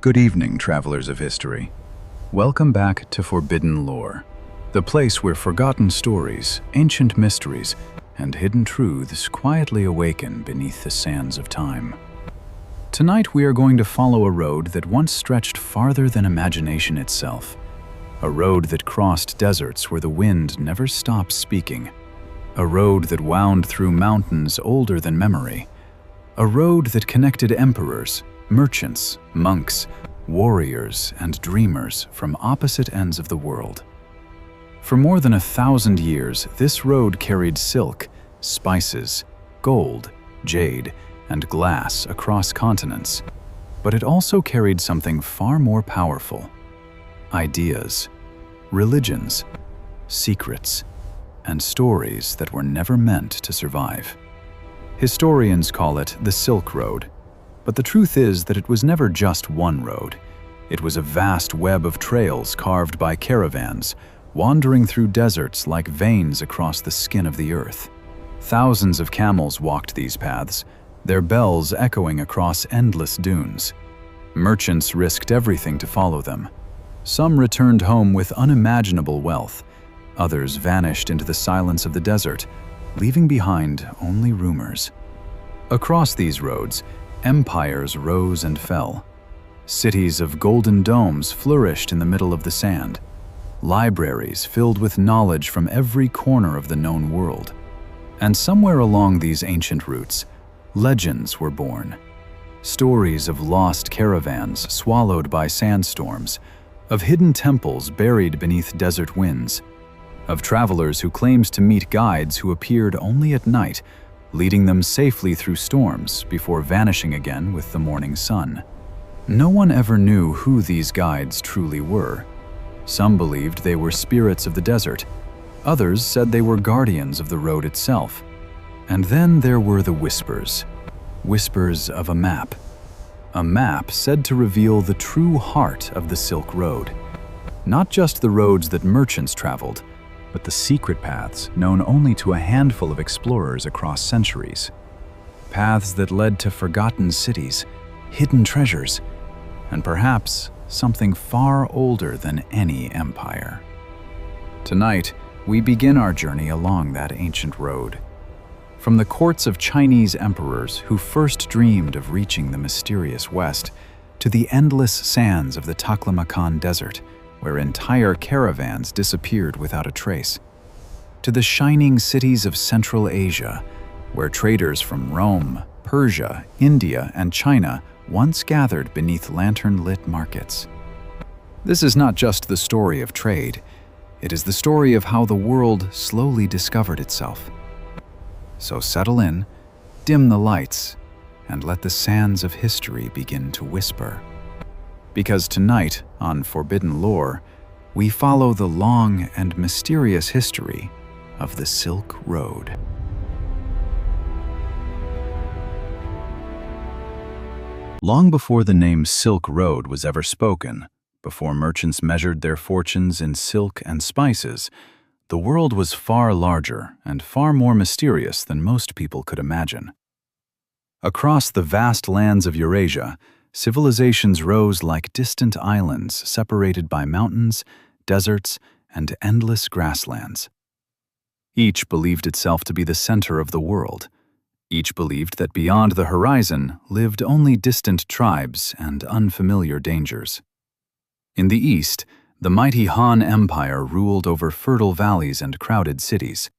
Good evening, travelers of history. Welcome back to Forbidden Lore, the place where forgotten stories, ancient mysteries, and hidden truths quietly awaken beneath the sands of time. Tonight we are going to follow a road that once stretched farther than imagination itself. A road that crossed deserts where the wind never stops speaking. A road that wound through mountains older than memory. A road that connected emperors, merchants, monks, warriors, and dreamers from opposite ends of the world. For more than 1,000 years, this road carried silk, spices, gold, jade, and glass across continents. But it also carried something far more powerful: ideas, religions, secrets, and stories that were never meant to survive. Historians call it the Silk Road. But the truth is that it was never just one road. It was a vast web of trails carved by caravans, wandering through deserts like veins across the skin of the earth. Thousands of camels walked these paths, their bells echoing across endless dunes. Merchants risked everything to follow them. Some returned home with unimaginable wealth. Others vanished into the silence of the desert, leaving behind only rumors. Across these roads, empires rose and fell. Cities of golden domes flourished in the middle of the sand. Libraries filled with knowledge from every corner of the known world. And somewhere along these ancient routes, legends were born. Stories of lost caravans swallowed by sandstorms, of hidden temples buried beneath desert winds, of travelers who claimed to meet guides who appeared only at night, leading them safely through storms before vanishing again with the morning sun. No one ever knew who these guides truly were. Some believed they were spirits of the desert. Others said they were guardians of the road itself. And then there were the whispers. Whispers of a map. A map said to reveal the true heart of the Silk Road. Not just the roads that merchants traveled, but the secret paths known only to a handful of explorers across centuries. Paths that led to forgotten cities, hidden treasures, and perhaps something far older than any empire. Tonight, we begin our journey along that ancient road. From the courts of Chinese emperors who first dreamed of reaching the mysterious West, to the endless sands of the Taklamakan Desert, where entire caravans disappeared without a trace, to the shining cities of Central Asia, where traders from Rome, Persia, India, and China once gathered beneath lantern-lit markets. This is not just the story of trade, it is the story of how the world slowly discovered itself. So settle in, dim the lights, and let the sands of history begin to whisper. Because tonight, on Forbidden Lore, we follow the long and mysterious history of the Silk Road. Long before the name Silk Road was ever spoken, before merchants measured their fortunes in silk and spices, the world was far larger and far more mysterious than most people could imagine. Across the vast lands of Eurasia, civilizations rose like distant islands separated by mountains, deserts, and endless grasslands. Each believed itself to be the center of the world. Each believed that beyond the horizon lived only distant tribes and unfamiliar dangers. In the east, the mighty Han Empire ruled over fertile valleys and crowded cities.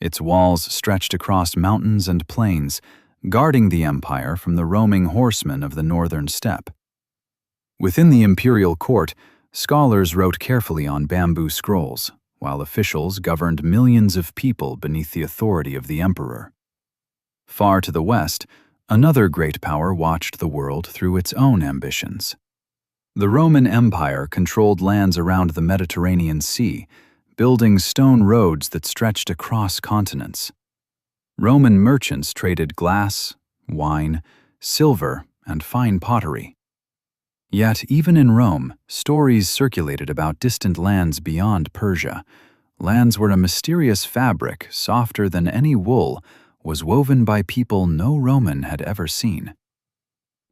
Its walls stretched across mountains and plains, guarding the empire from the roaming horsemen of the northern steppe. Within the imperial court, scholars wrote carefully on bamboo scrolls, while officials governed millions of people beneath the authority of the emperor. Far to the west, another great power watched the world through its own ambitions. The Roman Empire controlled lands around the Mediterranean Sea, building stone roads that stretched across continents. Roman merchants traded glass, wine, silver, and fine pottery. Yet, even in Rome, stories circulated about distant lands beyond Persia, lands where a mysterious fabric, softer than any wool, was woven by people no Roman had ever seen.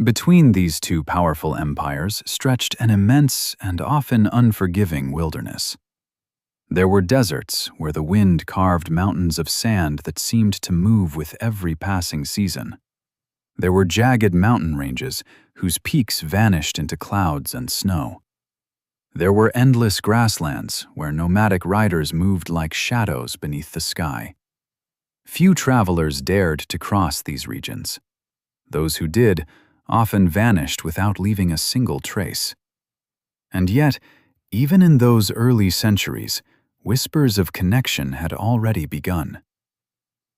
Between these two powerful empires stretched an immense and often unforgiving wilderness. There were deserts where the wind carved mountains of sand that seemed to move with every passing season. There were jagged mountain ranges whose peaks vanished into clouds and snow. There were endless grasslands where nomadic riders moved like shadows beneath the sky. Few travelers dared to cross these regions. Those who did often vanished without leaving a single trace. And yet, even in those early centuries, whispers of connection had already begun.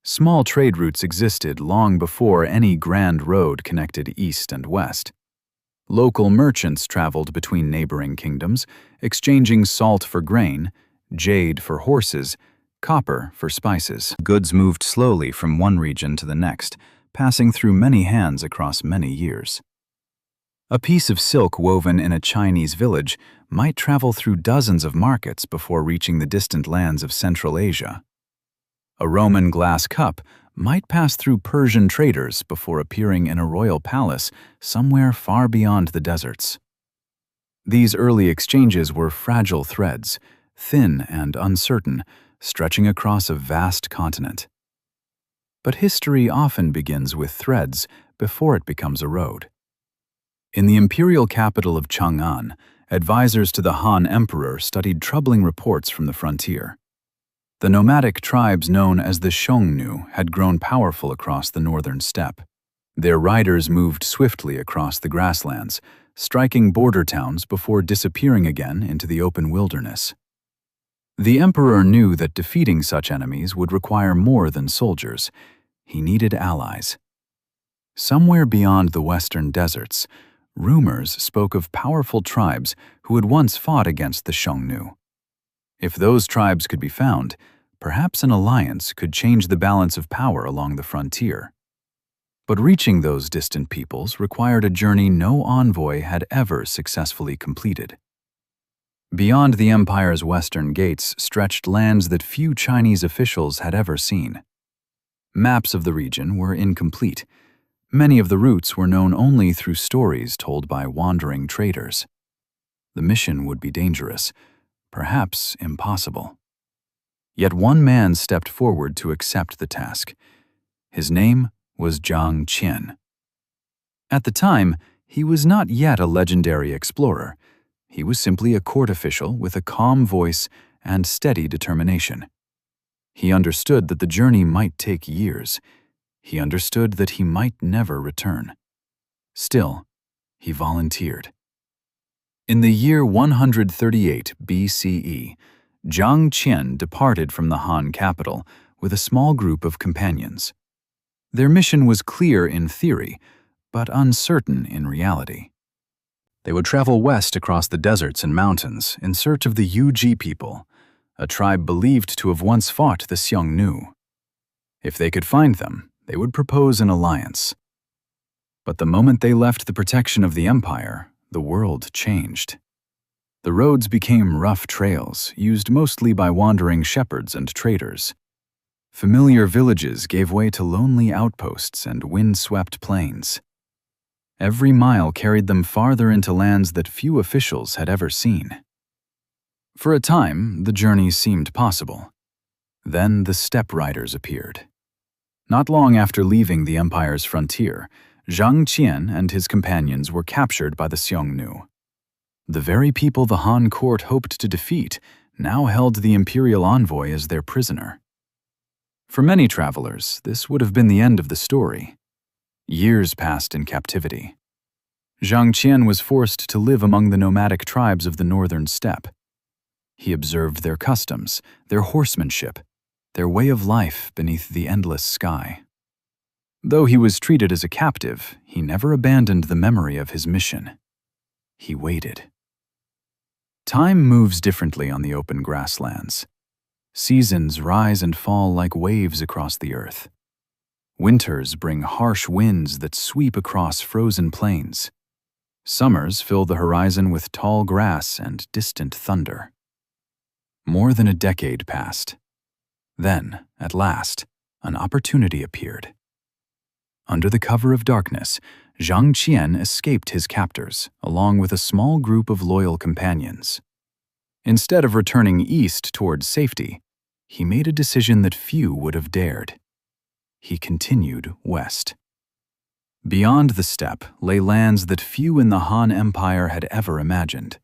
Small trade routes existed long before any grand road connected east and west. Local merchants traveled between neighboring kingdoms, exchanging salt for grain, jade for horses, copper for spices. Goods moved slowly from one region to the next, passing through many hands across many years. A piece of silk woven in a Chinese village might travel through dozens of markets before reaching the distant lands of Central Asia. A Roman glass cup might pass through Persian traders before appearing in a royal palace somewhere far beyond the deserts. These early exchanges were fragile threads, thin and uncertain, stretching across a vast continent. But history often begins with threads before it becomes a road. In the imperial capital of Chang'an, advisors to the Han Emperor studied troubling reports from the frontier. The nomadic tribes known as the Xiongnu had grown powerful across the northern steppe. Their riders moved swiftly across the grasslands, striking border towns before disappearing again into the open wilderness. The emperor knew that defeating such enemies would require more than soldiers. He needed allies. Somewhere beyond the western deserts, rumors spoke of powerful tribes who had once fought against the Xiongnu. If those tribes could be found, perhaps an alliance could change the balance of power along the frontier. But reaching those distant peoples required a journey no envoy had ever successfully completed. Beyond the empire's western gates stretched lands that few Chinese officials had ever seen. Maps of the region were incomplete. Many of the routes were known only through stories told by wandering traders. The mission would be dangerous, perhaps impossible. Yet one man stepped forward to accept the task. His name was Zhang Qian. At the time, he was not yet a legendary explorer. He was simply a court official with a calm voice and steady determination. He understood that the journey might take years. He understood that he might never return. Still, he volunteered. In the year 138 BCE, Zhang Qian departed from the Han capital with a small group of companions. Their mission was clear in theory, but uncertain in reality. They would travel west across the deserts and mountains in search of the Yuji people, a tribe believed to have once fought the Xiongnu. If they could find them, they would propose an alliance. But the moment they left the protection of the empire, the world changed. The roads became rough trails, used mostly by wandering shepherds and traders. Familiar villages gave way to lonely outposts and wind-swept plains. Every mile carried them farther into lands that few officials had ever seen. For a time, the journey seemed possible. Then the steppe riders appeared. Not long after leaving the empire's frontier, Zhang Qian and his companions were captured by the Xiongnu. The very people the Han court hoped to defeat now held the imperial envoy as their prisoner. For many travelers, this would have been the end of the story. Years passed in captivity. Zhang Qian was forced to live among the nomadic tribes of the northern steppe. He observed their customs, their horsemanship, their way of life beneath the endless sky. Though he was treated as a captive, he never abandoned the memory of his mission. He waited. Time moves differently on the open grasslands. Seasons rise and fall like waves across the earth. Winters bring harsh winds that sweep across frozen plains. Summers fill the horizon with tall grass and distant thunder. More than a decade passed. Then, at last, an opportunity appeared. Under the cover of darkness, Zhang Qian escaped his captors, along with a small group of loyal companions. Instead of returning east towards safety, he made a decision that few would have dared. He continued west. Beyond the steppe lay lands that few in the Han Empire had ever imagined.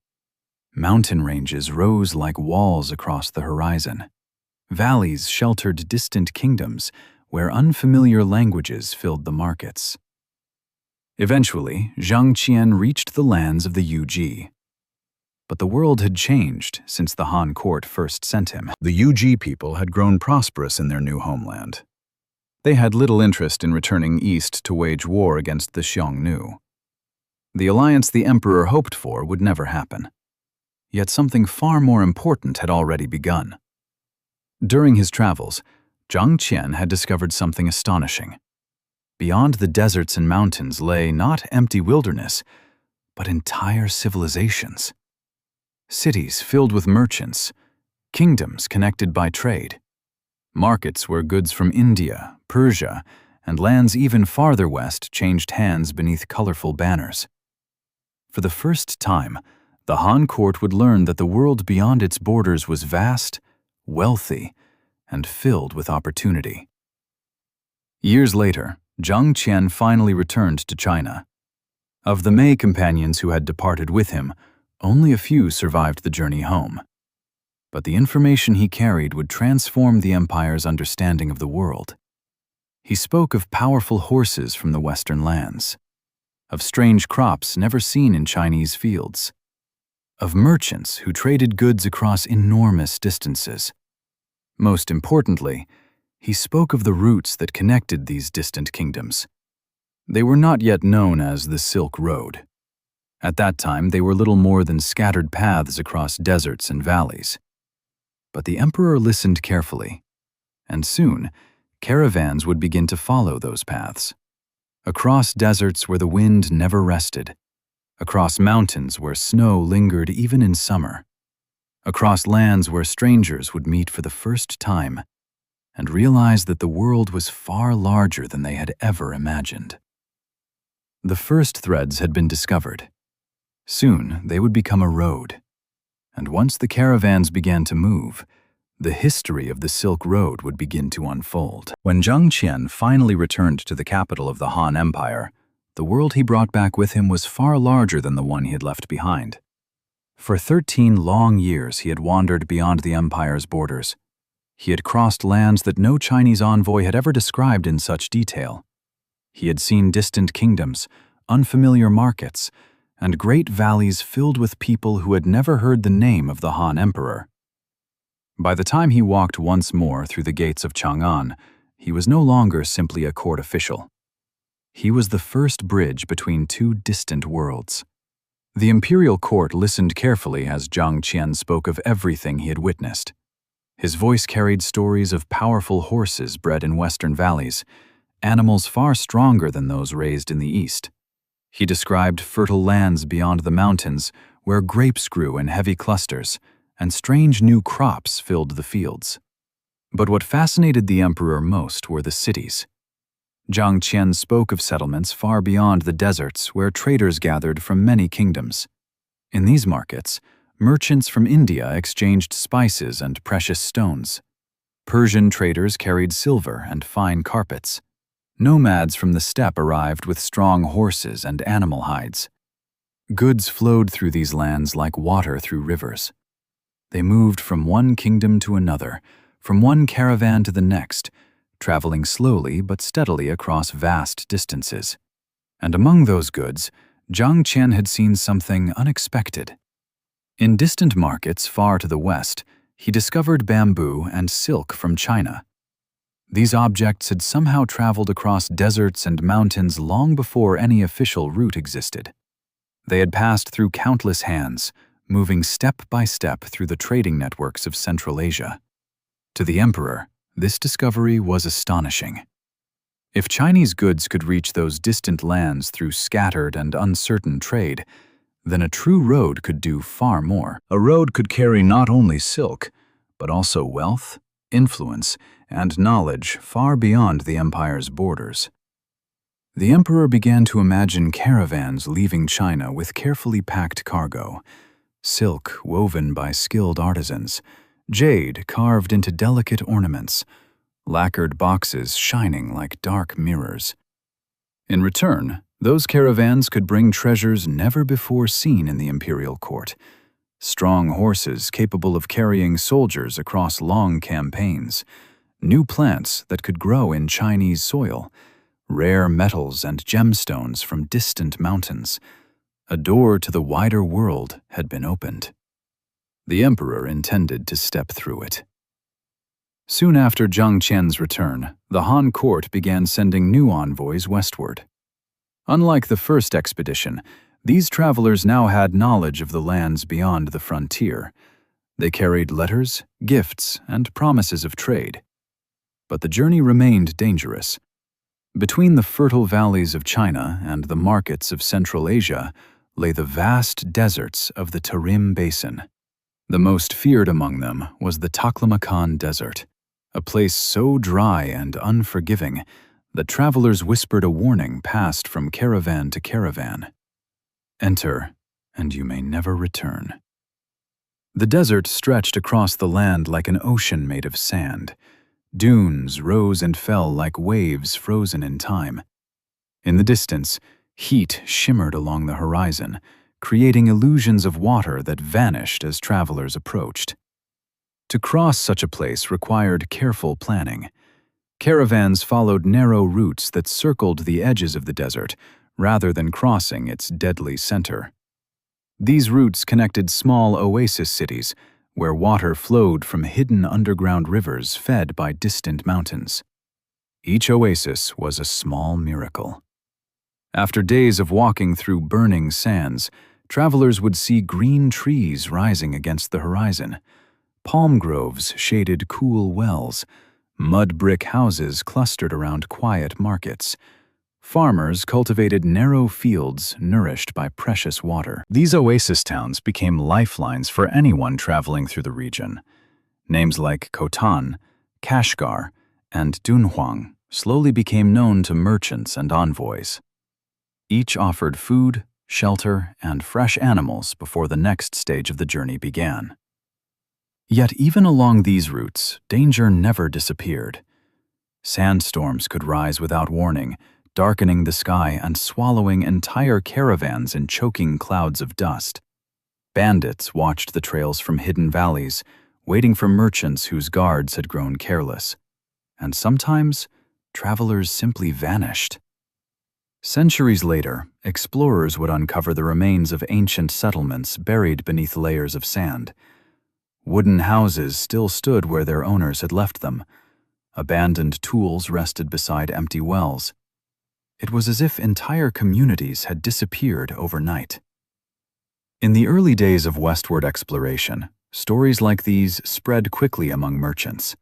Mountain ranges rose like walls across the horizon. Valleys sheltered distant kingdoms where unfamiliar languages filled the markets. Eventually, Zhang Qian reached the lands of the Yuji. But the world had changed since the Han court first sent him. The Yuji people had grown prosperous in their new homeland. They had little interest in returning east to wage war against the Xiongnu. The alliance the emperor hoped for would never happen. Yet something far more important had already begun. During his travels, Zhang Qian had discovered something astonishing. Beyond the deserts and mountains lay not empty wilderness, but entire civilizations. Cities filled with merchants, kingdoms connected by trade, markets where goods from India, Persia, and lands even farther west changed hands beneath colorful banners. For the first time, the Han court would learn that the world beyond its borders was vast, wealthy, and filled with opportunity. Years later, Zhang Qian finally returned to China. Of the Mei companions who had departed with him, only a few survived the journey home. But the information he carried would transform the empire's understanding of the world. He spoke of powerful horses from the western lands, of strange crops never seen in Chinese fields, of merchants who traded goods across enormous distances. Most importantly, he spoke of the routes that connected these distant kingdoms. They were not yet known as the Silk Road. At that time, they were little more than scattered paths across deserts and valleys. But the emperor listened carefully, and soon, caravans would begin to follow those paths. Across deserts where the wind never rested, across mountains where snow lingered even in summer, across lands where strangers would meet for the first time and realize that the world was far larger than they had ever imagined. The first threads had been discovered. Soon, they would become a road. And once the caravans began to move, the history of the Silk Road would begin to unfold. When Zhang Qian finally returned to the capital of the Han Empire, the world he brought back with him was far larger than the one he had left behind. For 13 long years, he had wandered beyond the empire's borders. He had crossed lands that no Chinese envoy had ever described in such detail. He had seen distant kingdoms, unfamiliar markets, and great valleys filled with people who had never heard the name of the Han Emperor. By the time he walked once more through the gates of Chang'an, he was no longer simply a court official. He was the first bridge between two distant worlds. The imperial court listened carefully as Zhang Qian spoke of everything he had witnessed. His voice carried stories of powerful horses bred in western valleys, animals far stronger than those raised in the east. He described fertile lands beyond the mountains where grapes grew in heavy clusters, and strange new crops filled the fields. But what fascinated the emperor most were the cities. Zhang Qian spoke of settlements far beyond the deserts where traders gathered from many kingdoms. In these markets, merchants from India exchanged spices and precious stones. Persian traders carried silver and fine carpets. Nomads from the steppe arrived with strong horses and animal hides. Goods flowed through these lands like water through rivers. They moved from one kingdom to another, from one caravan to the next, traveling slowly but steadily across vast distances. And among those goods, Zhang Qian had seen something unexpected. In distant markets far to the west, he discovered bamboo and silk from China. These objects had somehow traveled across deserts and mountains long before any official route existed. They had passed through countless hands, moving step by step through the trading networks of Central Asia. To the emperor, this discovery was astonishing. If Chinese goods could reach those distant lands through scattered and uncertain trade, then a true road could do far more. A road could carry not only silk, but also wealth, influence, and knowledge far beyond the empire's borders. The emperor began to imagine caravans leaving China with carefully packed cargo, silk woven by skilled artisans, jade carved into delicate ornaments, lacquered boxes shining like dark mirrors. In return, those caravans could bring treasures never before seen in the imperial court, strong horses capable of carrying soldiers across long campaigns, new plants that could grow in Chinese soil, rare metals and gemstones from distant mountains. A door to the wider world had been opened. The emperor intended to step through it. Soon after Zhang Qian's return, the Han court began sending new envoys westward. Unlike the first expedition, these travelers now had knowledge of the lands beyond the frontier. They carried letters, gifts, and promises of trade. But the journey remained dangerous. Between the fertile valleys of China and the markets of Central Asia lay the vast deserts of the Tarim Basin. The most feared among them was the Taklamakan Desert, a place so dry and unforgiving that travelers whispered a warning passed from caravan to caravan. Enter, and you may never return. The desert stretched across the land like an ocean made of sand. Dunes rose and fell like waves frozen in time. In the distance, heat shimmered along the horizon, creating illusions of water that vanished as travelers approached. To cross such a place required careful planning. Caravans followed narrow routes that circled the edges of the desert, rather than crossing its deadly center. These routes connected small oasis cities, where water flowed from hidden underground rivers fed by distant mountains. Each oasis was a small miracle. After days of walking through burning sands, travelers would see green trees rising against the horizon. Palm groves shaded cool wells. Mud brick houses clustered around quiet markets. Farmers cultivated narrow fields nourished by precious water. These oasis towns became lifelines for anyone traveling through the region. Names like Khotan, Kashgar, and Dunhuang slowly became known to merchants and envoys. Each offered food, shelter, and fresh animals before the next stage of the journey began. Yet even along these routes, danger never disappeared. Sandstorms could rise without warning, darkening the sky and swallowing entire caravans in choking clouds of dust. Bandits watched the trails from hidden valleys, waiting for merchants whose guards had grown careless. And sometimes, travelers simply vanished. Centuries later, explorers would uncover the remains of ancient settlements buried beneath layers of sand. Wooden houses still stood where their owners had left them. Abandoned tools rested beside empty wells. It was as if entire communities had disappeared overnight. In the early days of westward exploration, stories like these spread quickly among merchants.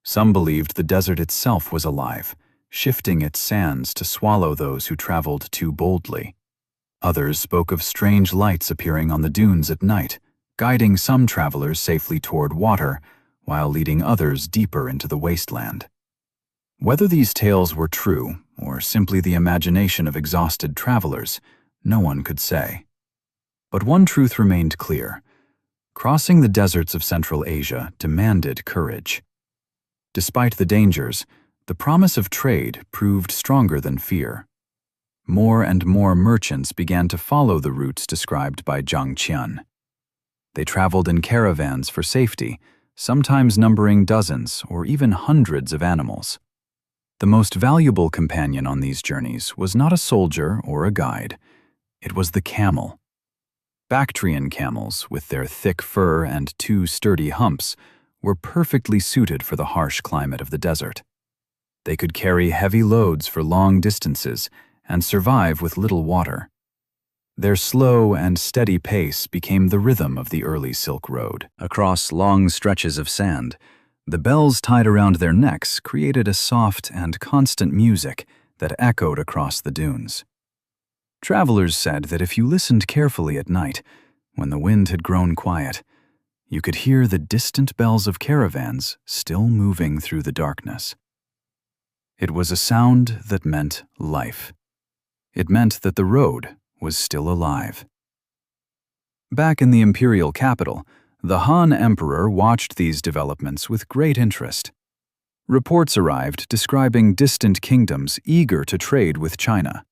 Some believed the desert itself was alive, shifting its sands to swallow those who traveled too boldly. Others spoke of strange lights appearing on the dunes at night, guiding some travelers safely toward water, while leading others deeper into the wasteland. Whether these tales were true, or simply the imagination of exhausted travelers, no one could say. But one truth remained clear. Crossing the deserts of Central Asia demanded courage. Despite the dangers, the promise of trade proved stronger than fear. More and more merchants began to follow the routes described by Zhang Qian. They traveled in caravans for safety, sometimes numbering dozens or even hundreds of animals. The most valuable companion on these journeys was not a soldier or a guide. It was the camel. Bactrian camels, with their thick fur and two sturdy humps, were perfectly suited for the harsh climate of the desert. They could carry heavy loads for long distances and survive with little water. Their slow and steady pace became the rhythm of the early Silk Road. Across long stretches of sand, the bells tied around their necks created a soft and constant music that echoed across the dunes. Travelers said that if you listened carefully at night, when the wind had grown quiet, you could hear the distant bells of caravans still moving through the darkness. It was a sound that meant life. It meant that the road was still alive. Back in the imperial capital, the Han Emperor watched these developments with great interest. Reports arrived describing distant kingdoms eager to trade with China.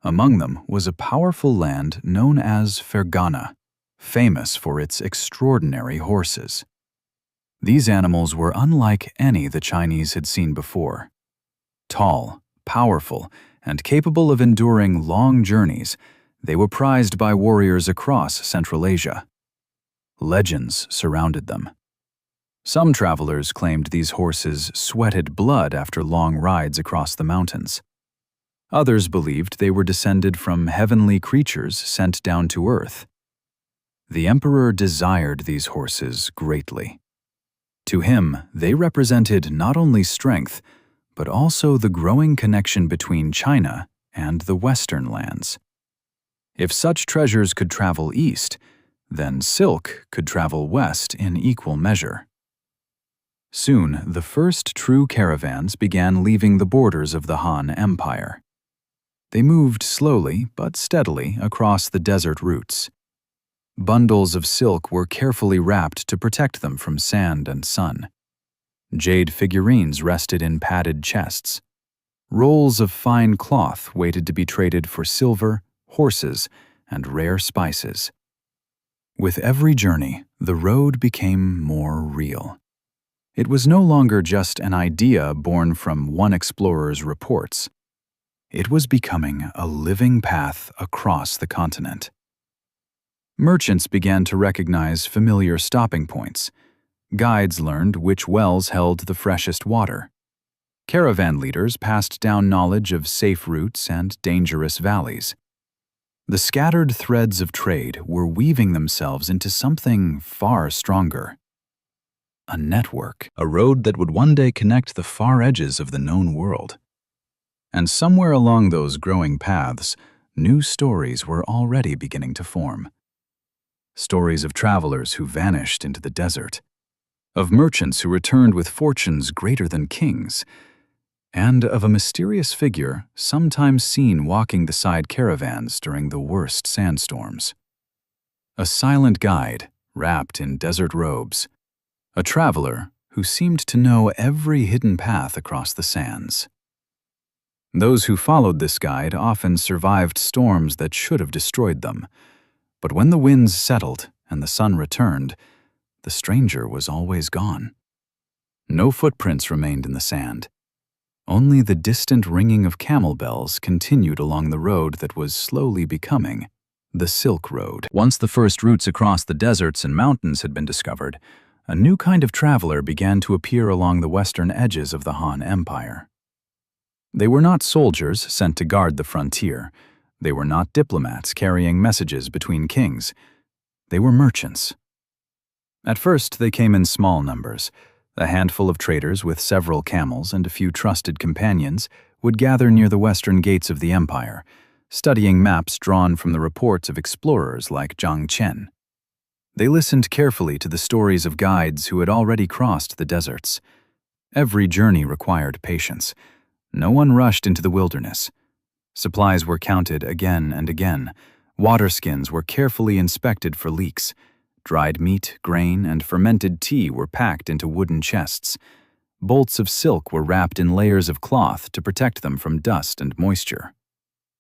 Among them was a powerful land known as Fergana, famous for its extraordinary horses. These animals were unlike any the Chinese had seen before. Tall, powerful, and capable of enduring long journeys, they were prized by warriors across Central Asia. Legends surrounded them. Some travelers claimed these horses sweated blood after long rides across the mountains. Others believed they were descended from heavenly creatures sent down to earth. The emperor desired these horses greatly. To him, they represented not only strength, but also the growing connection between China and the Western lands. If such treasures could travel east, then silk could travel west in equal measure. Soon, the first true caravans began leaving the borders of the Han Empire. They moved slowly but steadily across the desert routes. Bundles of silk were carefully wrapped to protect them from sand and sun. Jade figurines rested in padded chests. Rolls of fine cloth waited to be traded for silver, horses, and rare spices. With every journey, the road became more real. It was no longer just an idea born from one explorer's reports. It was becoming a living path across the continent. Merchants began to recognize familiar stopping points. Guides learned which wells held the freshest water. Caravan leaders passed down knowledge of safe routes and dangerous valleys. The scattered threads of trade were weaving themselves into something far stronger. A network, a road that would one day connect the far edges of the known world. And somewhere along those growing paths, new stories were already beginning to form. Stories of travelers who vanished into the desert, of merchants who returned with fortunes greater than kings, and of a mysterious figure sometimes seen walking beside caravans during the worst sandstorms. A silent guide, wrapped in desert robes, a traveler who seemed to know every hidden path across the sands. Those who followed this guide often survived storms that should have destroyed them, but when the winds settled and the sun returned, the stranger was always gone. No footprints remained in the sand. Only the distant ringing of camel bells continued along the road that was slowly becoming the Silk Road. Once the first routes across the deserts and mountains had been discovered, a new kind of traveler began to appear along the western edges of the Han Empire. They were not soldiers sent to guard the frontier. They were not diplomats carrying messages between kings. They were merchants. At first, they came in small numbers. A handful of traders with several camels and a few trusted companions would gather near the western gates of the empire, studying maps drawn from the reports of explorers like Zhang Qian. They listened carefully to the stories of guides who had already crossed the deserts. Every journey required patience. No one rushed into the wilderness. Supplies were counted again and again. Water skins were carefully inspected for leaks. Dried meat, grain, and fermented tea were packed into wooden chests. Bolts of silk were wrapped in layers of cloth to protect them from dust and moisture.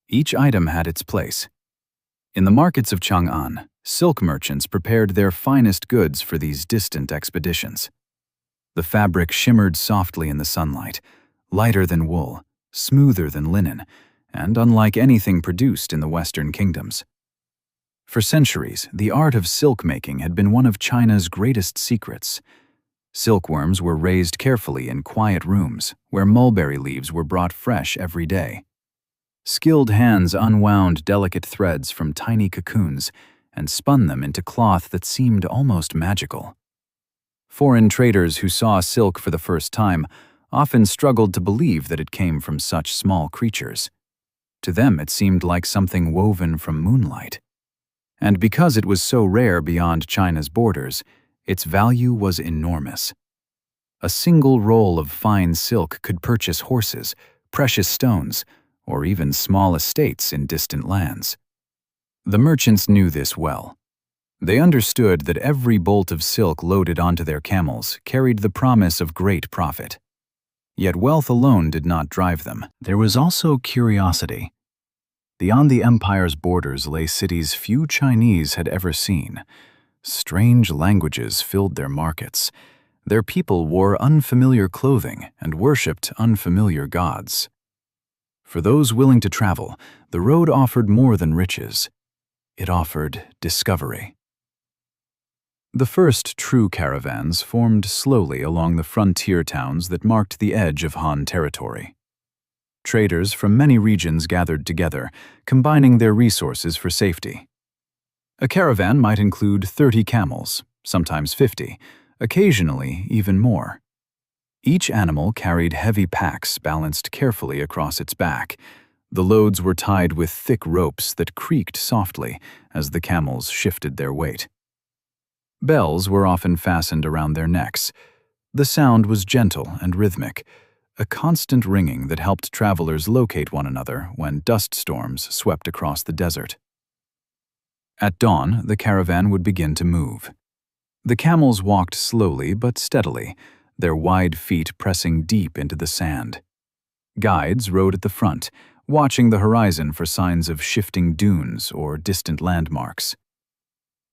Each item had its place. In the markets of Chang'an, silk merchants prepared their finest goods for these distant expeditions. The fabric shimmered softly in the sunlight, lighter than wool, smoother than linen, and unlike anything produced in the Western kingdoms. For centuries, the art of silk making had been one of China's greatest secrets. Silkworms were raised carefully in quiet rooms, where mulberry leaves were brought fresh every day. Skilled hands unwound delicate threads from tiny cocoons and spun them into cloth that seemed almost magical. Foreign traders who saw silk for the first time often struggled to believe that it came from such small creatures. To them, it seemed like something woven from moonlight. And because it was so rare beyond China's borders, its value was enormous. A single roll of fine silk could purchase horses, precious stones, or even small estates in distant lands. The merchants knew this well. They understood that every bolt of silk loaded onto their camels carried the promise of great profit. Yet wealth alone did not drive them. There was also curiosity. Beyond the empire's borders lay cities few Chinese had ever seen. Strange languages filled their markets. Their people wore unfamiliar clothing and worshipped unfamiliar gods. For those willing to travel, the road offered more than riches. It offered discovery. The first true caravans formed slowly along the frontier towns that marked the edge of Han territory. Traders from many regions gathered together, combining their resources for safety. A caravan might include 30 camels, sometimes 50, occasionally even more. Each animal carried heavy packs balanced carefully across its back. The loads were tied with thick ropes that creaked softly as the camels shifted their weight. Bells were often fastened around their necks. The sound was gentle and rhythmic, a constant ringing that helped travelers locate one another when dust storms swept across the desert. At dawn, the caravan would begin to move. The camels walked slowly but steadily, their wide feet pressing deep into the sand. Guides rode at the front, watching the horizon for signs of shifting dunes or distant landmarks.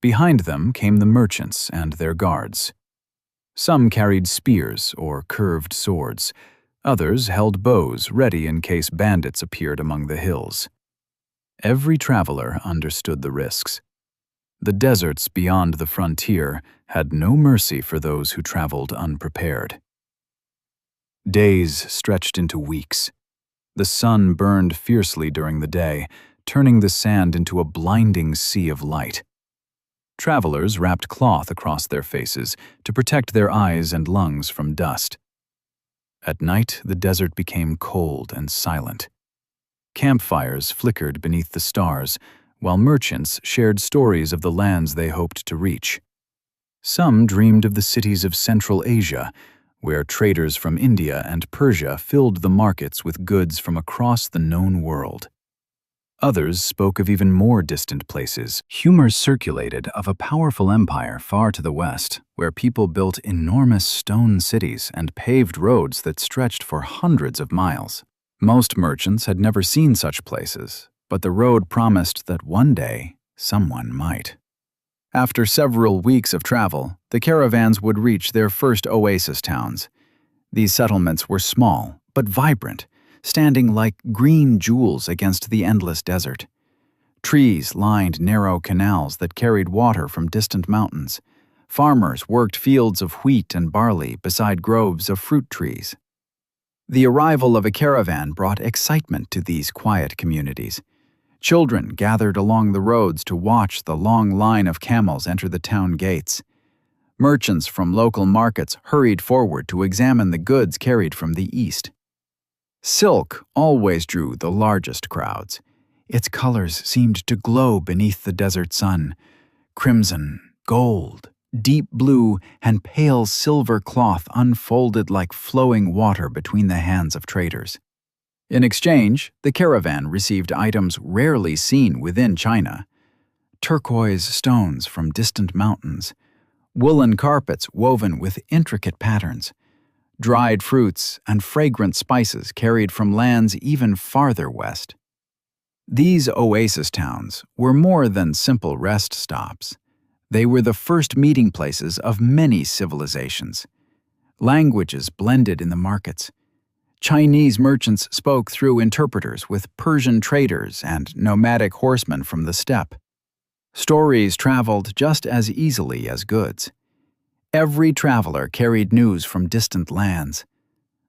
Behind them came the merchants and their guards. Some carried spears or curved swords. Others held bows ready in case bandits appeared among the hills. Every traveler understood the risks. The deserts beyond the frontier had no mercy for those who traveled unprepared. Days stretched into weeks. The sun burned fiercely during the day, turning the sand into a blinding sea of light. Travelers wrapped cloth across their faces to protect their eyes and lungs from dust. At night, the desert became cold and silent. Campfires flickered beneath the stars, while merchants shared stories of the lands they hoped to reach. Some dreamed of the cities of Central Asia, where traders from India and Persia filled the markets with goods from across the known world. Others spoke of even more distant places. Humors circulated of a powerful empire far to the west, where people built enormous stone cities and paved roads that stretched for hundreds of miles. Most merchants had never seen such places, but the road promised that one day someone might. After several weeks of travel, the caravans would reach their first oasis towns. These settlements were small but vibrant, standing like green jewels against the endless desert. Trees lined narrow canals that carried water from distant mountains. Farmers worked fields of wheat and barley beside groves of fruit trees. The arrival of a caravan brought excitement to these quiet communities. Children gathered along the roads to watch the long line of camels enter the town gates. Merchants from local markets hurried forward to examine the goods carried from the east. Silk always drew the largest crowds. Its colors seemed to glow beneath the desert sun. Crimson, gold, deep blue, and pale silver cloth unfolded like flowing water between the hands of traders. In exchange, the caravan received items rarely seen within China. Turquoise stones from distant mountains, woolen carpets woven with intricate patterns, dried fruits and fragrant spices carried from lands even farther west. These oasis towns were more than simple rest stops. They were the first meeting places of many civilizations. Languages blended in the markets. Chinese merchants spoke through interpreters with Persian traders and nomadic horsemen from the steppe. Stories traveled just as easily as goods. Every traveler carried news from distant lands.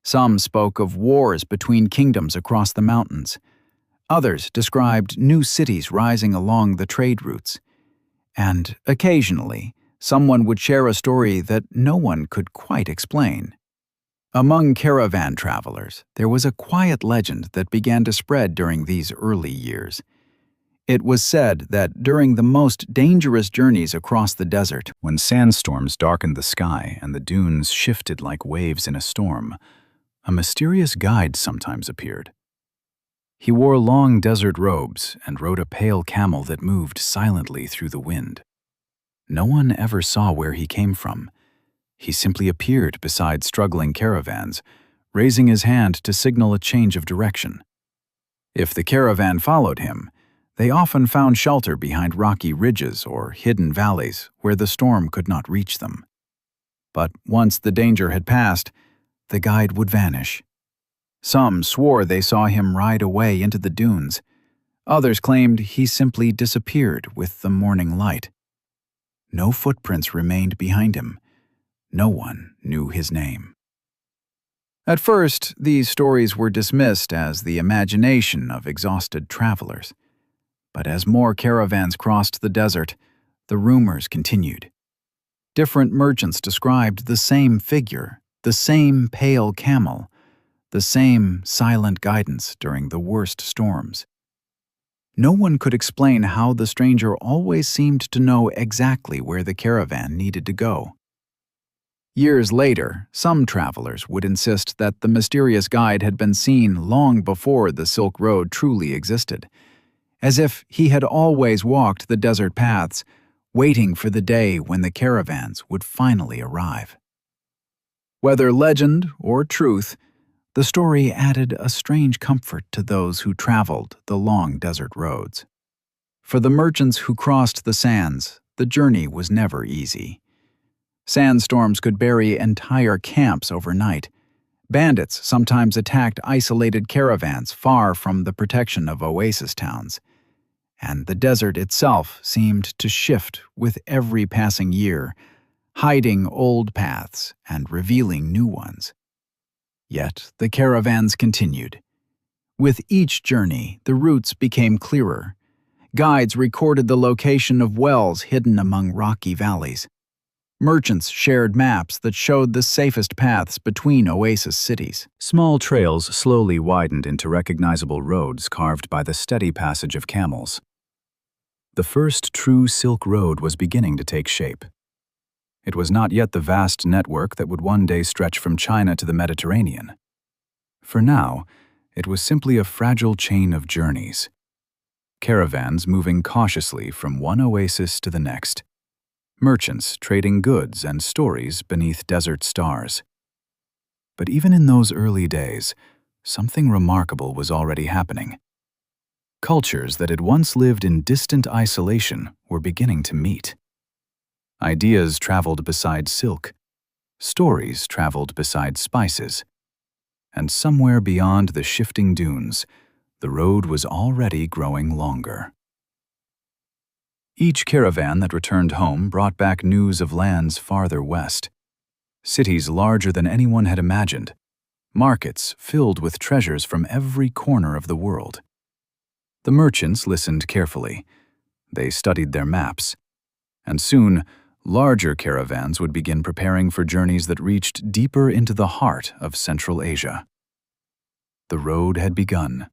Some spoke of wars between kingdoms across the mountains. Others described new cities rising along the trade routes. And occasionally, someone would share a story that no one could quite explain. Among caravan travelers, there was a quiet legend that began to spread during these early years. It was said that during the most dangerous journeys across the desert, when sandstorms darkened the sky and the dunes shifted like waves in a storm, a mysterious guide sometimes appeared. He wore long desert robes and rode a pale camel that moved silently through the wind. No one ever saw where he came from. He simply appeared beside struggling caravans, raising his hand to signal a change of direction. If the caravan followed him, they often found shelter behind rocky ridges or hidden valleys where the storm could not reach them. But once the danger had passed, the guide would vanish. Some swore they saw him ride away into the dunes. Others claimed he simply disappeared with the morning light. No footprints remained behind him. No one knew his name. At first, these stories were dismissed as the imagination of exhausted travelers. But as more caravans crossed the desert, the rumors continued. Different merchants described the same figure, the same pale camel, the same silent guidance during the worst storms. No one could explain how the stranger always seemed to know exactly where the caravan needed to go. Years later, some travelers would insist that the mysterious guide had been seen long before the Silk Road truly existed, as if he had always walked the desert paths, waiting for the day when the caravans would finally arrive. Whether legend or truth, the story added a strange comfort to those who traveled the long desert roads. For the merchants who crossed the sands, the journey was never easy. Sandstorms could bury entire camps overnight. Bandits sometimes attacked isolated caravans far from the protection of oasis towns. And the desert itself seemed to shift with every passing year, hiding old paths and revealing new ones. Yet the caravans continued. With each journey, the routes became clearer. Guides recorded the location of wells hidden among rocky valleys. Merchants shared maps that showed the safest paths between oasis cities. Small trails slowly widened into recognizable roads carved by the steady passage of camels. The first true Silk Road was beginning to take shape. It was not yet the vast network that would one day stretch from China to the Mediterranean. For now, it was simply a fragile chain of journeys. Caravans moving cautiously from one oasis to the next. Merchants trading goods and stories beneath desert stars. But even in those early days, something remarkable was already happening. Cultures that had once lived in distant isolation were beginning to meet. Ideas traveled beside silk. Stories traveled beside spices. And somewhere beyond the shifting dunes, the road was already growing longer. Each caravan that returned home brought back news of lands farther west. Cities larger than anyone had imagined. Markets filled with treasures from every corner of the world. The merchants listened carefully. They studied their maps. And soon, larger caravans would begin preparing for journeys that reached deeper into the heart of Central Asia. The road had begun.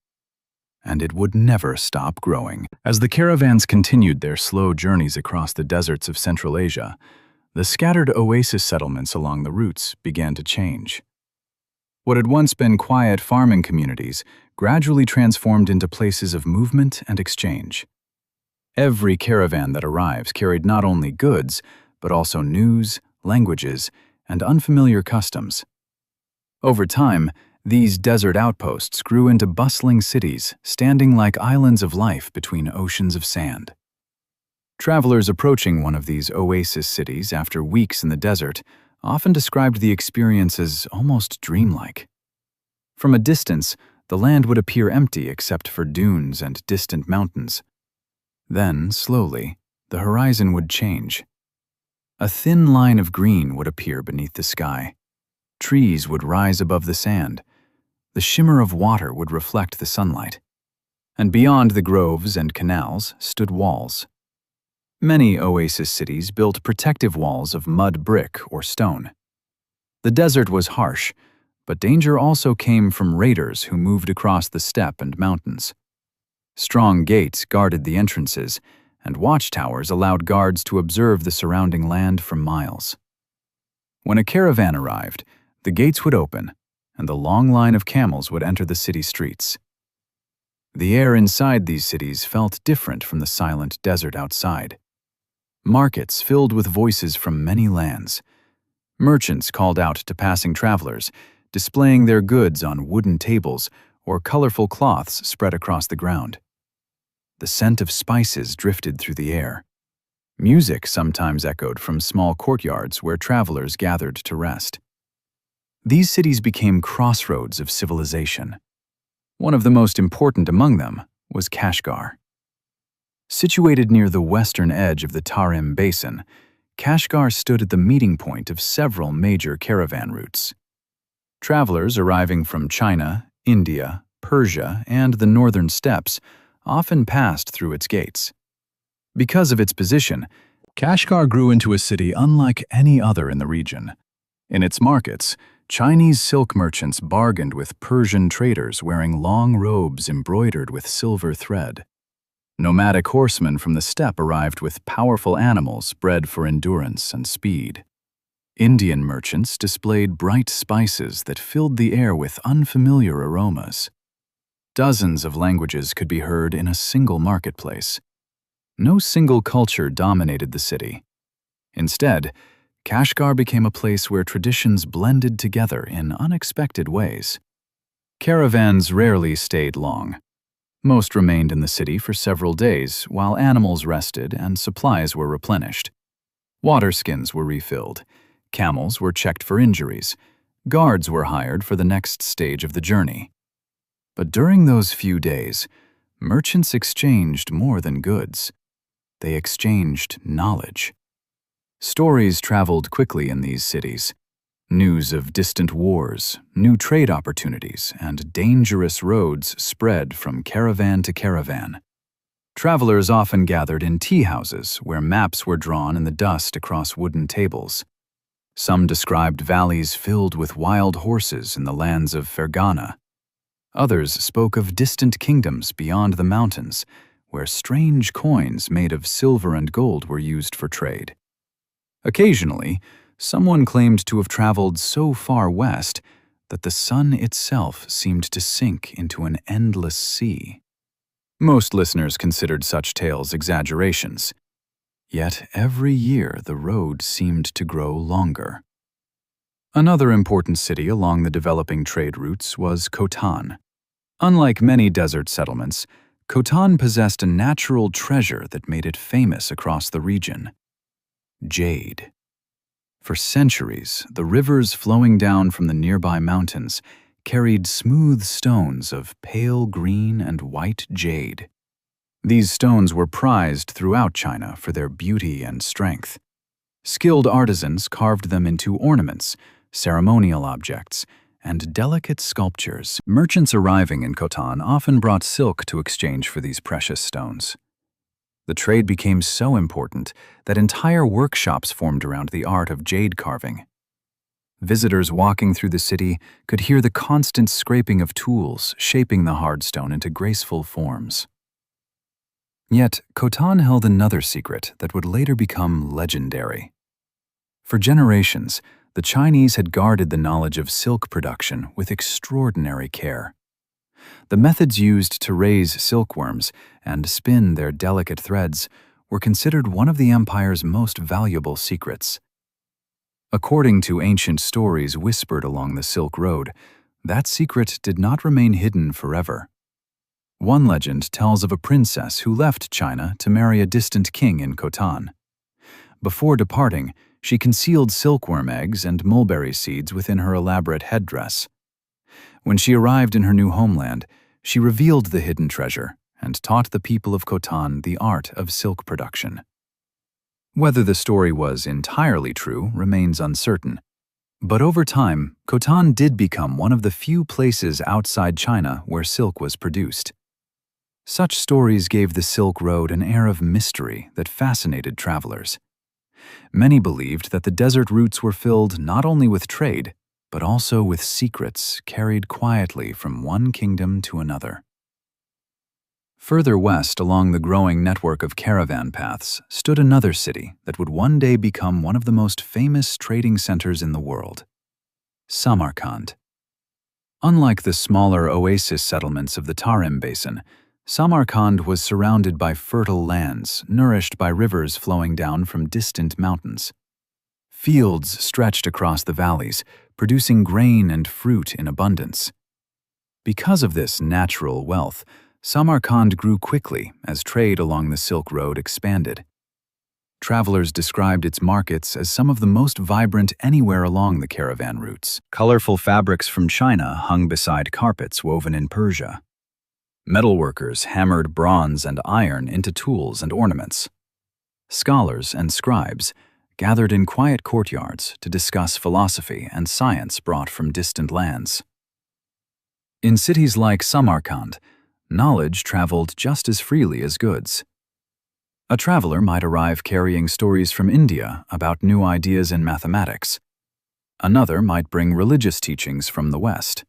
And it would never stop growing. As the caravans continued their slow journeys across the deserts of Central Asia, the scattered oasis settlements along the routes began to change. What had once been quiet farming communities gradually transformed into places of movement and exchange. Every caravan that arrives carried not only goods, but also news, languages, and unfamiliar customs. Over time, these desert outposts grew into bustling cities, standing like islands of life between oceans of sand. Travelers approaching one of these oasis cities after weeks in the desert often described the experience as almost dreamlike. From a distance, the land would appear empty except for dunes and distant mountains. Then, slowly, the horizon would change. A thin line of green would appear beneath the sky. Trees would rise above the sand. The shimmer of water would reflect the sunlight. And beyond the groves and canals stood walls. Many oasis cities built protective walls of mud brick or stone. The desert was harsh, but danger also came from raiders who moved across the steppe and mountains. Strong gates guarded the entrances, and watchtowers allowed guards to observe the surrounding land for miles. When a caravan arrived, the gates would open, and the long line of camels would enter the city streets. The air inside these cities felt different from the silent desert outside. Markets filled with voices from many lands. Merchants called out to passing travelers, displaying their goods on wooden tables or colorful cloths spread across the ground. The scent of spices drifted through the air. Music sometimes echoed from small courtyards where travelers gathered to rest. These cities became crossroads of civilization. One of the most important among them was Kashgar. Situated near the western edge of the Tarim Basin, Kashgar stood at the meeting point of several major caravan routes. Travelers arriving from China, India, Persia, and the northern steppes often passed through its gates. Because of its position, Kashgar grew into a city unlike any other in the region. In its markets, Chinese silk merchants bargained with Persian traders wearing long robes embroidered with silver thread. Nomadic horsemen from the steppe arrived with powerful animals bred for endurance and speed. Indian merchants displayed bright spices that filled the air with unfamiliar aromas. Dozens of languages could be heard in a single marketplace. No single culture dominated the city. Instead, Kashgar became a place where traditions blended together in unexpected ways. Caravans rarely stayed long. Most remained in the city for several days while animals rested and supplies were replenished. Water skins were refilled, camels were checked for injuries, guards were hired for the next stage of the journey. But during those few days, merchants exchanged more than goods. They exchanged knowledge. Stories traveled quickly in these cities. News of distant wars, new trade opportunities, and dangerous roads spread from caravan to caravan. Travelers often gathered in tea houses where maps were drawn in the dust across wooden tables. Some described valleys filled with wild horses in the lands of Fergana. Others spoke of distant kingdoms beyond the mountains, where strange coins made of silver and gold were used for trade. Occasionally, someone claimed to have traveled so far west that the sun itself seemed to sink into an endless sea. Most listeners considered such tales exaggerations. Yet every year the road seemed to grow longer. Another important city along the developing trade routes was Khotan. Unlike many desert settlements, Khotan possessed a natural treasure that made it famous across the region: jade. For centuries, the rivers flowing down from the nearby mountains carried smooth stones of pale green and white jade. These stones were prized throughout China for their beauty and strength. Skilled artisans carved them into ornaments, ceremonial objects, and delicate sculptures. Merchants arriving in Khotan often brought silk to exchange for these precious stones. The trade became so important that entire workshops formed around the art of jade carving. Visitors walking through the city could hear the constant scraping of tools shaping the hard stone into graceful forms. Yet, Khotan held another secret that would later become legendary. For generations, the Chinese had guarded the knowledge of silk production with extraordinary care. The methods used to raise silkworms and spin their delicate threads were considered one of the empire's most valuable secrets. According to ancient stories whispered along the Silk Road, that secret did not remain hidden forever. One legend tells of a princess who left China to marry a distant king in Khotan. Before departing, she concealed silkworm eggs and mulberry seeds within her elaborate headdress. When she arrived in her new homeland, she revealed the hidden treasure and taught the people of Khotan the art of silk production. Whether the story was entirely true remains uncertain, but over time, Khotan did become one of the few places outside China where silk was produced. Such stories gave the Silk Road an air of mystery that fascinated travelers. Many believed that the desert routes were filled not only with trade, but also with secrets carried quietly from one kingdom to another. Further west along the growing network of caravan paths stood another city that would one day become one of the most famous trading centers in the world: Samarkand. Unlike the smaller oasis settlements of the Tarim Basin, Samarkand was surrounded by fertile lands, nourished by rivers flowing down from distant mountains. Fields stretched across the valleys, producing grain and fruit in abundance. Because of this natural wealth, Samarkand grew quickly as trade along the Silk Road expanded. Travelers described its markets as some of the most vibrant anywhere along the caravan routes. Colorful fabrics from China hung beside carpets woven in Persia. Metalworkers hammered bronze and iron into tools and ornaments. Scholars and scribes gathered in quiet courtyards to discuss philosophy and science brought from distant lands. In cities like Samarkand, knowledge traveled just as freely as goods. A traveler might arrive carrying stories from India about new ideas in mathematics. Another might bring religious teachings from the West.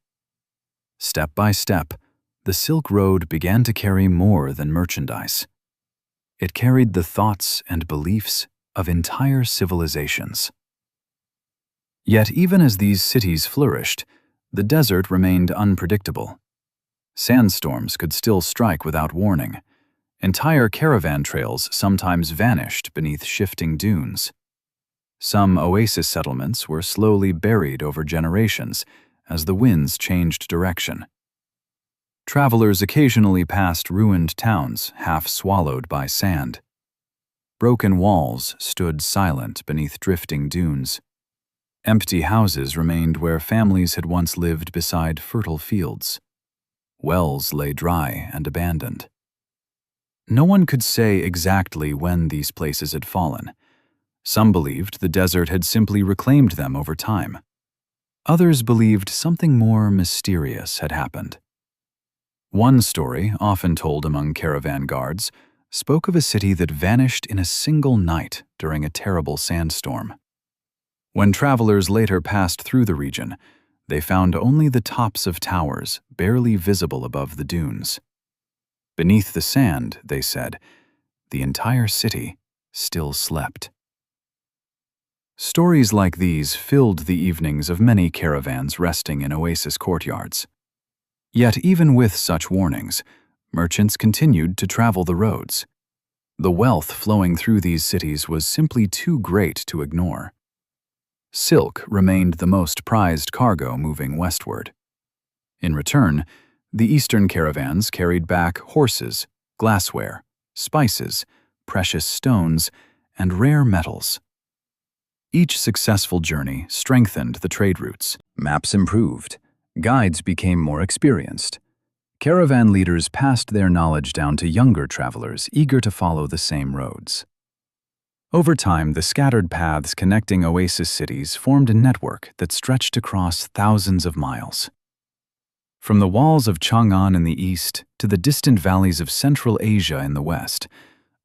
Step by step, the Silk Road began to carry more than merchandise. It carried the thoughts and beliefs of entire civilizations. Yet even as these cities flourished, the desert remained unpredictable. Sandstorms could still strike without warning. Entire caravan trails sometimes vanished beneath shifting dunes. Some oasis settlements were slowly buried over generations as the winds changed direction. Travelers occasionally passed ruined towns half swallowed by sand. Broken walls stood silent beneath drifting dunes. Empty houses remained where families had once lived beside fertile fields. Wells lay dry and abandoned. No one could say exactly when these places had fallen. Some believed the desert had simply reclaimed them over time. Others believed something more mysterious had happened. One story, often told among caravan guards, spoke of a city that vanished in a single night during a terrible sandstorm. When travelers later passed through the region, they found only the tops of towers barely visible above the dunes. Beneath the sand, they said, the entire city still slept. Stories like these filled the evenings of many caravans resting in oasis courtyards. Yet even with such warnings, merchants continued to travel the roads. The wealth flowing through these cities was simply too great to ignore. Silk remained the most prized cargo moving westward. In return, the eastern caravans carried back horses, glassware, spices, precious stones, and rare metals. Each successful journey strengthened the trade routes. Maps improved. Guides became more experienced. Caravan leaders passed their knowledge down to younger travelers eager to follow the same roads. Over time, the scattered paths connecting oasis cities formed a network that stretched across thousands of miles. From the walls of Chang'an in the east to the distant valleys of Central Asia in the west,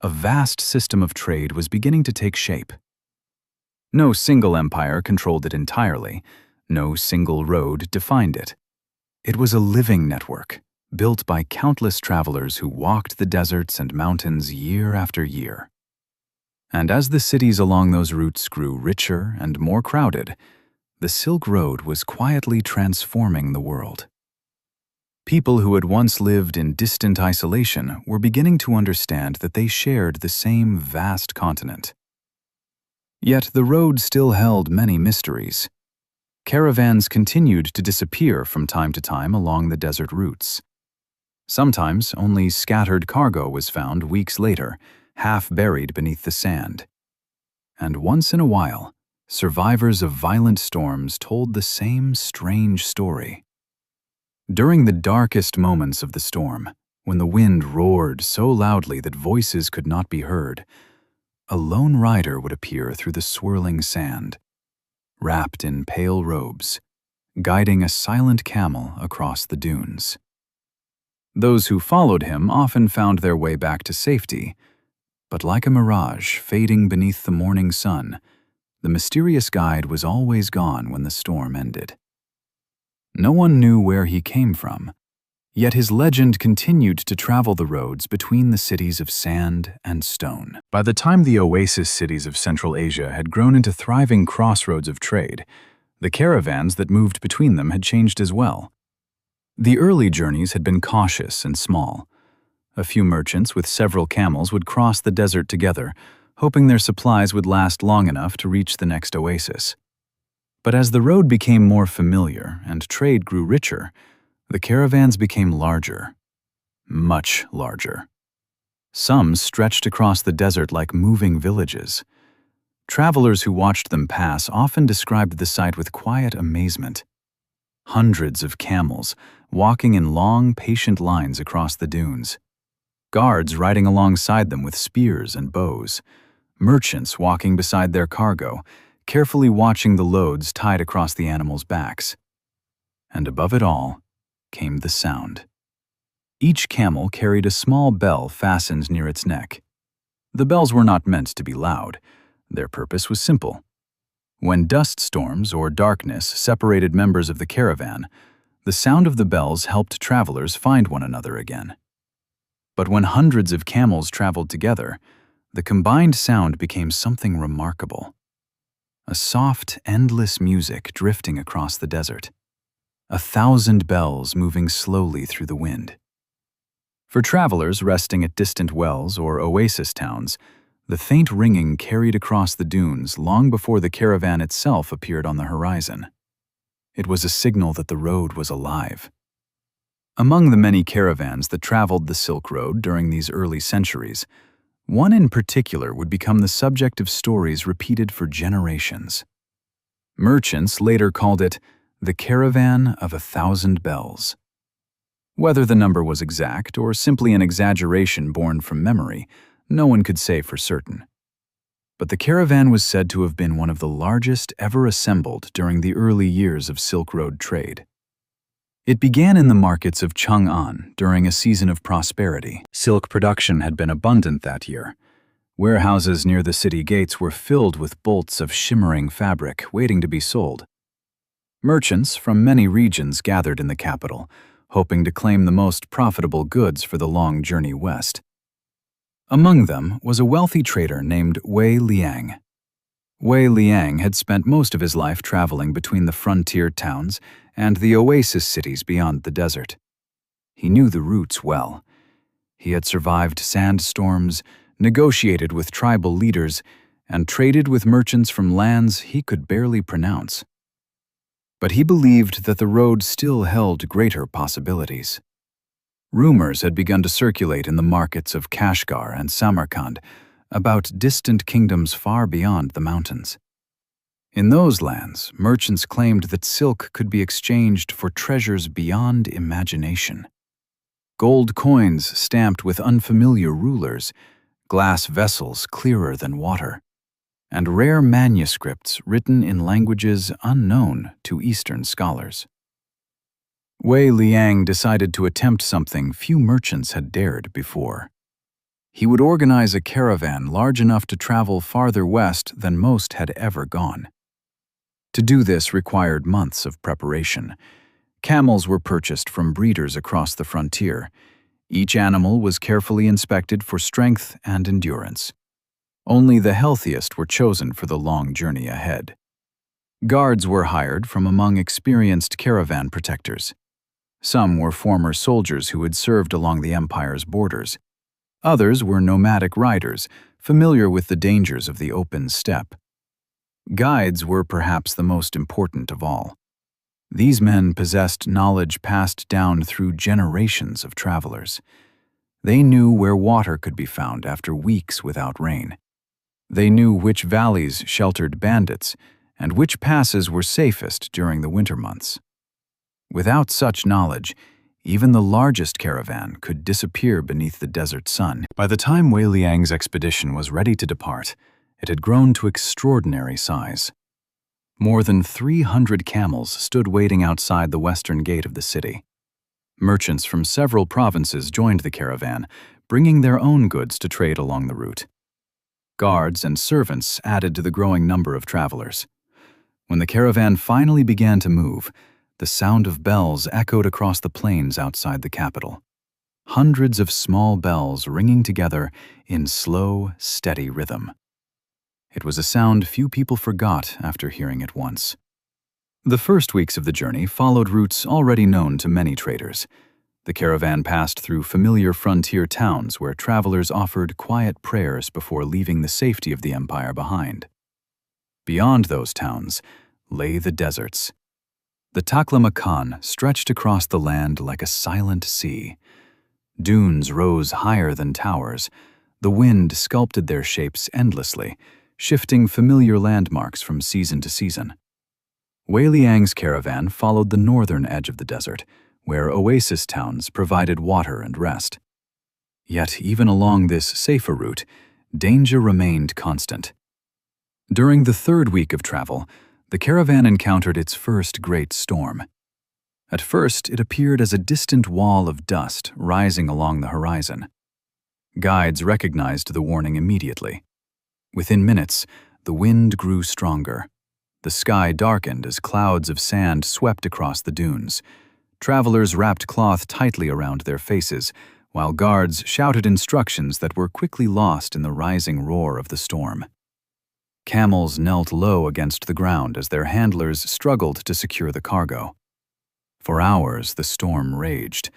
a vast system of trade was beginning to take shape. No single empire controlled it entirely. No single road defined it. It was a living network, built by countless travelers who walked the deserts and mountains year after year. And as the cities along those routes grew richer and more crowded, the Silk Road was quietly transforming the world. People who had once lived in distant isolation were beginning to understand that they shared the same vast continent. Yet the road still held many mysteries. Caravans continued to disappear from time to time along the desert routes. Sometimes only scattered cargo was found weeks later, half buried beneath the sand. And once in a while, survivors of violent storms told the same strange story. During the darkest moments of the storm, when the wind roared so loudly that voices could not be heard, a lone rider would appear through the swirling sand, wrapped in pale robes, guiding a silent camel across the dunes. Those who followed him often found their way back to safety, but like a mirage fading beneath the morning sun, the mysterious guide was always gone when the storm ended. No one knew where he came from, yet his legend continued to travel the roads between the cities of sand and stone. By the time the oasis cities of Central Asia had grown into thriving crossroads of trade, the caravans that moved between them had changed as well. The early journeys had been cautious and small. A few merchants with several camels would cross the desert together, hoping their supplies would last long enough to reach the next oasis. But as the road became more familiar and trade grew richer, the caravans became larger, much larger. Some stretched across the desert like moving villages. Travelers who watched them pass often described the sight with quiet amazement. Hundreds of camels walking in long, patient lines across the dunes. Guards riding alongside them with spears and bows. Merchants walking beside their cargo, carefully watching the loads tied across the animals' backs. And above it all came the sound. Each camel carried a small bell fastened near its neck. The bells were not meant to be loud. Their purpose was simple. When dust storms or darkness separated members of the caravan, the sound of the bells helped travelers find one another again. But when hundreds of camels traveled together, the combined sound became something remarkable. A soft, endless music drifting across the desert. 1,000 bells moving slowly through the wind. For travelers resting at distant wells or oasis towns, the faint ringing carried across the dunes long before the caravan itself appeared on the horizon. It was a signal that the road was alive. Among the many caravans that traveled the Silk Road during these early centuries, one in particular would become the subject of stories repeated for generations. Merchants later called it the Caravan of 1,000 Bells. Whether the number was exact or simply an exaggeration born from memory, no one could say for certain. But the caravan was said to have been one of the largest ever assembled during the early years of Silk Road trade. It began in the markets of Chang'an during a season of prosperity. Silk production had been abundant that year. Warehouses near the city gates were filled with bolts of shimmering fabric waiting to be sold. Merchants from many regions gathered in the capital, hoping to claim the most profitable goods for the long journey west. Among them was a wealthy trader named Wei Liang. Wei Liang had spent most of his life traveling between the frontier towns and the oasis cities beyond the desert. He knew the routes well. He had survived sandstorms, negotiated with tribal leaders, and traded with merchants from lands he could barely pronounce. But he believed that the road still held greater possibilities. Rumors had begun to circulate in the markets of Kashgar and Samarkand about distant kingdoms far beyond the mountains. In those lands, merchants claimed that silk could be exchanged for treasures beyond imagination. Gold coins stamped with unfamiliar rulers, glass vessels clearer than water, and rare manuscripts written in languages unknown to Eastern scholars. Wei Liang decided to attempt something few merchants had dared before. He would organize a caravan large enough to travel farther west than most had ever gone. To do this required months of preparation. Camels were purchased from breeders across the frontier. Each animal was carefully inspected for strength and endurance. Only the healthiest were chosen for the long journey ahead. Guards were hired from among experienced caravan protectors. Some were former soldiers who had served along the empire's borders. Others were nomadic riders, familiar with the dangers of the open steppe. Guides were perhaps the most important of all. These men possessed knowledge passed down through generations of travelers. They knew where water could be found after weeks without rain. They knew which valleys sheltered bandits and which passes were safest during the winter months. Without such knowledge, even the largest caravan could disappear beneath the desert sun. By the time Wei Liang's expedition was ready to depart, it had grown to extraordinary size. More than 300 camels stood waiting outside the western gate of the city. Merchants from several provinces joined the caravan, bringing their own goods to trade along the route. Guards and servants added to the growing number of travelers. When the caravan finally began to move, the sound of bells echoed across the plains outside the capital. Hundreds of small bells ringing together in slow, steady rhythm. It was a sound few people forgot after hearing it once. The first weeks of the journey followed routes already known to many traders. The caravan passed through familiar frontier towns where travelers offered quiet prayers before leaving the safety of the empire behind. Beyond those towns lay the deserts. The Taklamakan stretched across the land like a silent sea. Dunes rose higher than towers. The wind sculpted their shapes endlessly, shifting familiar landmarks from season to season. Wei Liang's caravan followed the northern edge of the desert, where oasis towns provided water and rest. Yet even along this safer route, danger remained constant. During the third week of travel, the caravan encountered its first great storm. At first, it appeared as a distant wall of dust rising along the horizon. Guides recognized the warning immediately. Within minutes, the wind grew stronger. The sky darkened as clouds of sand swept across the dunes. Travelers wrapped cloth tightly around their faces, while guards shouted instructions that were quickly lost in the rising roar of the storm. Camels knelt low against the ground as their handlers struggled to secure the cargo. For hours, the storm raged.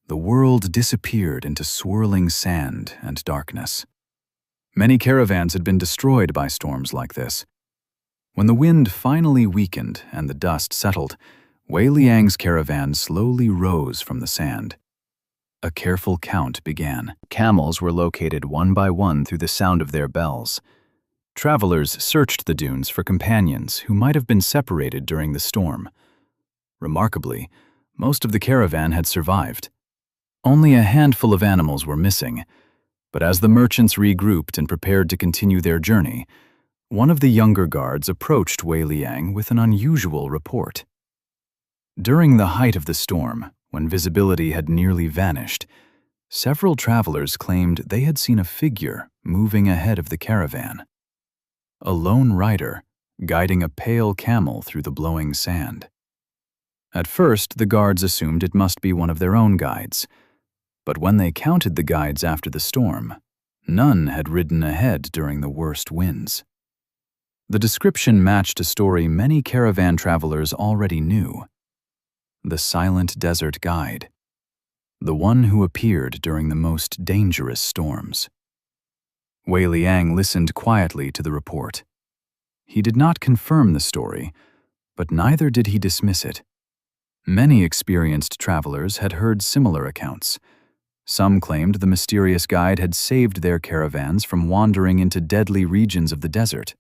The world disappeared into swirling sand and darkness. Many caravans had been destroyed by storms like this. When the wind finally weakened and the dust settled, Wei Liang's caravan slowly rose from the sand. A careful count began. Camels were located one by one through the sound of their bells. Travelers searched the dunes for companions who might have been separated during the storm. Remarkably, most of the caravan had survived. Only a handful of animals were missing, but as the merchants regrouped and prepared to continue their journey, one of the younger guards approached Wei Liang with an unusual report. During the height of the storm, when visibility had nearly vanished, several travelers claimed they had seen a figure moving ahead of the caravan. A lone rider, guiding a pale camel through the blowing sand. At first, the guards assumed it must be one of their own guides, but when they counted the guides after the storm, none had ridden ahead during the worst winds. The description matched a story many caravan travelers already knew. The silent desert guide, the one who appeared during the most dangerous storms. Wei Liang listened quietly to the report. He did not confirm the story, but neither did he dismiss it. Many experienced travelers had heard similar accounts. Some claimed the mysterious guide had saved their caravans from wandering into deadly regions of the desert.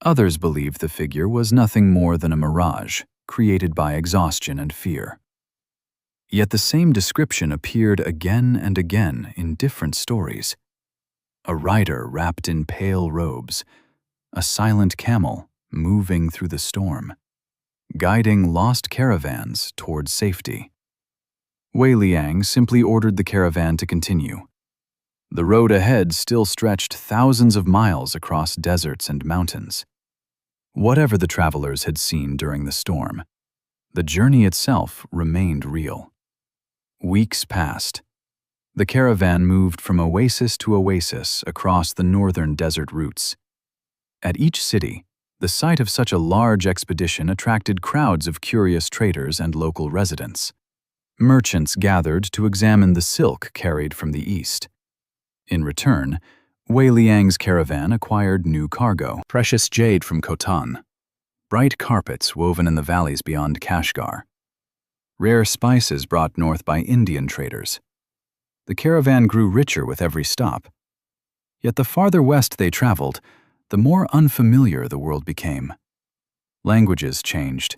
Others believed the figure was nothing more than a mirage, created by exhaustion and fear. Yet the same description appeared again and again in different stories. A rider wrapped in pale robes, a silent camel moving through the storm, guiding lost caravans towards safety. Wei Liang simply ordered the caravan to continue. The road ahead still stretched thousands of miles across deserts and mountains. Whatever the travelers had seen during the storm, the journey itself remained real. Weeks passed. The caravan moved from oasis to oasis across the northern desert routes. At each city, the sight of such a large expedition attracted crowds of curious traders and local residents. Merchants gathered to examine the silk carried from the east. In return, Wei Liang's caravan acquired new cargo: precious jade from Khotan, bright carpets woven in the valleys beyond Kashgar, rare spices brought north by Indian traders. The caravan grew richer with every stop. Yet the farther west they traveled, the more unfamiliar the world became. Languages changed.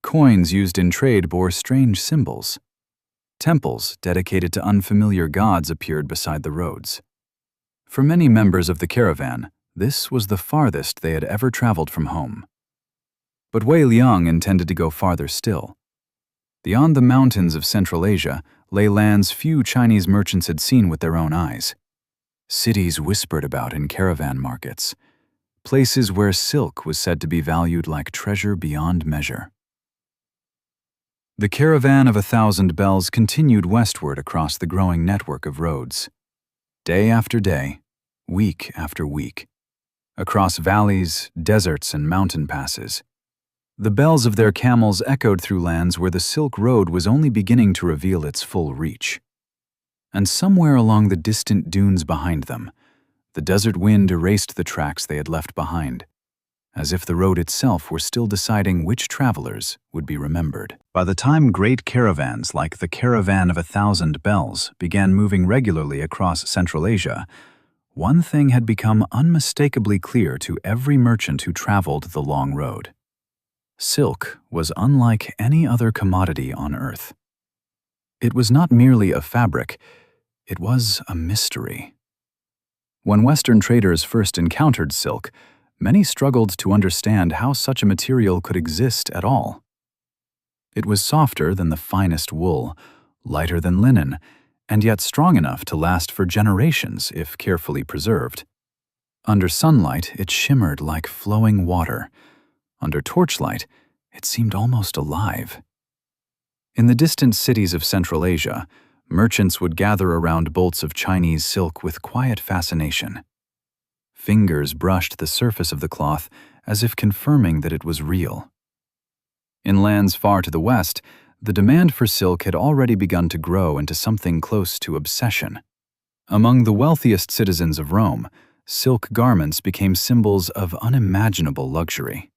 Coins used in trade bore strange symbols. Temples dedicated to unfamiliar gods appeared beside the roads. For many members of the caravan, this was the farthest they had ever traveled from home. But Wei Liang intended to go farther still. Beyond the mountains of Central Asia lay lands few Chinese merchants had seen with their own eyes. Cities whispered about in caravan markets, places where silk was said to be valued like treasure beyond measure. The caravan of 1,000 bells continued westward across the growing network of roads. Day after day, week after week, across valleys, deserts, and mountain passes, The bells of their camels echoed through lands where the Silk Road was only beginning to reveal its full reach. And somewhere along the distant dunes behind them, the desert wind erased the tracks they had left behind, as if the road itself were still deciding which travelers would be remembered. By the time great caravans like the Caravan of 1,000 Bells began moving regularly across Central Asia, one thing had become unmistakably clear to every merchant who traveled the long road. Silk was unlike any other commodity on Earth. It was not merely a fabric, it was a mystery. When Western traders first encountered silk, many struggled to understand how such a material could exist at all. It was softer than the finest wool, lighter than linen, and yet strong enough to last for generations if carefully preserved. Under sunlight, it shimmered like flowing water. Under torchlight, it seemed almost alive. In the distant cities of Central Asia, merchants would gather around bolts of Chinese silk with quiet fascination. Fingers brushed the surface of the cloth as if confirming that it was real. In lands far to the west, the demand for silk had already begun to grow into something close to obsession. Among the wealthiest citizens of Rome, silk garments became symbols of unimaginable luxury.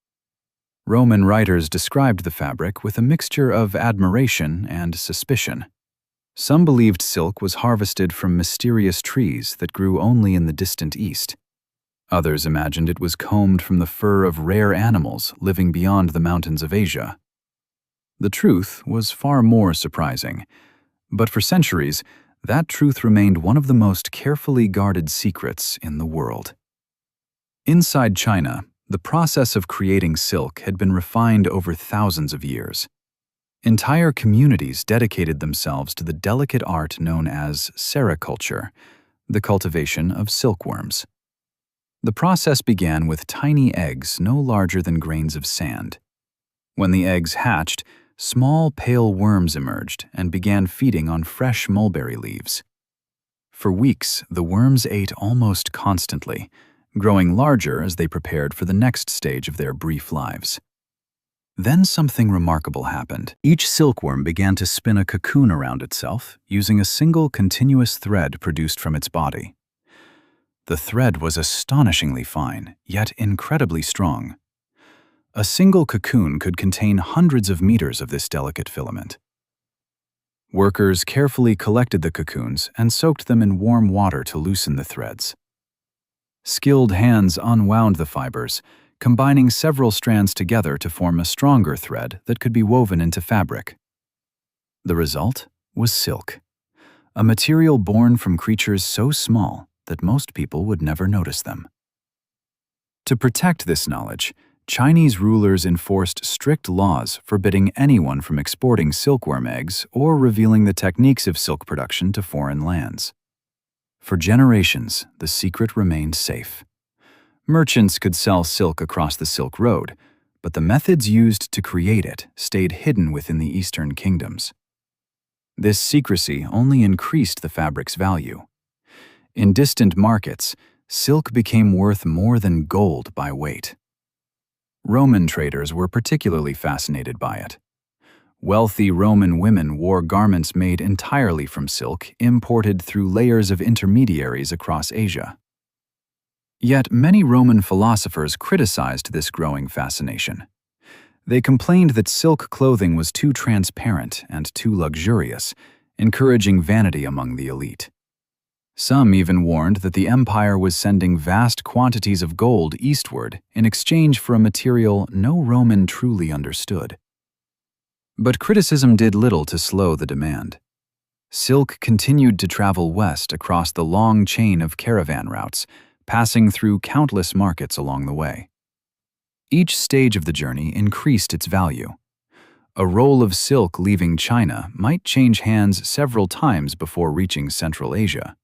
Roman writers described the fabric with a mixture of admiration and suspicion. Some believed silk was harvested from mysterious trees that grew only in the distant east. Others imagined it was combed from the fur of rare animals living beyond the mountains of Asia. The truth was far more surprising, but for centuries, that truth remained one of the most carefully guarded secrets in the world. Inside China, the process of creating silk had been refined over thousands of years. Entire communities dedicated themselves to the delicate art known as sericulture, the cultivation of silkworms. The process began with tiny eggs no larger than grains of sand. When the eggs hatched, small pale worms emerged and began feeding on fresh mulberry leaves. For weeks, the worms ate almost constantly, growing larger as they prepared for the next stage of their brief lives. Then something remarkable happened. Each silkworm began to spin a cocoon around itself using a single continuous thread produced from its body. The thread was astonishingly fine, yet incredibly strong. A single cocoon could contain hundreds of meters of this delicate filament. Workers carefully collected the cocoons and soaked them in warm water to loosen the threads. Skilled hands unwound the fibers, combining several strands together to form a stronger thread that could be woven into fabric. The result was silk, a material born from creatures so small that most people would never notice them. To protect this knowledge, Chinese rulers enforced strict laws forbidding anyone from exporting silkworm eggs or revealing the techniques of silk production to foreign lands. For generations, the secret remained safe. Merchants could sell silk across the Silk Road, but the methods used to create it stayed hidden within the Eastern kingdoms. This secrecy only increased the fabric's value. In distant markets, silk became worth more than gold by weight. Roman traders were particularly fascinated by it. Wealthy Roman women wore garments made entirely from silk imported through layers of intermediaries across Asia. Yet many Roman philosophers criticized this growing fascination. They complained that silk clothing was too transparent and too luxurious, encouraging vanity among the elite. Some even warned that the empire was sending vast quantities of gold eastward in exchange for a material no Roman truly understood. But criticism did little to slow the demand. Silk continued to travel west across the long chain of caravan routes, passing through countless markets along the way. Each stage of the journey increased its value. A roll of silk leaving China might change hands several times before reaching Central Asia.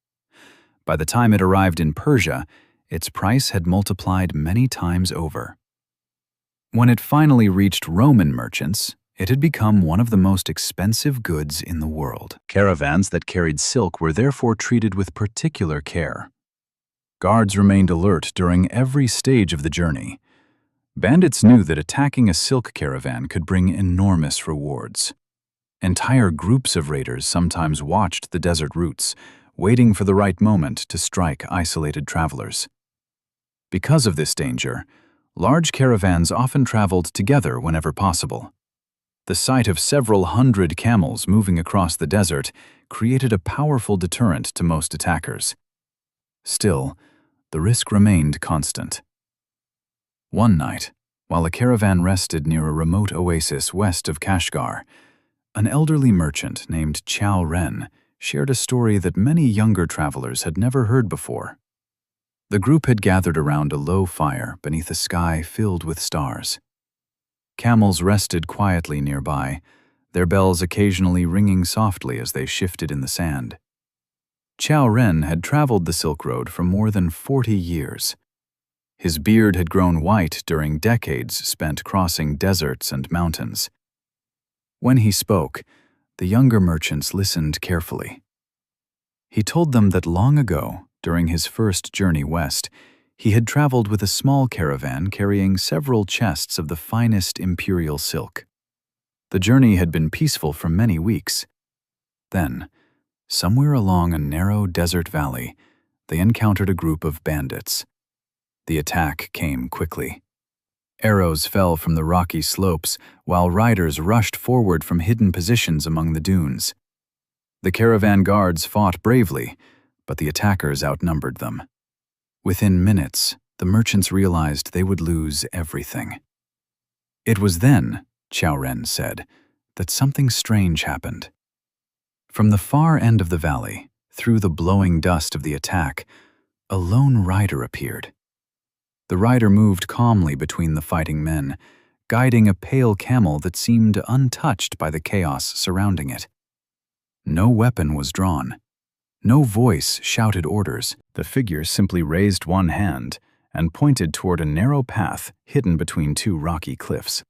By the time it arrived in Persia, its price had multiplied many times over. When it finally reached Roman merchants, it had become one of the most expensive goods in the world. Caravans that carried silk were therefore treated with particular care. Guards remained alert during every stage of the journey. Bandits knew that attacking a silk caravan could bring enormous rewards. Entire groups of raiders sometimes watched the desert routes, waiting for the right moment to strike isolated travelers. Because of this danger, large caravans often traveled together whenever possible. The sight of several hundred camels moving across the desert created a powerful deterrent to most attackers. Still, the risk remained constant. One night, while a caravan rested near a remote oasis west of Kashgar, an elderly merchant named Chow Ren shared a story that many younger travelers had never heard before. The group had gathered around a low fire beneath a sky filled with stars. Camels rested quietly nearby, their bells occasionally ringing softly as they shifted in the sand. Chow Ren had traveled the Silk Road for more than 40 years. His beard had grown white during decades spent crossing deserts and mountains. When he spoke, the younger merchants listened carefully. He told them that long ago, during his first journey west, he had traveled with a small caravan carrying several chests of the finest imperial silk. The journey had been peaceful for many weeks. Then, somewhere along a narrow desert valley, they encountered a group of bandits. The attack came quickly. Arrows fell from the rocky slopes, while riders rushed forward from hidden positions among the dunes. The caravan guards fought bravely, but the attackers outnumbered them. Within minutes, the merchants realized they would lose everything. It was then, Chow Ren said, that something strange happened. From the far end of the valley, through the blowing dust of the attack, a lone rider appeared. The rider moved calmly between the fighting men, guiding a pale camel that seemed untouched by the chaos surrounding it. No weapon was drawn. No voice shouted orders. The figure simply raised one hand and pointed toward a narrow path hidden between two rocky cliffs.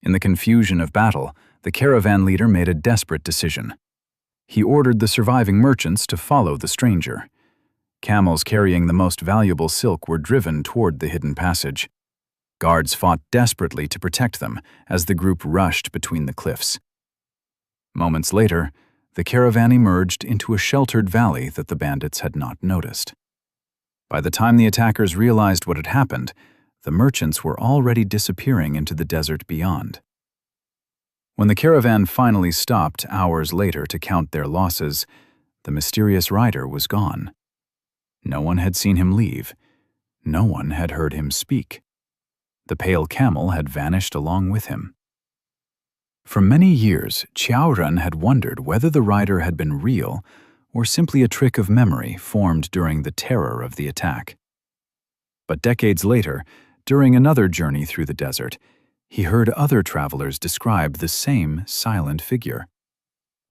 In the confusion of battle, the caravan leader made a desperate decision. He ordered the surviving merchants to follow the stranger. Camels carrying the most valuable silk were driven toward the hidden passage. Guards fought desperately to protect them as the group rushed between the cliffs. Moments later, the caravan emerged into a sheltered valley that the bandits had not noticed. By the time the attackers realized what had happened, the merchants were already disappearing into the desert beyond. When the caravan finally stopped hours later to count their losses, the mysterious rider was gone. No one had seen him leave. No one had heard him speak. The pale camel had vanished along with him. For many years, Chow Ren had wondered whether the rider had been real or simply a trick of memory formed during the terror of the attack. But decades later, during another journey through the desert, he heard other travelers describe the same silent figure,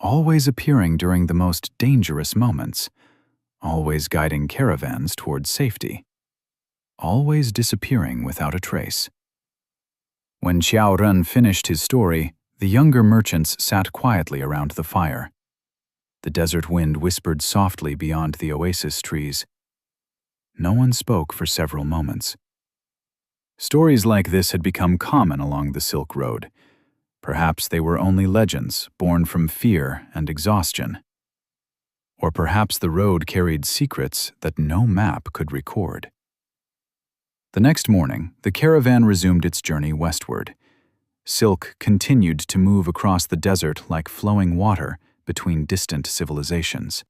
always appearing during the most dangerous moments, always guiding caravans towards safety, always disappearing without a trace. When Chow Ren finished his story, the younger merchants sat quietly around the fire. The desert wind whispered softly beyond the oasis trees. No one spoke for several moments. Stories like this had become common along the Silk Road. Perhaps they were only legends born from fear and exhaustion. Or perhaps the road carried secrets that no map could record. The next morning, the caravan resumed its journey westward. Silk continued to move across the desert like flowing water between distant civilizations.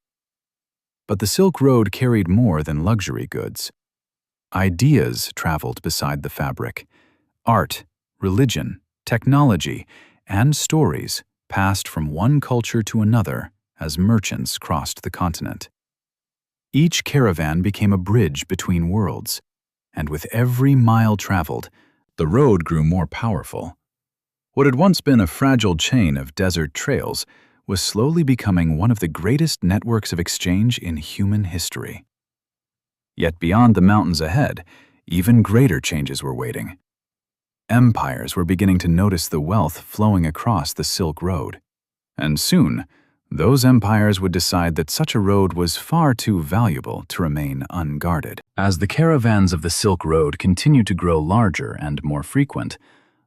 But the Silk Road carried more than luxury goods. Ideas traveled beside the fabric. Art, religion, technology, and stories passed from one culture to another as merchants crossed the continent. Each caravan became a bridge between worlds, and with every mile traveled, the road grew more powerful. What had once been a fragile chain of desert trails was slowly becoming one of the greatest networks of exchange in human history. Yet beyond the mountains ahead, even greater changes were waiting. Empires were beginning to notice the wealth flowing across the Silk Road. And soon, those empires would decide that such a road was far too valuable to remain unguarded. As the caravans of the Silk Road continued to grow larger and more frequent,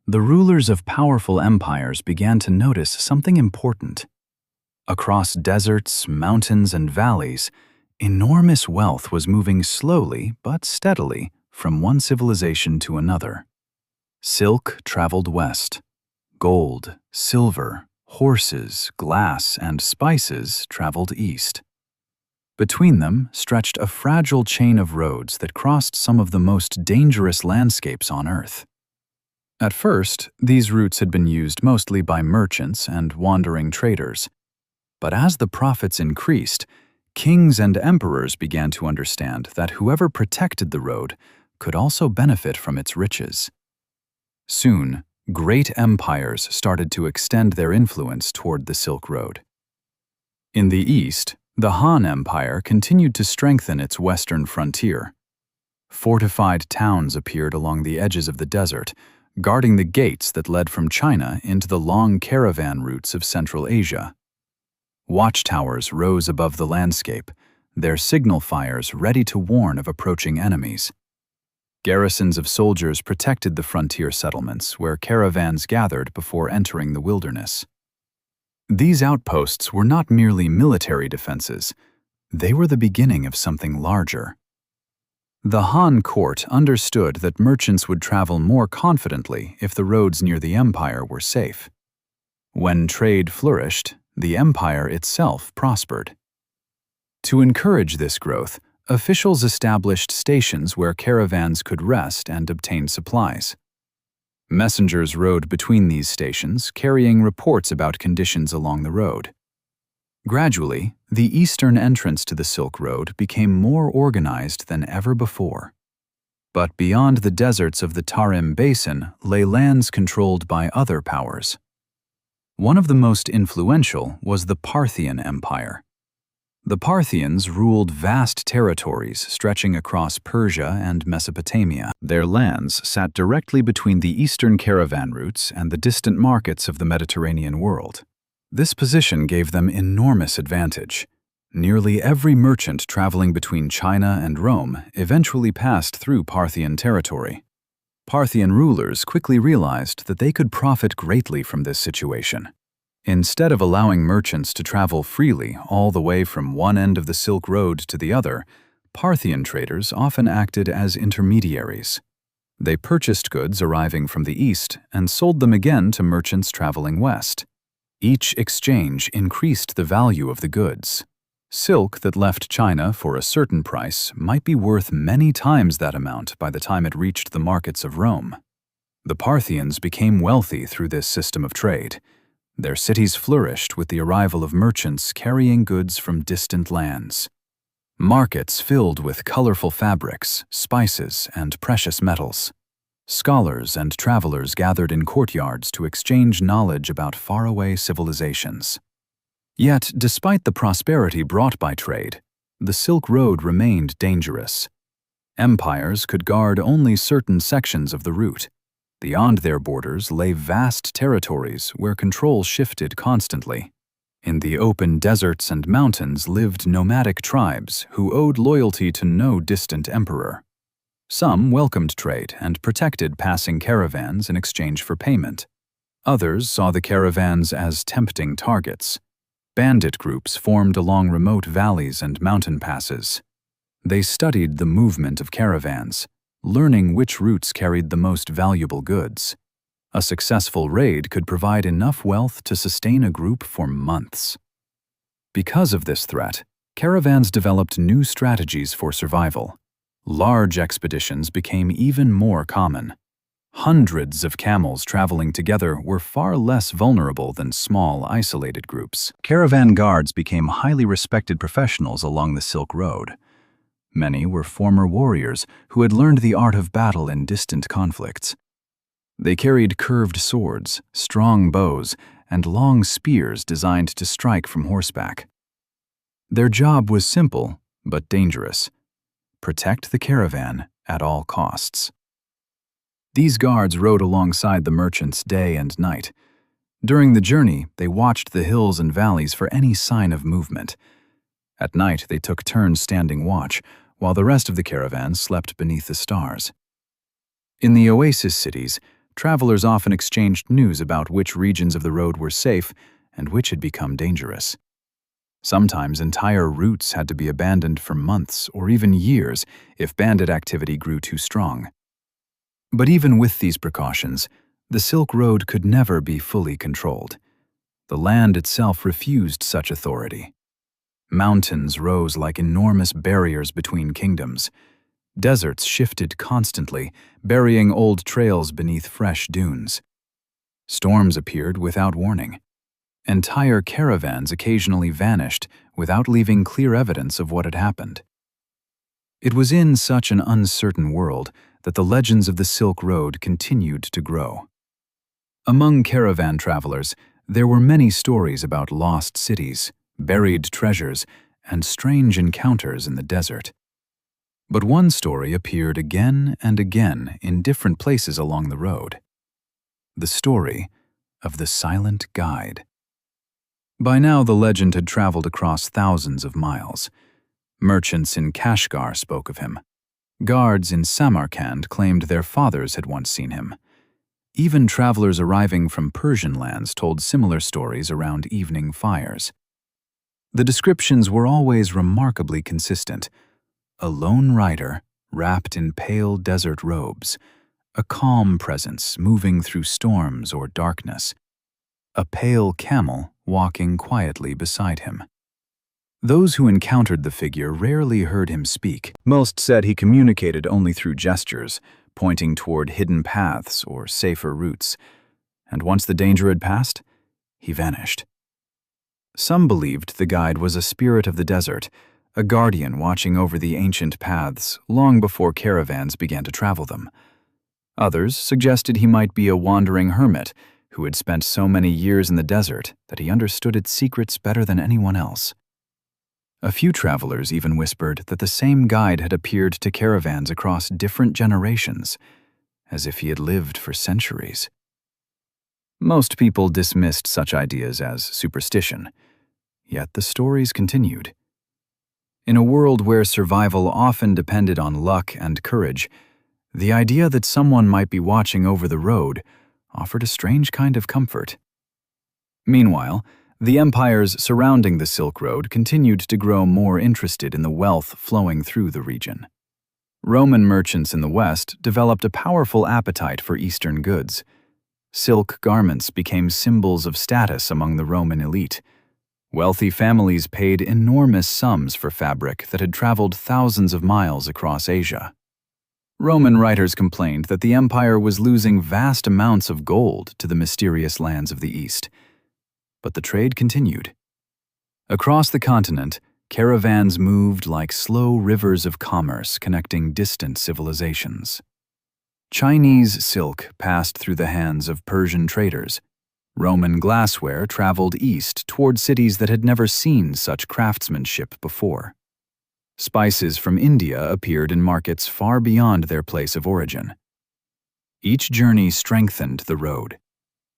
the rulers of powerful empires began to notice something important. Across deserts, mountains, and valleys, enormous wealth was moving slowly but steadily from one civilization to another. Silk traveled west. Gold, silver, horses, glass, and spices traveled east. Between them stretched a fragile chain of roads that crossed some of the most dangerous landscapes on Earth. At first, these routes had been used mostly by merchants and wandering traders. But as the profits increased, kings and emperors began to understand that whoever protected the road could also benefit from its riches. Soon, great empires started to extend their influence toward the Silk Road. In the east, the Han Empire continued to strengthen its western frontier. Fortified towns appeared along the edges of the desert, guarding the gates that led from China into the long caravan routes of Central Asia. Watchtowers rose above the landscape, their signal fires ready to warn of approaching enemies. Garrisons of soldiers protected the frontier settlements where caravans gathered before entering the wilderness. These outposts were not merely military defenses, they were the beginning of something larger. The Han court understood that merchants would travel more confidently if the roads near the empire were safe. When trade flourished, the empire itself prospered. To encourage this growth, officials established stations where caravans could rest and obtain supplies. Messengers rode between these stations, carrying reports about conditions along the road. Gradually, the eastern entrance to the Silk Road became more organized than ever before. But beyond the deserts of the Tarim Basin lay lands controlled by other powers. One of the most influential was the Parthian Empire. The Parthians ruled vast territories stretching across Persia and Mesopotamia. Their lands sat directly between the eastern caravan routes and the distant markets of the Mediterranean world. This position gave them enormous advantage. Nearly every merchant traveling between China and Rome eventually passed through Parthian territory. Parthian rulers quickly realized that they could profit greatly from this situation. Instead of allowing merchants to travel freely all the way from one end of the Silk Road to the other, Parthian traders often acted as intermediaries. They purchased goods arriving from the east and sold them again to merchants traveling west. Each exchange increased the value of the goods. Silk that left China for a certain price might be worth many times that amount by the time it reached the markets of Rome. The Parthians became wealthy through this system of trade. Their cities flourished with the arrival of merchants carrying goods from distant lands. Markets filled with colorful fabrics, spices, and precious metals. Scholars and travelers gathered in courtyards to exchange knowledge about faraway civilizations. Yet, despite the prosperity brought by trade, the Silk Road remained dangerous. Empires could guard only certain sections of the route. Beyond their borders lay vast territories where control shifted constantly. In the open deserts and mountains lived nomadic tribes who owed loyalty to no distant emperor. Some welcomed trade and protected passing caravans in exchange for payment. Others saw the caravans as tempting targets. Bandit groups formed along remote valleys and mountain passes. They studied the movement of caravans, learning which routes carried the most valuable goods. A successful raid could provide enough wealth to sustain a group for months. Because of this threat, caravans developed new strategies for survival. Large expeditions became even more common. Hundreds of camels traveling together were far less vulnerable than small, isolated groups. Caravan guards became highly respected professionals along the Silk Road. Many were former warriors who had learned the art of battle in distant conflicts. They carried curved swords, strong bows, and long spears designed to strike from horseback. Their job was simple, but dangerous: protect the caravan at all costs. These guards rode alongside the merchants day and night. During the journey, they watched the hills and valleys for any sign of movement. At night, they took turns standing watch, while the rest of the caravan slept beneath the stars. In the oasis cities, travelers often exchanged news about which regions of the road were safe and which had become dangerous. Sometimes entire routes had to be abandoned for months or even years if bandit activity grew too strong. But even with these precautions, the Silk Road could never be fully controlled. The land itself refused such authority. Mountains rose like enormous barriers between kingdoms. Deserts shifted constantly, burying old trails beneath fresh dunes. Storms appeared without warning. Entire caravans occasionally vanished without leaving clear evidence of what had happened. It was in such an uncertain world that the legends of the Silk Road continued to grow. Among caravan travelers, there were many stories about lost cities, buried treasures, and strange encounters in the desert. But one story appeared again and again in different places along the road. The story of the Silent Guide. By now the legend had traveled across thousands of miles. Merchants in Kashgar spoke of him. Guards in Samarkand claimed their fathers had once seen him. Even travelers arriving from Persian lands told similar stories around evening fires. The descriptions were always remarkably consistent. A lone rider, wrapped in pale desert robes, a calm presence moving through storms or darkness, a pale camel walking quietly beside him. Those who encountered the figure rarely heard him speak. Most said he communicated only through gestures, pointing toward hidden paths or safer routes, and once the danger had passed, he vanished. Some believed the guide was a spirit of the desert, a guardian watching over the ancient paths long before caravans began to travel them. Others suggested he might be a wandering hermit who had spent so many years in the desert that he understood its secrets better than anyone else. A few travelers even whispered that the same guide had appeared to caravans across different generations, as if he had lived for centuries. Most people dismissed such ideas as superstition, yet the stories continued. In a world where survival often depended on luck and courage, the idea that someone might be watching over the road offered a strange kind of comfort. Meanwhile, the empires surrounding the Silk Road continued to grow more interested in the wealth flowing through the region. Roman merchants in the West developed a powerful appetite for Eastern goods. Silk garments became symbols of status among the Roman elite. Wealthy families paid enormous sums for fabric that had traveled thousands of miles across Asia. Roman writers complained that the empire was losing vast amounts of gold to the mysterious lands of the East. But the trade continued. Across the continent, caravans moved like slow rivers of commerce connecting distant civilizations. Chinese silk passed through the hands of Persian traders. Roman glassware traveled east toward cities that had never seen such craftsmanship before. Spices from India appeared in markets far beyond their place of origin. Each journey strengthened the road.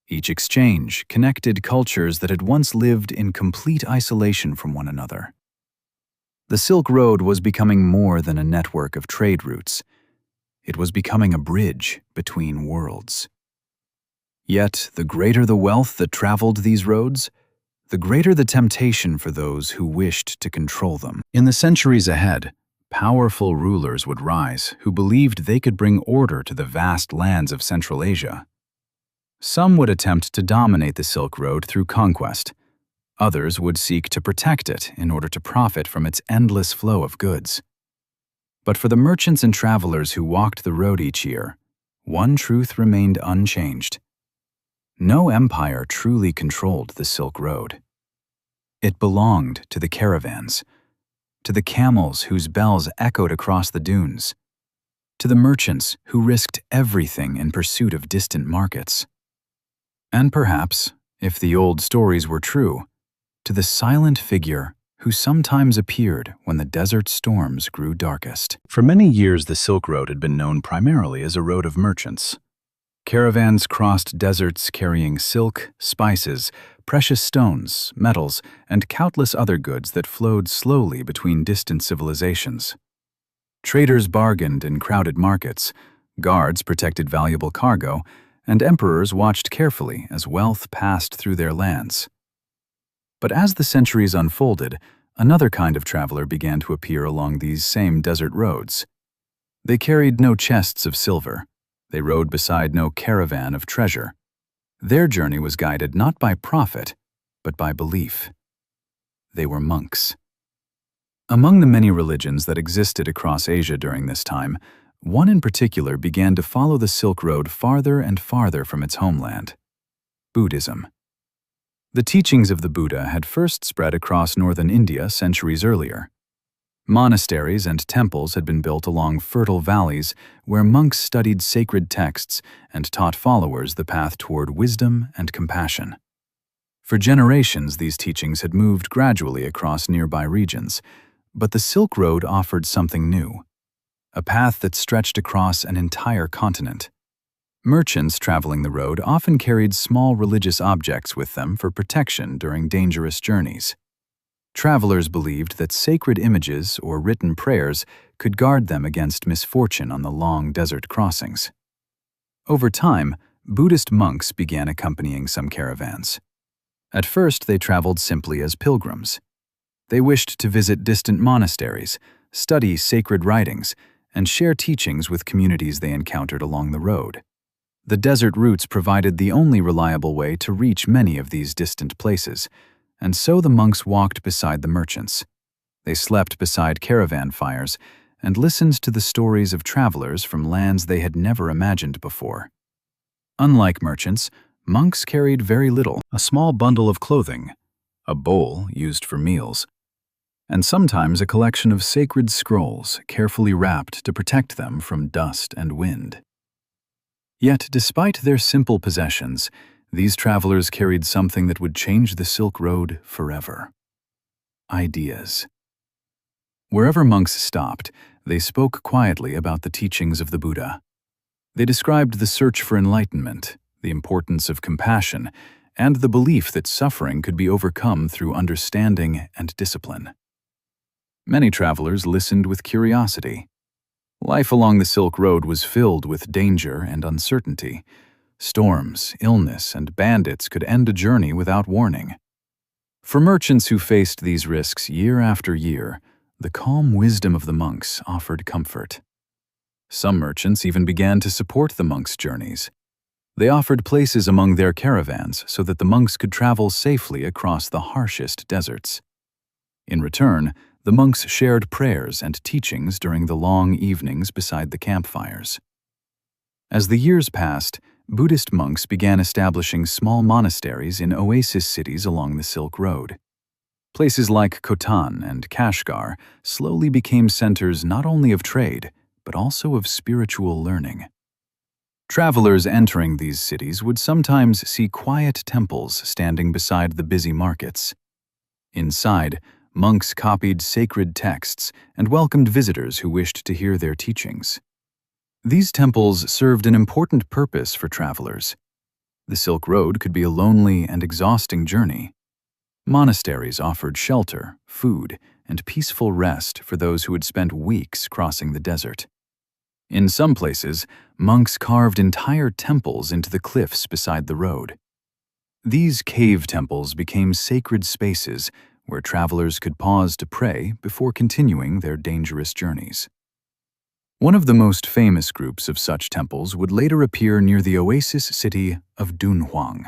Each exchange connected cultures that had once lived in complete isolation from one another. The Silk Road was becoming more than a network of trade routes. It was becoming a bridge between worlds. Yet, the greater the wealth that traveled these roads, the greater the temptation for those who wished to control them. In the centuries ahead, powerful rulers would rise who believed they could bring order to the vast lands of Central Asia. Some would attempt to dominate the Silk Road through conquest. Others would seek to protect it in order to profit from its endless flow of goods. But for the merchants and travelers who walked the road each year, one truth remained unchanged. No empire truly controlled the Silk Road. It belonged to the caravans, to the camels whose bells echoed across the dunes, to the merchants who risked everything in pursuit of distant markets. And perhaps, if the old stories were true, to the silent figure who sometimes appeared when the desert storms grew darkest. For many years, the Silk Road had been known primarily as a road of merchants. Caravans crossed deserts carrying silk, spices, precious stones, metals, and countless other goods that flowed slowly between distant civilizations. Traders bargained in crowded markets, guards protected valuable cargo, and emperors watched carefully as wealth passed through their lands. But as the centuries unfolded, another kind of traveler began to appear along these same desert roads. They carried no chests of silver. They rode beside no caravan of treasure. Their journey was guided not by profit, but by belief. They were monks. Among the many religions that existed across Asia during this time, one in particular began to follow the Silk Road farther and farther from its homeland: Buddhism. The teachings of the Buddha had first spread across northern India centuries earlier. Monasteries and temples had been built along fertile valleys where monks studied sacred texts and taught followers the path toward wisdom and compassion. For generations, these teachings had moved gradually across nearby regions, but the Silk Road offered something new, a path that stretched across an entire continent. Merchants traveling the road often carried small religious objects with them for protection during dangerous journeys. Travelers believed that sacred images or written prayers could guard them against misfortune on the long desert crossings. Over time, Buddhist monks began accompanying some caravans. At first, they traveled simply as pilgrims. They wished to visit distant monasteries, study sacred writings, and share teachings with communities they encountered along the road. The desert routes provided the only reliable way to reach many of these distant places, and so the monks walked beside the merchants. They slept beside caravan fires and listened to the stories of travelers from lands they had never imagined before. Unlike merchants, monks carried very little: a small bundle of clothing, a bowl used for meals, and sometimes a collection of sacred scrolls carefully wrapped to protect them from dust and wind. Yet, despite their simple possessions, these travelers carried something that would change the Silk Road forever: ideas. Wherever monks stopped, they spoke quietly about the teachings of the Buddha. They described the search for enlightenment, the importance of compassion, and the belief that suffering could be overcome through understanding and discipline. Many travelers listened with curiosity. Life along the Silk Road was filled with danger and uncertainty. Storms, illness, and bandits could end a journey without warning. For merchants who faced these risks year after year, the calm wisdom of the monks offered comfort. Some merchants even began to support the monks' journeys. They offered places among their caravans so that the monks could travel safely across the harshest deserts. In return, the monks shared prayers and teachings during the long evenings beside the campfires. As the years passed, Buddhist monks began establishing small monasteries in oasis cities along the Silk Road. Places like Khotan and Kashgar slowly became centers not only of trade, but also of spiritual learning. Travelers entering these cities would sometimes see quiet temples standing beside the busy markets. Inside, monks copied sacred texts and welcomed visitors who wished to hear their teachings. These temples served an important purpose for travelers. The Silk Road could be a lonely and exhausting journey. Monasteries offered shelter, food, and peaceful rest for those who had spent weeks crossing the desert. In some places, monks carved entire temples into the cliffs beside the road. These cave temples became sacred spaces where travelers could pause to pray before continuing their dangerous journeys. One of the most famous groups of such temples would later appear near the oasis city of Dunhuang.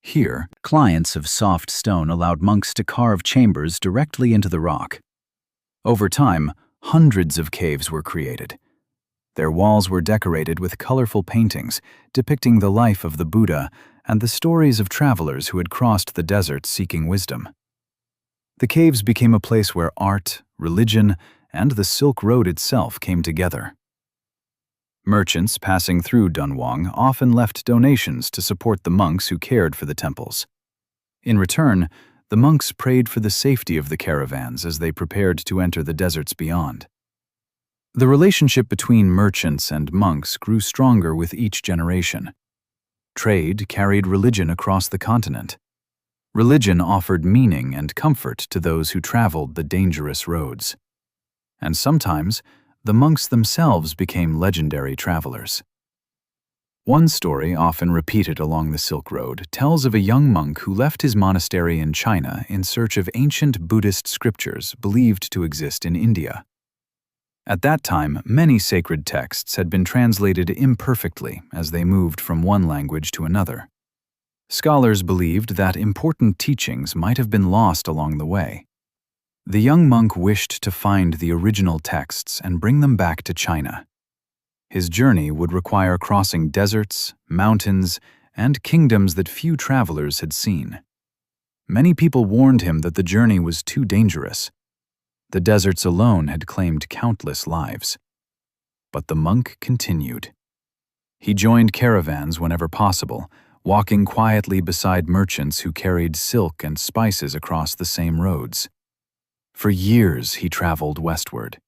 Here, clients of soft stone allowed monks to carve chambers directly into the rock. Over time, hundreds of caves were created. Their walls were decorated with colorful paintings depicting the life of the Buddha and the stories of travelers who had crossed the desert seeking wisdom. The caves became a place where art, religion, and the Silk Road itself came together. Merchants passing through Dunhuang often left donations to support the monks who cared for the temples. In return, the monks prayed for the safety of the caravans as they prepared to enter the deserts beyond. The relationship between merchants and monks grew stronger with each generation. Trade carried religion across the continent. Religion offered meaning and comfort to those who traveled the dangerous roads. And sometimes, the monks themselves became legendary travelers. One story, often repeated along the Silk Road, tells of a young monk who left his monastery in China in search of ancient Buddhist scriptures believed to exist in India. At that time, many sacred texts had been translated imperfectly as they moved from one language to another. Scholars believed that important teachings might have been lost along the way. The young monk wished to find the original texts and bring them back to China. His journey would require crossing deserts, mountains, and kingdoms that few travelers had seen. Many people warned him that the journey was too dangerous. The deserts alone had claimed countless lives. But the monk continued. He joined caravans whenever possible, walking quietly beside merchants who carried silk and spices across the same roads. For years he traveled westward.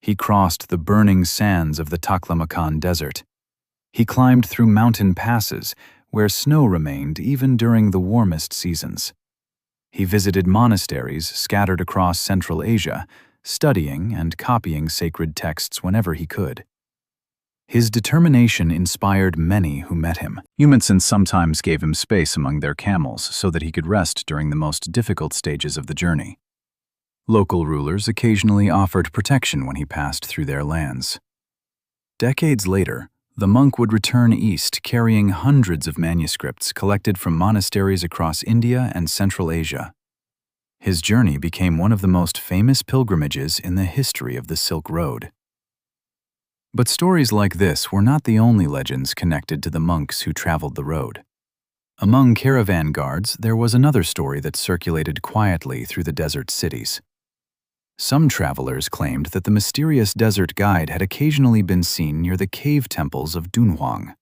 He crossed the burning sands of the Taklamakan Desert. He climbed through mountain passes where snow remained even during the warmest seasons. He visited monasteries scattered across Central Asia, studying and copying sacred texts whenever he could. His determination inspired many who met him. Humans sometimes gave him space among their camels so that he could rest during the most difficult stages of the journey. Local rulers occasionally offered protection when he passed through their lands. Decades later, the monk would return east carrying hundreds of manuscripts collected from monasteries across India and Central Asia. His journey became one of the most famous pilgrimages in the history of the Silk Road. But stories like this were not the only legends connected to the monks who traveled the road. Among caravan guards, there was another story that circulated quietly through the desert cities. Some travelers claimed that the mysterious desert guide had occasionally been seen near the cave temples of Dunhuang.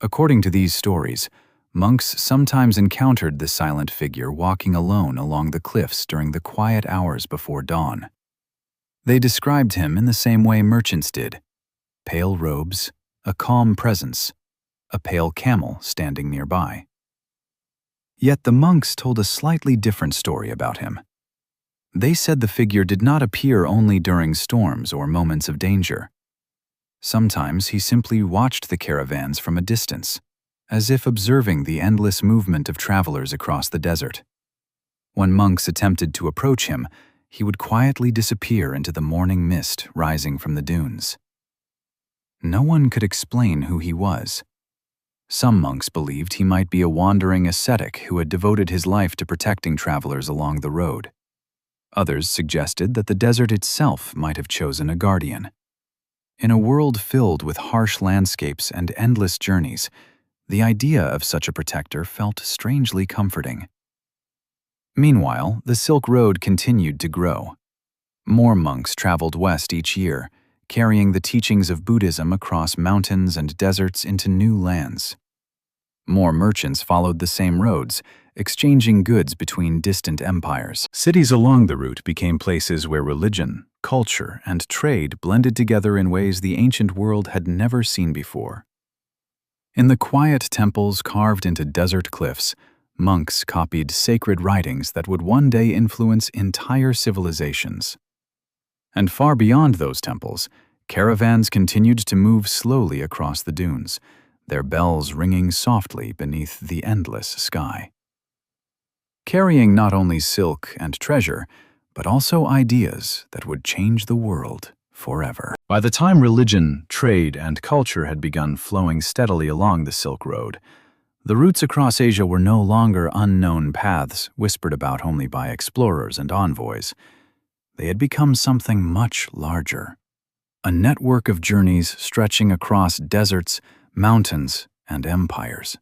According to these stories, monks sometimes encountered the silent figure walking alone along the cliffs during the quiet hours before dawn. They described him in the same way merchants did: pale robes, a calm presence, a pale camel standing nearby. Yet the monks told a slightly different story about him. They said the figure did not appear only during storms or moments of danger. Sometimes he simply watched the caravans from a distance, as if observing the endless movement of travelers across the desert. When monks attempted to approach him, he would quietly disappear into the morning mist rising from the dunes. No one could explain who he was. Some monks believed he might be a wandering ascetic who had devoted his life to protecting travelers along the road. Others suggested that the desert itself might have chosen a guardian. In a world filled with harsh landscapes and endless journeys, the idea of such a protector felt strangely comforting. Meanwhile, the Silk Road continued to grow. More monks traveled west each year, carrying the teachings of Buddhism across mountains and deserts into new lands. More merchants followed the same roads, exchanging goods between distant empires. Cities along the route became places where religion, culture, and trade blended together in ways the ancient world had never seen before. In the quiet temples carved into desert cliffs, monks copied sacred writings that would one day influence entire civilizations. And far beyond those temples, caravans continued to move slowly across the dunes, their bells ringing softly beneath the endless sky. Carrying not only silk and treasure, but also ideas that would change the world forever. By the time religion, trade, and culture had begun flowing steadily along the Silk Road, the routes across Asia were no longer unknown paths whispered about only by explorers and envoys. They had become something much larger. A network of journeys stretching across deserts, mountains, and empires.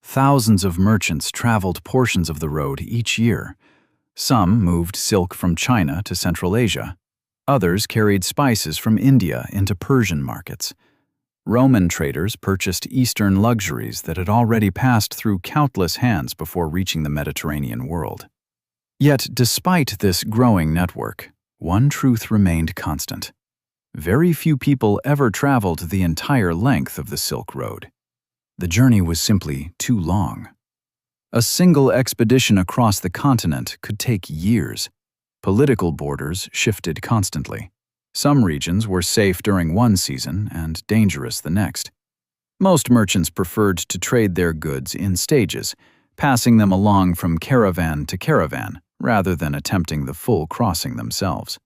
Thousands of merchants traveled portions of the road each year. Some moved silk from China to Central Asia. Others carried spices from India into Persian markets. Roman traders purchased Eastern luxuries that had already passed through countless hands before reaching the Mediterranean world. Yet, despite this growing network, one truth remained constant. Very few people ever traveled the entire length of the Silk Road. The journey was simply too long. A single expedition across the continent could take years. Political borders shifted constantly. Some regions were safe during one season and dangerous the next. Most merchants preferred to trade their goods in stages, passing them along from caravan to caravan, rather than attempting the full crossing themselves.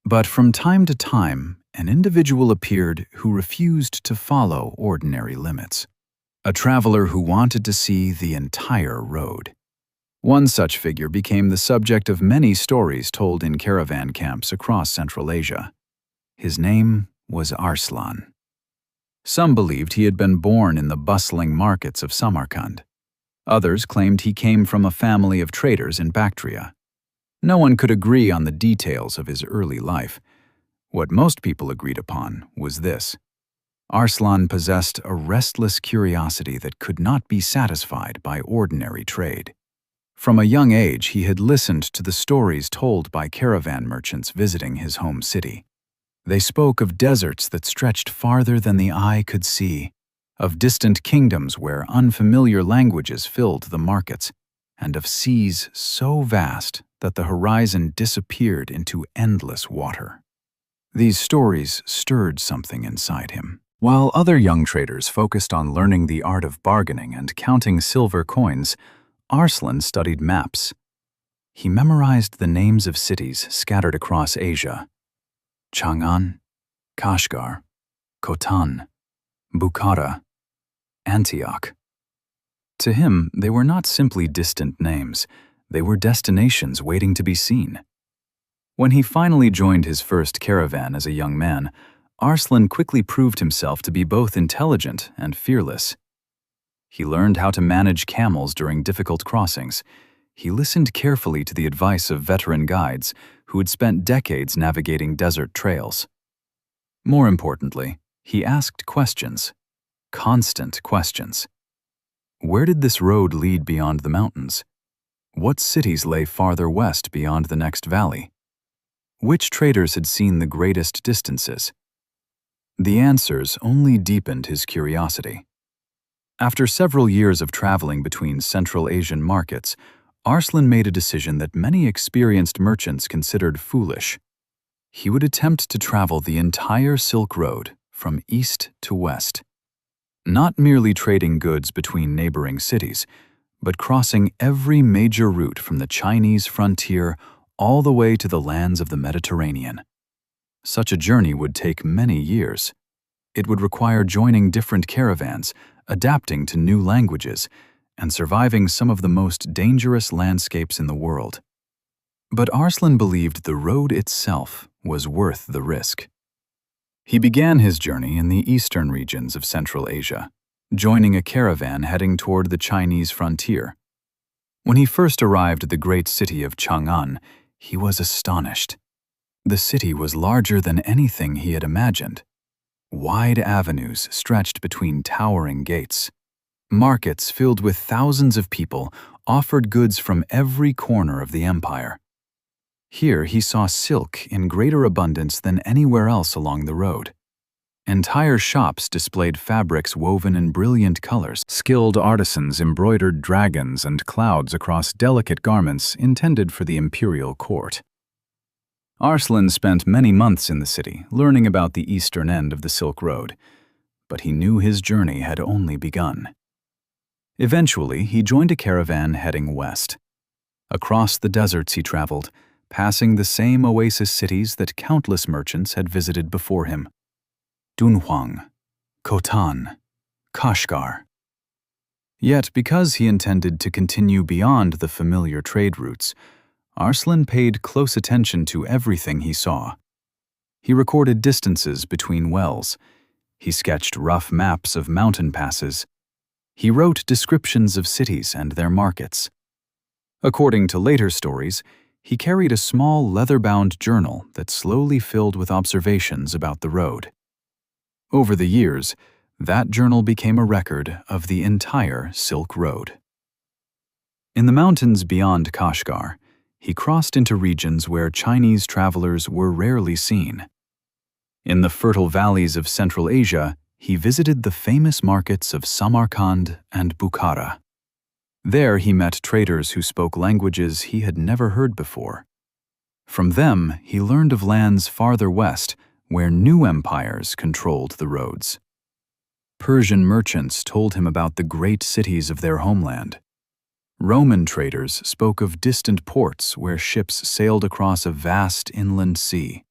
But from time to time, an individual appeared who refused to follow ordinary limits. A traveler who wanted to see the entire road. One such figure became the subject of many stories told in caravan camps across Central Asia. His name was Arslan. Some believed he had been born in the bustling markets of Samarkand. Others claimed he came from a family of traders in Bactria. No one could agree on the details of his early life. What most people agreed upon was this: Arslan possessed a restless curiosity that could not be satisfied by ordinary trade. From a young age, he had listened to the stories told by caravan merchants visiting his home city. They spoke of deserts that stretched farther than the eye could see, of distant kingdoms where unfamiliar languages filled the markets, and of seas so vast that the horizon disappeared into endless water. These stories stirred something inside him. While other young traders focused on learning the art of bargaining and counting silver coins, Arslan studied maps. He memorized the names of cities scattered across Asia: Chang'an, Kashgar, Khotan, Bukhara, Antioch. To him, they were not simply distant names, they were destinations waiting to be seen. When he finally joined his first caravan as a young man, Arslan quickly proved himself to be both intelligent and fearless. He learned how to manage camels during difficult crossings. He listened carefully to the advice of veteran guides who had spent decades navigating desert trails. More importantly, he asked questions, constant questions. Where did this road lead beyond the mountains? What cities lay farther west beyond the next valley? Which traders had seen the greatest distances? The answers only deepened his curiosity. After several years of traveling between Central Asian markets, Arslan made a decision that many experienced merchants considered foolish. He would attempt to travel the entire Silk Road from east to west, not merely trading goods between neighboring cities, but crossing every major route from the Chinese frontier all the way to the lands of the Mediterranean. Such a journey would take many years. It would require joining different caravans, adapting to new languages, and surviving some of the most dangerous landscapes in the world. But Arslan believed the road itself was worth the risk. He began his journey in the eastern regions of Central Asia, joining a caravan heading toward the Chinese frontier. When he first arrived at the great city of Chang'an, he was astonished. The city was larger than anything he had imagined. Wide avenues stretched between towering gates. Markets filled with thousands of people offered goods from every corner of the empire. Here he saw silk in greater abundance than anywhere else along the road. Entire shops displayed fabrics woven in brilliant colors. Skilled artisans embroidered dragons and clouds across delicate garments intended for the imperial court. Arslan spent many months in the city, learning about the eastern end of the Silk Road, but he knew his journey had only begun. Eventually, he joined a caravan heading west. Across the deserts he traveled, passing the same oasis cities that countless merchants had visited before him: Dunhuang, Khotan, Kashgar. Yet, because he intended to continue beyond the familiar trade routes, Arslan paid close attention to everything he saw. He recorded distances between wells. He sketched rough maps of mountain passes. He wrote descriptions of cities and their markets. According to later stories, he carried a small leather-bound journal that slowly filled with observations about the road. Over the years, that journal became a record of the entire Silk Road. In the mountains beyond Kashgar, he crossed into regions where Chinese travelers were rarely seen. In the fertile valleys of Central Asia, he visited the famous markets of Samarkand and Bukhara. There he met traders who spoke languages he had never heard before. From them, he learned of lands farther west where new empires controlled the roads. Persian merchants told him about the great cities of their homeland. Roman traders spoke of distant ports where ships sailed across a vast inland sea.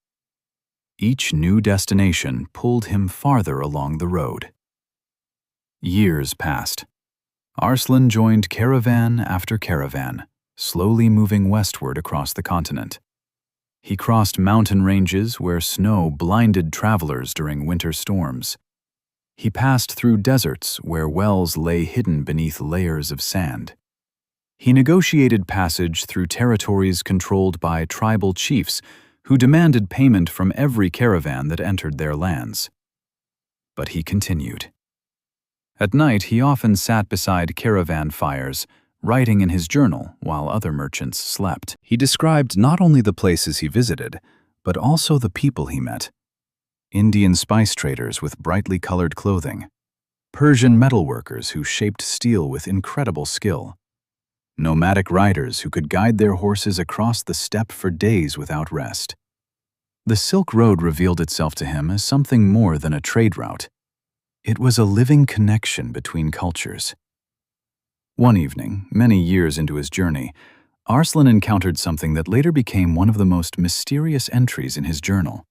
Each new destination pulled him farther along the road. Years passed. Arslan joined caravan after caravan, slowly moving westward across the continent. He crossed mountain ranges where snow blinded travelers during winter storms. He passed through deserts where wells lay hidden beneath layers of sand. He negotiated passage through territories controlled by tribal chiefs who demanded payment from every caravan that entered their lands. But he continued. At night, he often sat beside caravan fires, writing in his journal while other merchants slept. He described not only the places he visited, but also the people he met. Indian spice traders with brightly colored clothing, Persian metalworkers who shaped steel with incredible skill, nomadic riders who could guide their horses across the steppe for days without rest. The Silk Road revealed itself to him as something more than a trade route. It was a living connection between cultures. One evening, many years into his journey, Arslan encountered something that later became one of the most mysterious entries in his journal.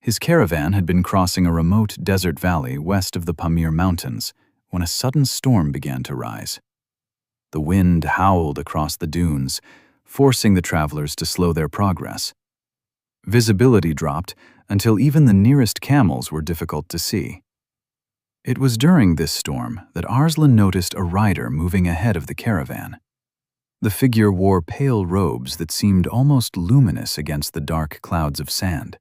His caravan had been crossing a remote desert valley west of the Pamir Mountains when a sudden storm began to rise. The wind howled across the dunes, forcing the travelers to slow their progress. Visibility dropped until even the nearest camels were difficult to see. It was during this storm that Arslan noticed a rider moving ahead of the caravan. The figure wore pale robes that seemed almost luminous against the dark clouds of sand.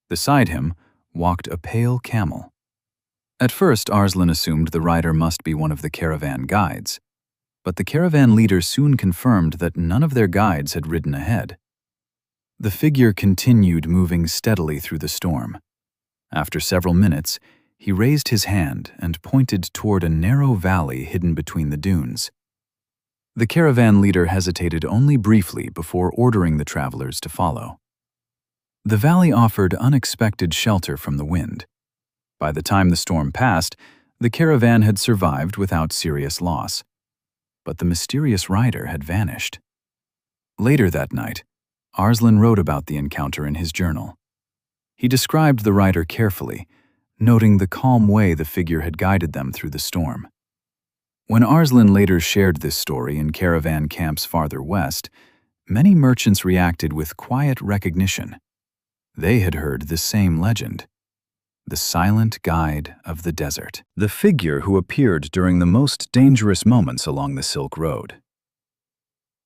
Beside him walked a pale camel. At first, Arslan assumed the rider must be one of the caravan guides, but the caravan leader soon confirmed that none of their guides had ridden ahead. The figure continued moving steadily through the storm. After several minutes, he raised his hand and pointed toward a narrow valley hidden between the dunes. The caravan leader hesitated only briefly before ordering the travelers to follow. The valley offered unexpected shelter from the wind. By the time the storm passed, the caravan had survived without serious loss. But the mysterious rider had vanished. Later that night, Arslan wrote about the encounter in his journal. He described the rider carefully, noting the calm way the figure had guided them through the storm. When Arslan later shared this story in caravan camps farther west, many merchants reacted with quiet recognition. They had heard the same legend. The silent guide of the desert. The figure who appeared during the most dangerous moments along the Silk Road.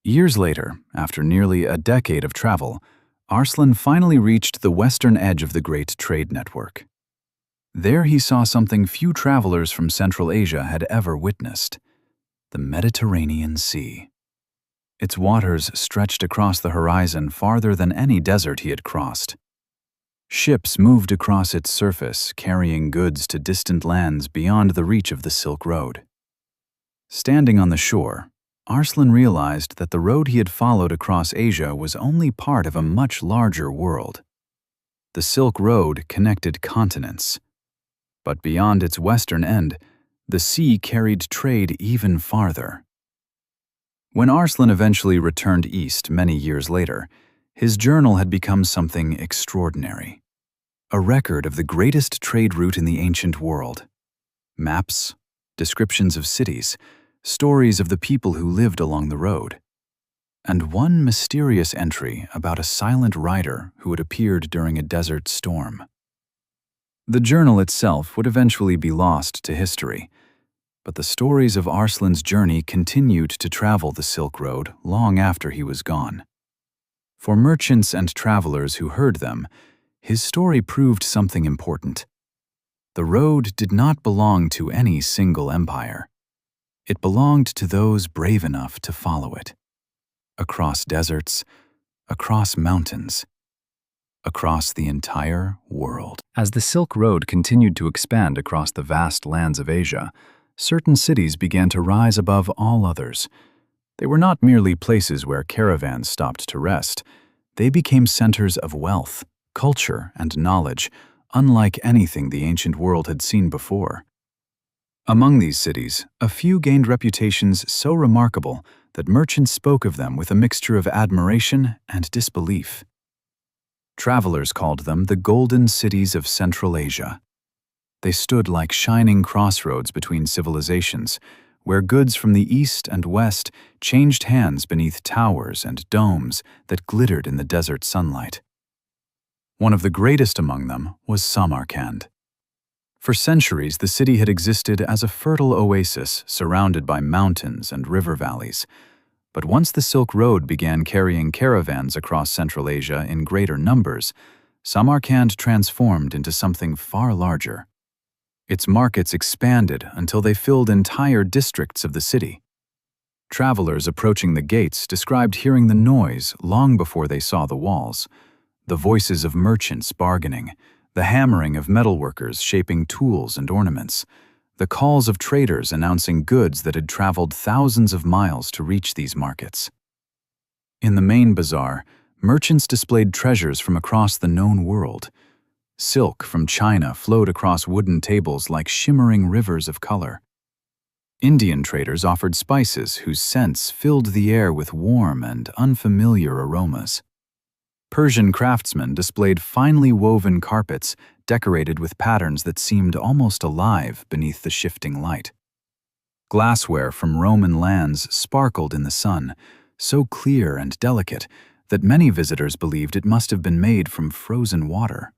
Years later, after nearly a decade of travel, Arslan finally reached the western edge of the great trade network. There he saw something few travelers from Central Asia had ever witnessed: the Mediterranean Sea. Its waters stretched across the horizon farther than any desert he had crossed. Ships moved across its surface, carrying goods to distant lands beyond the reach of the Silk Road. Standing on the shore, Arslan realized that the road he had followed across Asia was only part of a much larger world. The Silk Road connected continents. But beyond its western end, the sea carried trade even farther. When Arslan eventually returned east many years later, his journal had become something extraordinary. A record of the greatest trade route in the ancient world. Maps, descriptions of cities, stories of the people who lived along the road. And one mysterious entry about a silent rider who had appeared during a desert storm. The journal itself would eventually be lost to history, but the stories of Arslan's journey continued to travel the Silk Road long after he was gone. For merchants and travelers who heard them, his story proved something important. The road did not belong to any single empire. It belonged to those brave enough to follow it. Across deserts, across mountains, across the entire world. As the Silk Road continued to expand across the vast lands of Asia, certain cities began to rise above all others. They were not merely places where caravans stopped to rest. They became centers of wealth, culture, and knowledge, unlike anything the ancient world had seen before. Among these cities, a few gained reputations so remarkable that merchants spoke of them with a mixture of admiration and disbelief. Travelers called them the Golden Cities of Central Asia. They stood like shining crossroads between civilizations, where goods from the east and west changed hands beneath towers and domes that glittered in the desert sunlight. One of the greatest among them was Samarkand. For centuries, the city had existed as a fertile oasis surrounded by mountains and river valleys. But once the Silk Road began carrying caravans across Central Asia in greater numbers, Samarkand transformed into something far larger. Its markets expanded until they filled entire districts of the city. Travelers approaching the gates described hearing the noise long before they saw the walls, the voices of merchants bargaining, the hammering of metalworkers shaping tools and ornaments, the calls of traders announcing goods that had traveled thousands of miles to reach these markets. In the main bazaar, merchants displayed treasures from across the known world. Silk from China flowed across wooden tables like shimmering rivers of color. Indian traders offered spices whose scents filled the air with warm and unfamiliar aromas. Persian craftsmen displayed finely woven carpets decorated with patterns that seemed almost alive beneath the shifting light. Glassware from Roman lands sparkled in the sun, so clear and delicate that many visitors believed it must have been made from frozen water.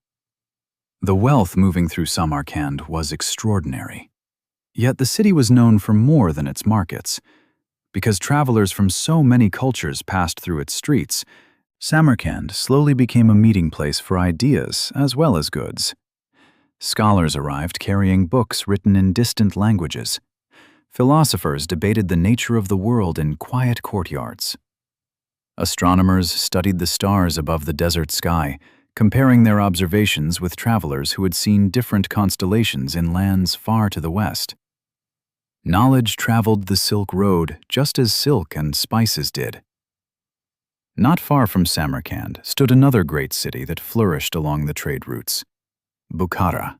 The wealth moving through Samarkand was extraordinary. Yet the city was known for more than its markets. Because travelers from so many cultures passed through its streets, Samarkand slowly became a meeting place for ideas as well as goods. Scholars arrived carrying books written in distant languages. Philosophers debated the nature of the world in quiet courtyards. Astronomers studied the stars above the desert sky, comparing their observations with travelers who had seen different constellations in lands far to the west. Knowledge traveled the Silk Road just as silk and spices did. Not far from Samarkand stood another great city that flourished along the trade routes, Bukhara.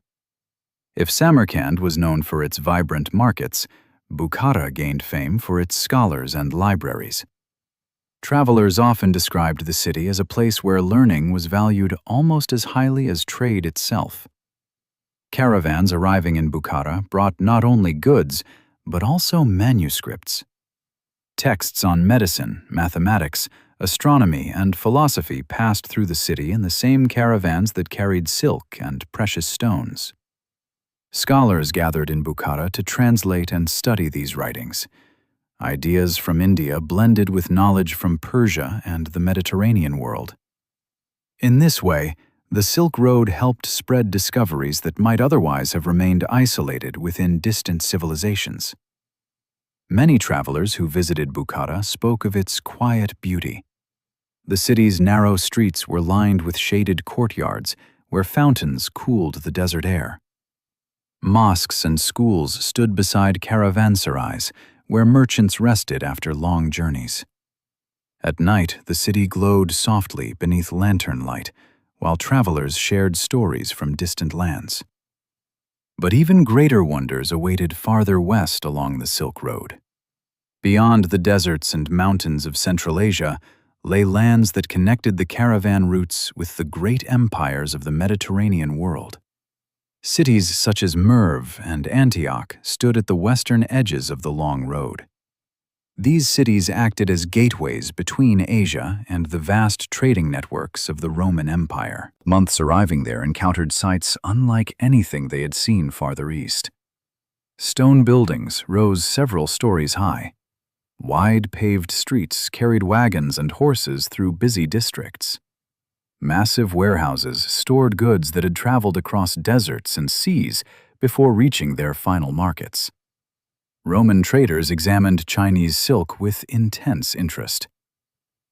If Samarkand was known for its vibrant markets, Bukhara gained fame for its scholars and libraries. Travelers often described the city as a place where learning was valued almost as highly as trade itself. Caravans arriving in Bukhara brought not only goods, but also manuscripts. Texts on medicine, mathematics, astronomy, and philosophy passed through the city in the same caravans that carried silk and precious stones. Scholars gathered in Bukhara to translate and study these writings. Ideas from India blended with knowledge from Persia and the Mediterranean world. In this way, the Silk Road helped spread discoveries that might otherwise have remained isolated within distant civilizations. Many travelers who visited Bukhara spoke of its quiet beauty. The city's narrow streets were lined with shaded courtyards where fountains cooled the desert air. Mosques and schools stood beside caravanserais, where merchants rested after long journeys. At night, the city glowed softly beneath lantern light, while travelers shared stories from distant lands. But even greater wonders awaited farther west along the Silk Road. Beyond the deserts and mountains of Central Asia lay lands that connected the caravan routes with the great empires of the Mediterranean world. Cities such as Merv and Antioch stood at the western edges of the long road. These cities acted as gateways between Asia and the vast trading networks of the Roman Empire. Months arriving there encountered sights unlike anything they had seen farther east. Stone buildings rose several stories high. Wide paved streets carried wagons and horses through busy districts. Massive warehouses stored goods that had traveled across deserts and seas before reaching their final markets. Roman traders examined Chinese silk with intense interest.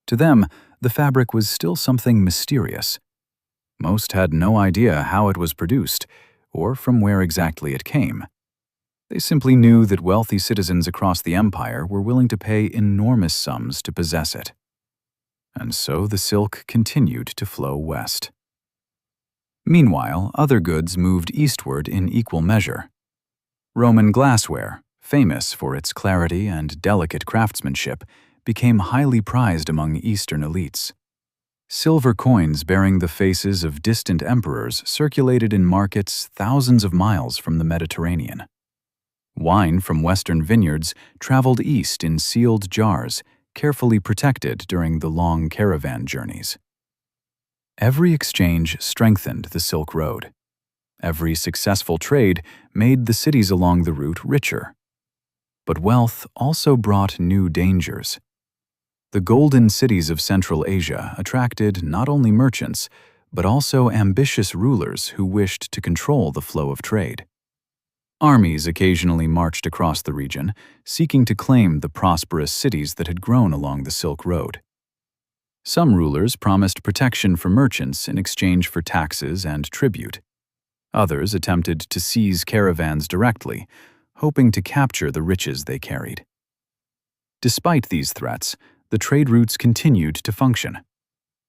To them, the fabric was still something mysterious. Most had no idea how it was produced or from where exactly it came. They simply knew that wealthy citizens across the empire were willing to pay enormous sums to possess it. and so the silk continued to flow west. Meanwhile, other goods moved eastward in equal measure. Roman glassware, famous for its clarity and delicate craftsmanship, became highly prized among Eastern elites. Silver coins bearing the faces of distant emperors circulated in markets thousands of miles from the Mediterranean. Wine from Western vineyards traveled east in sealed jars, carefully protected during the long caravan journeys. Every exchange strengthened the Silk Road. Every successful trade made the cities along the route richer. But wealth also brought new dangers. The golden cities of Central Asia attracted not only merchants, but also ambitious rulers who wished to control the flow of trade. Armies occasionally marched across the region, seeking to claim the prosperous cities that had grown along the Silk Road. Some rulers promised protection for merchants in exchange for taxes and tribute. Others attempted to seize caravans directly, hoping to capture the riches they carried. Despite these threats, the trade routes continued to function.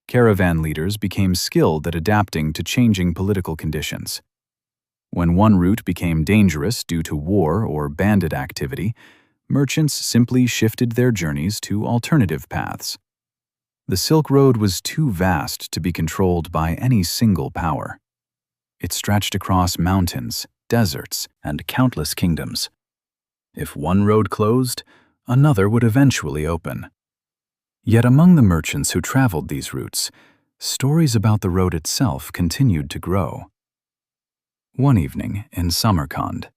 Caravan leaders became skilled at adapting to changing political conditions. When one route became dangerous due to war or bandit activity, merchants simply shifted their journeys to alternative paths. The Silk Road was too vast to be controlled by any single power. It stretched across mountains, deserts, and countless kingdoms. If one road closed, another would eventually open. Yet among the merchants who traveled these routes, stories about the road itself continued to grow. One evening in Samarkand,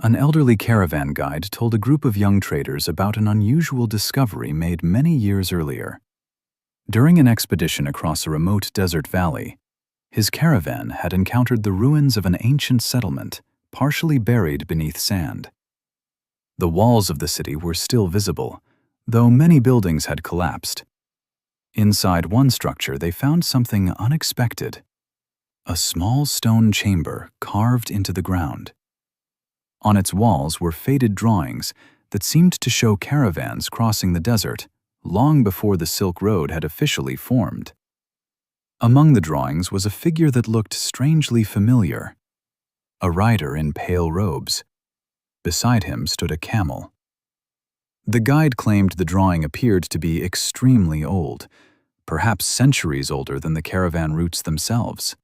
an elderly caravan guide told a group of young traders about an unusual discovery made many years earlier. During an expedition across a remote desert valley, his caravan had encountered the ruins of an ancient settlement, partially buried beneath sand. The walls of the city were still visible, though many buildings had collapsed. Inside one structure, they found something unexpected: a small stone chamber carved into the ground. On its walls were faded drawings that seemed to show caravans crossing the desert long before the Silk Road had officially formed. Among the drawings was a figure that looked strangely familiar: a rider in pale robes. Beside him stood a camel. The guide claimed the drawing appeared to be extremely old, perhaps centuries older than the caravan routes themselves.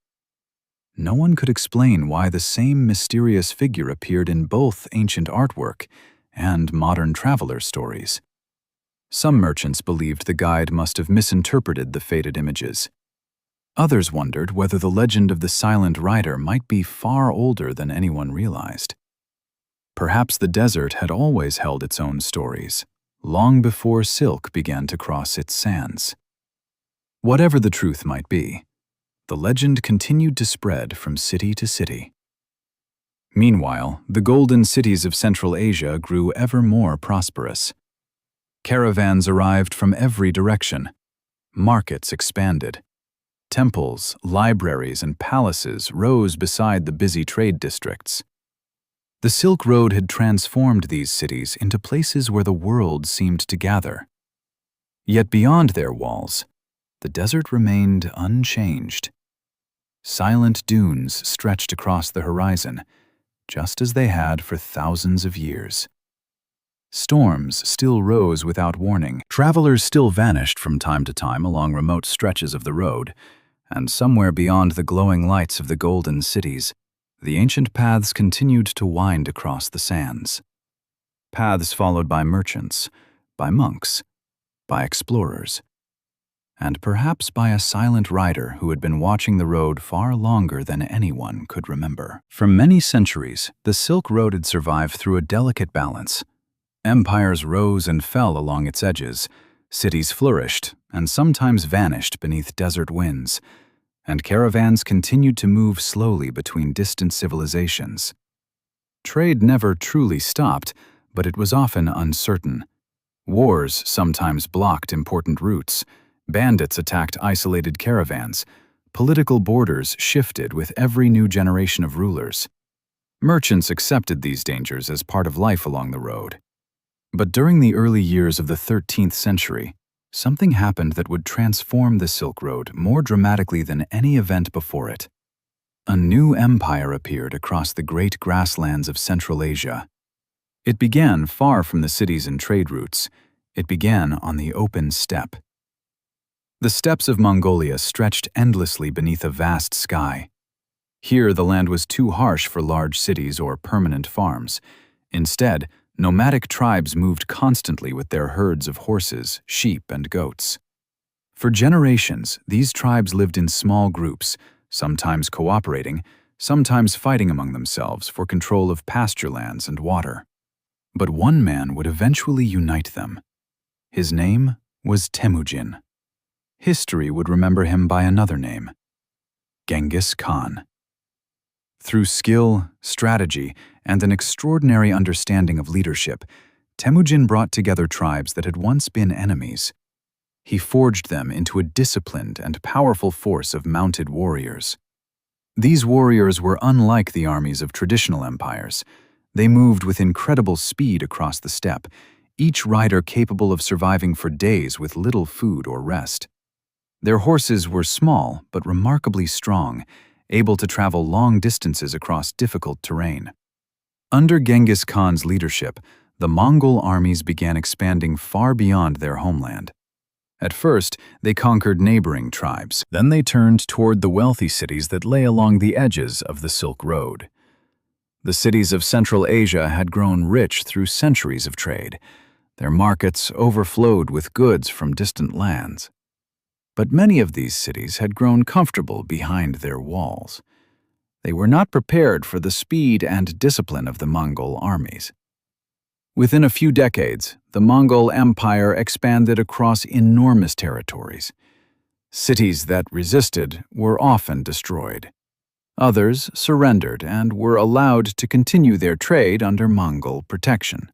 No one could explain why the same mysterious figure appeared in both ancient artwork and modern traveler stories. Some merchants believed the guide must have misinterpreted the faded images. Others wondered whether the legend of the silent rider might be far older than anyone realized. Perhaps the desert had always held its own stories, long before silk began to cross its sands. Whatever the truth might be, the legend continued to spread from city to city. Meanwhile, the golden cities of Central Asia grew ever more prosperous. Caravans arrived from every direction. Markets expanded. Temples, libraries, and palaces rose beside the busy trade districts. The Silk Road had transformed these cities into places where the world seemed to gather. Yet beyond their walls, the desert remained unchanged. Silent dunes stretched across the horizon, just as they had for thousands of years. Storms still rose without warning. Travelers still vanished from time to time along remote stretches of the road, and somewhere beyond the glowing lights of the golden cities, the ancient paths continued to wind across the sands. Paths followed by merchants, by monks, by explorers, and perhaps by a silent rider who had been watching the road far longer than anyone could remember. For many centuries, the Silk Road had survived through a delicate balance. Empires rose and fell along its edges, cities flourished and sometimes vanished beneath desert winds, and caravans continued to move slowly between distant civilizations. Trade never truly stopped, but it was often uncertain. Wars sometimes blocked important routes. Bandits attacked isolated caravans. Political borders shifted with every new generation of rulers. Merchants accepted these dangers as part of life along the road. But during the early years of the 13th century, something happened that would transform the Silk Road more dramatically than any event before it. A new empire appeared across the great grasslands of Central Asia. It began far from the cities and trade routes. It began on the open steppe. The steppes of Mongolia stretched endlessly beneath a vast sky. Here, the land was too harsh for large cities or permanent farms. Instead, nomadic tribes moved constantly with their herds of horses, sheep, and goats. For generations, these tribes lived in small groups, sometimes cooperating, sometimes fighting among themselves for control of pasture lands and water. But one man would eventually unite them. His name was Temujin. History would remember him by another name: Genghis Khan. Through skill, strategy, and an extraordinary understanding of leadership, Temujin brought together tribes that had once been enemies. He forged them into a disciplined and powerful force of mounted warriors. These warriors were unlike the armies of traditional empires. They moved with incredible speed across the steppe, each rider capable of surviving for days with little food or rest. Their horses were small but remarkably strong, able to travel long distances across difficult terrain. Under Genghis Khan's leadership, the Mongol armies began expanding far beyond their homeland. At first, they conquered neighboring tribes. Then they turned toward the wealthy cities that lay along the edges of the Silk Road. The cities of Central Asia had grown rich through centuries of trade. Their markets overflowed with goods from distant lands. But many of these cities had grown comfortable behind their walls. They were not prepared for the speed and discipline of the Mongol armies. Within a few decades, the Mongol Empire expanded across enormous territories. Cities that resisted were often destroyed. Others surrendered and were allowed to continue their trade under Mongol protection.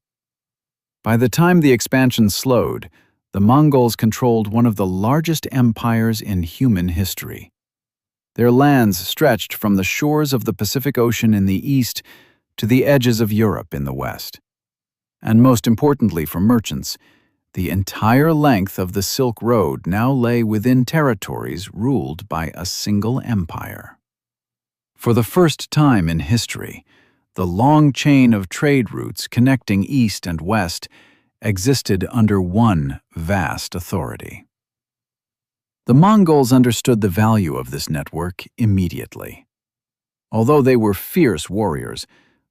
By the time the expansion slowed, the Mongols controlled one of the largest empires in human history. Their lands stretched from the shores of the Pacific Ocean in the east to the edges of Europe in the west. And most importantly for merchants, the entire length of the Silk Road now lay within territories ruled by a single empire. For the first time in history, the long chain of trade routes connecting east and west existed under one vast authority. The Mongols understood the value of this network immediately. Although they were fierce warriors,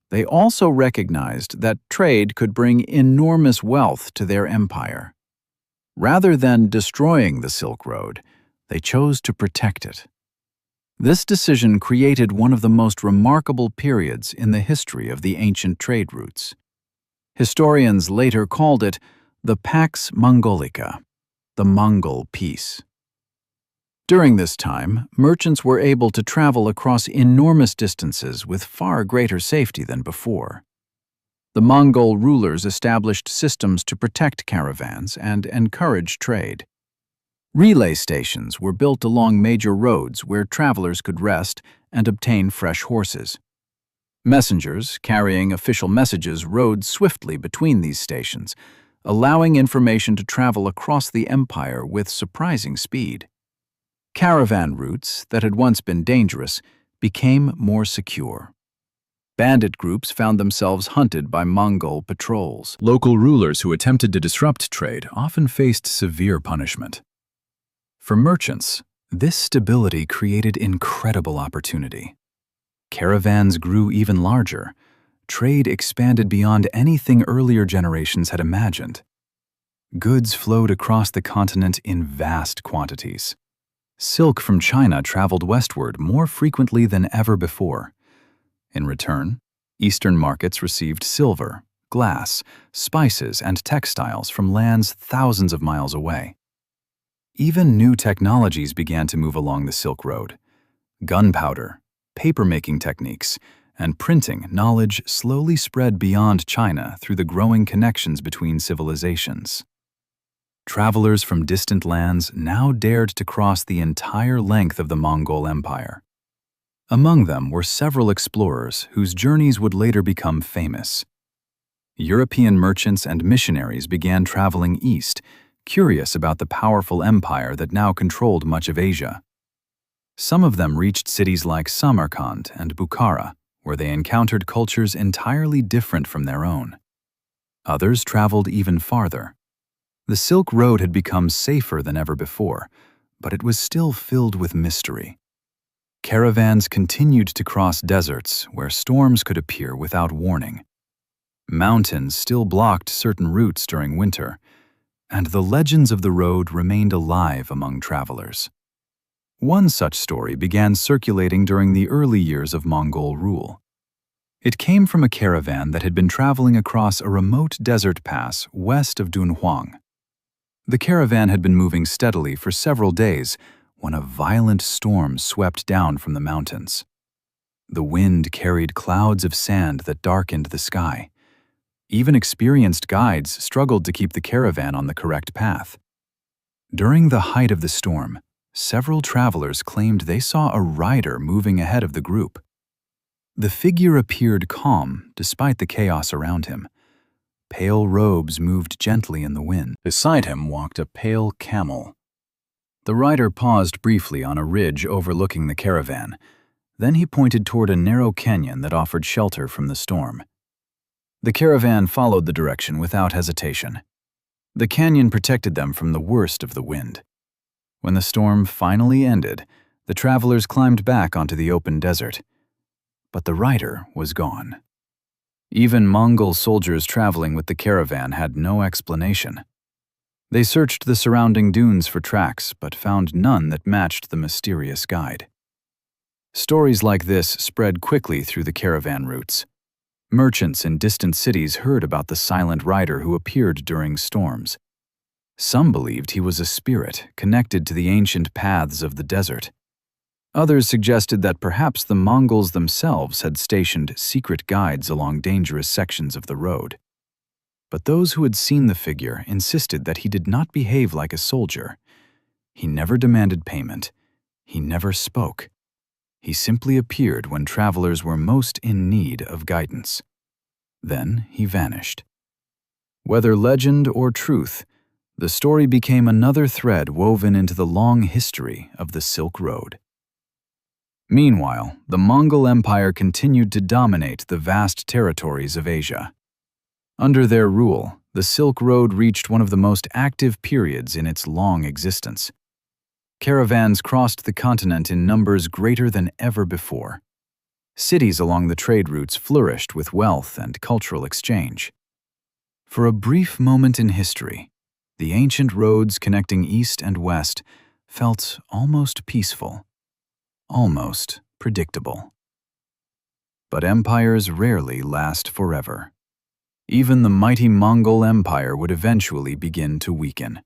they also recognized that trade could bring enormous wealth to their empire. Rather than destroying the Silk Road, they chose to protect it. This decision created one of the most remarkable periods in the history of the ancient trade routes. Historians later called it the Pax Mongolica, the Mongol Peace. During this time, merchants were able to travel across enormous distances with far greater safety than before. The Mongol rulers established systems to protect caravans and encourage trade. Relay stations were built along major roads where travelers could rest and obtain fresh horses. Messengers carrying official messages rode swiftly between these stations, allowing information to travel across the empire with surprising speed. Caravan routes that had once been dangerous became more secure. Bandit groups found themselves hunted by Mongol patrols. Local rulers who attempted to disrupt trade often faced severe punishment. For merchants, this stability created incredible opportunity. Caravans grew even larger. Trade expanded beyond anything earlier generations had imagined. Goods flowed across the continent in vast quantities. Silk from China traveled westward more frequently than ever before. In return, Eastern markets received silver, glass, spices, and textiles from lands thousands of miles away. Even new technologies began to move along the Silk Road. Gunpowder, paper-making techniques, and printing knowledge slowly spread beyond China through the growing connections between civilizations. Travelers from distant lands now dared to cross the entire length of the Mongol Empire. Among them were several explorers whose journeys would later become famous. European merchants and missionaries began traveling east, curious about the powerful empire that now controlled much of Asia. Some of them reached cities like Samarkand and Bukhara, where they encountered cultures entirely different from their own. Others traveled even farther. The Silk Road had become safer than ever before, but it was still filled with mystery. Caravans continued to cross deserts where storms could appear without warning. Mountains still blocked certain routes during winter, and the legends of the road remained alive among travelers. One such story began circulating during the early years of Mongol rule. It came from a caravan that had been traveling across a remote desert pass west of Dunhuang. The caravan had been moving steadily for several days when a violent storm swept down from the mountains. The wind carried clouds of sand that darkened the sky. Even experienced guides struggled to keep the caravan on the correct path. During the height of the storm, several travelers claimed they saw a rider moving ahead of the group. The figure appeared calm despite the chaos around him. Pale robes moved gently in the wind. Beside him walked a pale camel. The rider paused briefly on a ridge overlooking the caravan. Then he pointed toward a narrow canyon that offered shelter from the storm. The caravan followed the direction without hesitation. The canyon protected them from the worst of the wind. When the storm finally ended, the travelers climbed back onto the open desert. But the rider was gone. Even Mongol soldiers traveling with the caravan had no explanation. They searched the surrounding dunes for tracks, but found none that matched the mysterious guide. Stories like this spread quickly through the caravan routes. Merchants in distant cities heard about the silent rider who appeared during storms. Some believed he was a spirit connected to the ancient paths of the desert. Others suggested that perhaps the Mongols themselves had stationed secret guides along dangerous sections of the road. But those who had seen the figure insisted that he did not behave like a soldier. He never demanded payment. He never spoke. He simply appeared when travelers were most in need of guidance. Then he vanished. Whether legend or truth, the story became another thread woven into the long history of the Silk Road. Meanwhile, the Mongol Empire continued to dominate the vast territories of Asia. Under their rule, the Silk Road reached one of the most active periods in its long existence. Caravans crossed the continent in numbers greater than ever before. Cities along the trade routes flourished with wealth and cultural exchange. For a brief moment in history, the ancient roads connecting east and west felt almost peaceful, almost predictable. But empires rarely last forever. Even the mighty Mongol Empire would eventually begin to weaken.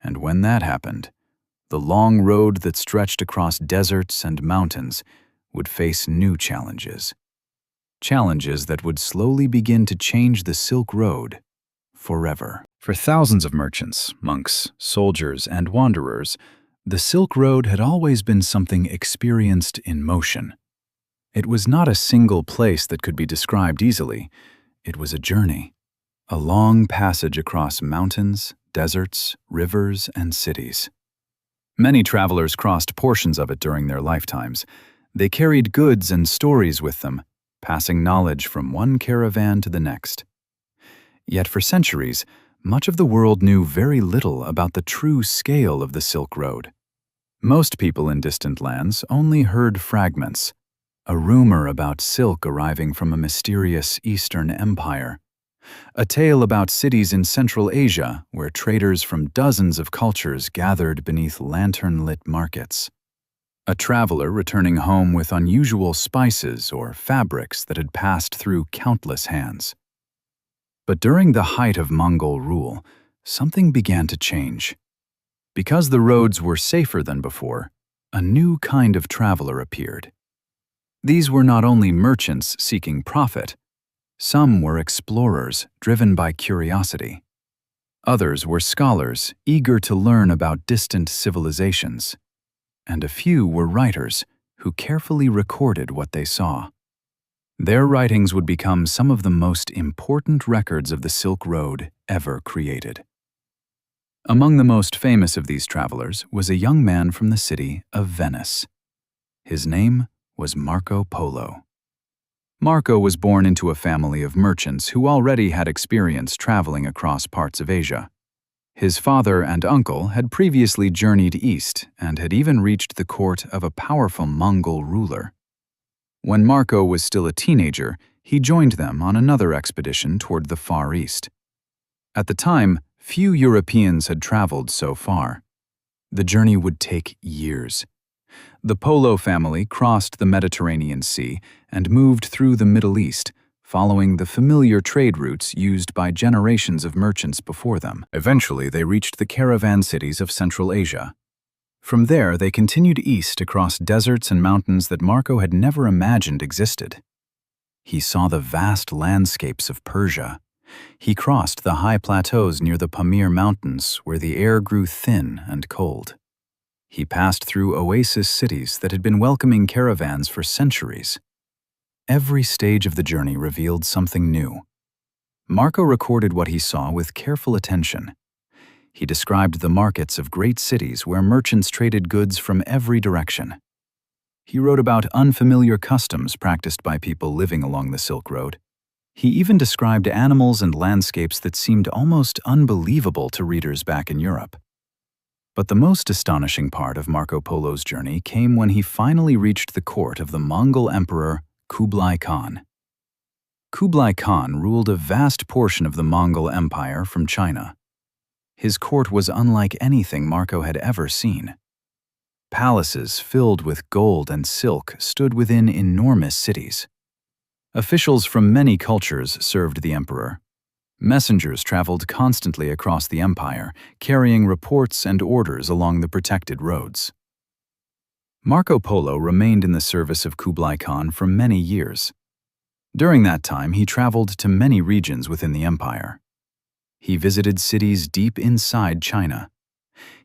And when that happened, the long road that stretched across deserts and mountains would face new challenges. Challenges that would slowly begin to change the Silk Road forever. For thousands of merchants, monks, soldiers, and wanderers, the Silk Road had always been something experienced in motion. It was not a single place that could be described easily. It was a journey, a long passage across mountains, deserts, rivers, and cities. Many travelers crossed portions of it during their lifetimes. They carried goods and stories with them, passing knowledge from one caravan to the next. Yet for centuries, much of the world knew very little about the true scale of the Silk Road. Most people in distant lands only heard fragments, a rumor about silk arriving from a mysterious Eastern empire, a tale about cities in Central Asia where traders from dozens of cultures gathered beneath lantern-lit markets, a traveler returning home with unusual spices or fabrics that had passed through countless hands. But during the height of Mongol rule, something began to change. Because the roads were safer than before, a new kind of traveler appeared. These were not only merchants seeking profit. Some were explorers driven by curiosity. Others were scholars eager to learn about distant civilizations. And a few were writers who carefully recorded what they saw. Their writings would become some of the most important records of the Silk Road ever created. Among the most famous of these travelers was a young man from the city of Venice. His name was Marco Polo. Marco was born into a family of merchants who already had experience traveling across parts of Asia. His father and uncle had previously journeyed east and had even reached the court of a powerful Mongol ruler. When Marco was still a teenager, he joined them on another expedition toward the Far East. At the time, few Europeans had traveled so far. The journey would take years. The Polo family crossed the Mediterranean Sea and moved through the Middle East, following the familiar trade routes used by generations of merchants before them. Eventually, they reached the caravan cities of Central Asia. From there, they continued east across deserts and mountains that Marco had never imagined existed. He saw the vast landscapes of Persia. He crossed the high plateaus near the Pamir Mountains, where the air grew thin and cold. He passed through oasis cities that had been welcoming caravans for centuries. Every stage of the journey revealed something new. Marco recorded what he saw with careful attention. He described the markets of great cities where merchants traded goods from every direction. He wrote about unfamiliar customs practiced by people living along the Silk Road. He even described animals and landscapes that seemed almost unbelievable to readers back in Europe. But the most astonishing part of Marco Polo's journey came when he finally reached the court of the Mongol Emperor Kublai Khan. Kublai Khan ruled a vast portion of the Mongol Empire from China. His court was unlike anything Marco had ever seen. Palaces filled with gold and silk stood within enormous cities. Officials from many cultures served the emperor. Messengers traveled constantly across the empire, carrying reports and orders along the protected roads. Marco Polo remained in the service of Kublai Khan for many years. During that time, he traveled to many regions within the empire. He visited cities deep inside China.